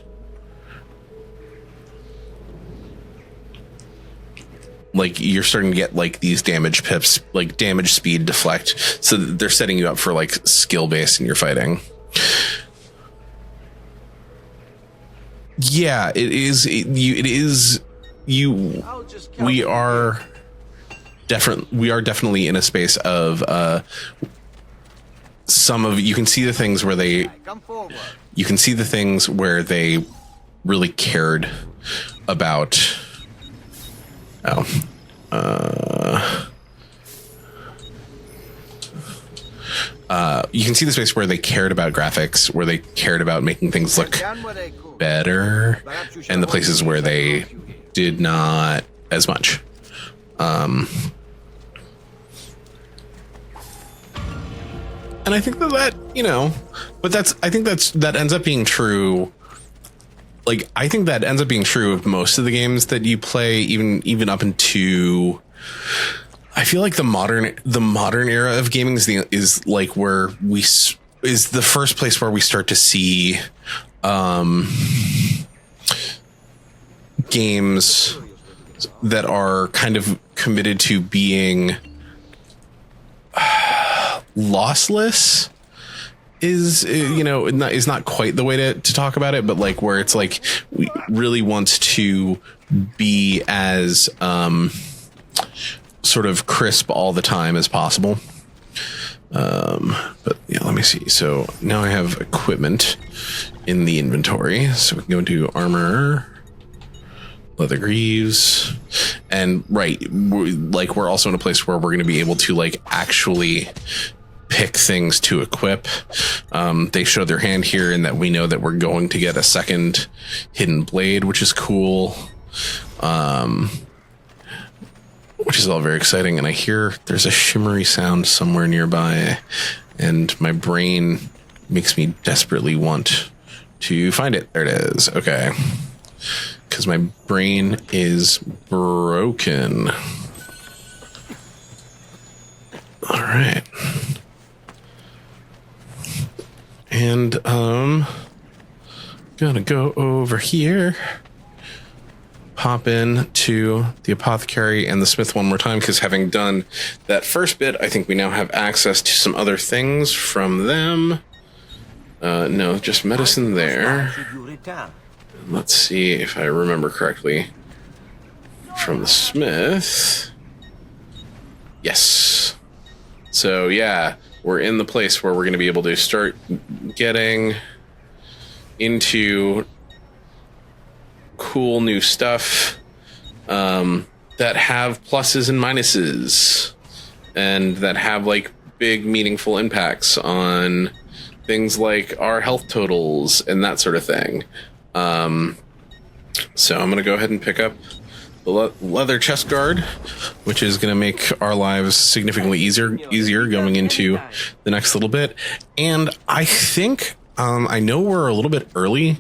like you're starting to get like these damage pips, like damage speed deflect, so they're setting you up for like skill base in your fighting. Yeah, we are definitely in a space of you can see the things where they really cared about. You can see the space where they cared about graphics, where they cared about making things look better, and the places where they did not as much. And I think that ends up being true. Like, I think that ends up being true of most of the games that you play, even up into. I feel like the modern era of gaming is like where is the first place where we start to see games that are kind of committed to being lossless. Is not quite the way to talk about it, but like where it's like we really wants to be as sort of crisp all the time as possible. But yeah, let me see. So now I have equipment in the inventory, so we can go into armor, leather greaves, and we're also in a place where we're going to be able to like actually pick things to equip. They show their hand here, and that we know that we're going to get a second hidden blade, which is cool. Which is all very exciting. And I hear there's a shimmery sound somewhere nearby, and my brain makes me desperately want to find it. There it is. Okay. Because my brain is broken. All right. And gonna go over here, pop in to the apothecary and the smith one more time, because having done that first bit, I think we now have access to some other things from them. No, just medicine there. Let's see if I remember correctly. From the smith. Yes. So yeah, we're in the place where we're going to be able to start getting into cool new stuff that have pluses and minuses, and that have like big meaningful impacts on things like our health totals and that sort of thing. So I'm going to go ahead and pick up the leather chest guard, which is going to make our lives significantly easier going into the next little bit. And I think, I know we're a little bit early.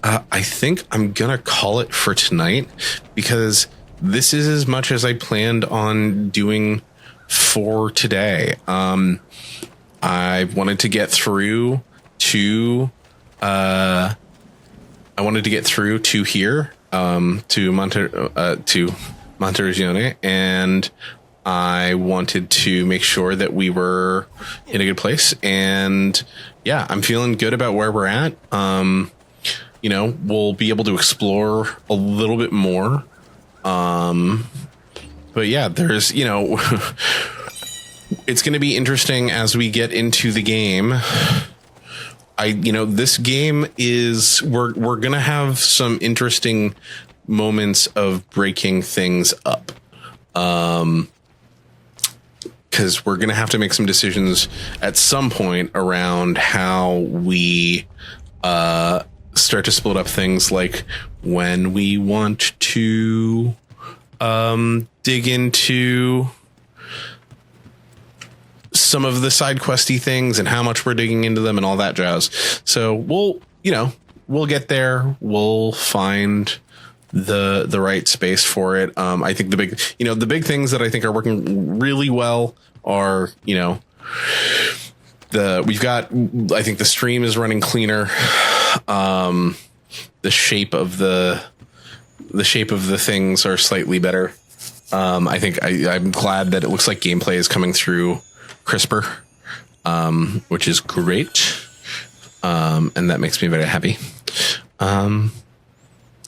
I think I'm going to call it for tonight, because this is as much as I planned on doing for today. I wanted to get through to here, to Montergione, and I wanted to make sure that we were in a good place. And yeah, I'm feeling good about where we're at. You know, we'll be able to explore a little bit more. But yeah, there's, you know, it's going to be interesting as we get into the game. This game is, we're going to have some interesting moments of breaking things up. Because we're going to have to make some decisions at some point around how we start to split up things, like when we want to dig into some of the side questy things and how much we're digging into them and all that jazz. So we'll get there. We'll find the right space for it. I think the big things that I think are working really well are, I think the stream is running cleaner. The shape of the things are slightly better. I think I'm glad that it looks like gameplay is coming through crisper, which is great. And that makes me very happy. And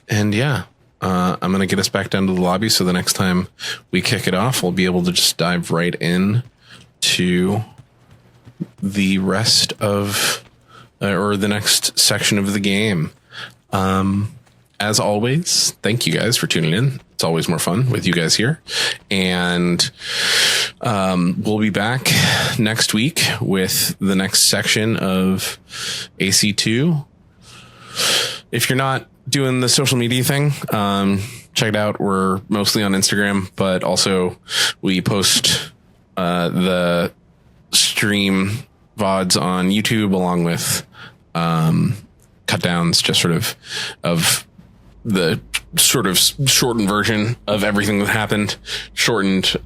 yeah, I'm going to get us back down to the lobby. So the next time we kick it off, we'll be able to just dive right in to the rest of, or the next section of the game. As always, thank you guys for tuning in. It's always more fun with you guys here. And we'll be back next week with the next section of AC2. If you're not doing the social media thing, check it out. We're mostly on Instagram, but also we post the stream VODs on YouTube, along with cut downs, just sort of the sort of shortened version of everything that happened. Shortened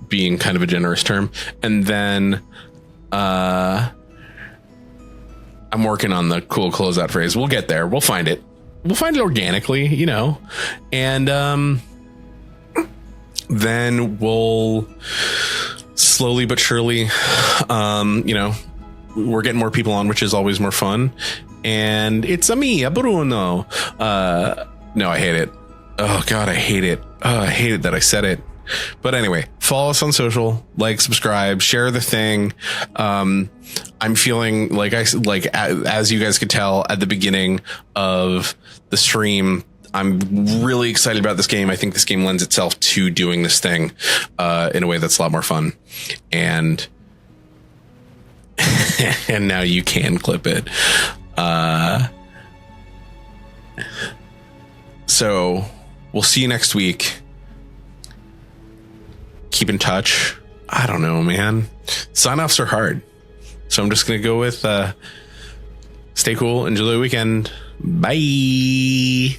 being kind of a generous term. And then I'm working on the cool closeout phrase. We'll get there. We'll find it. We'll find it organically, and then we'll slowly but surely, we're getting more people on, which is always more fun. And it's me, Bruno. No, I hate it. Oh God, I hate it. I hate it that I said it. But anyway, follow us on social, like, subscribe, share the thing. I'm feeling like as you guys could tell at the beginning of the stream, I'm really excited about this game. I think this game lends itself to doing this thing in a way that's a lot more fun. And and now you can clip it. So we'll see you next week. Keep in touch. I don't know, man. Sign-offs are hard. So I'm just going to go with stay cool. Enjoy the weekend. Bye.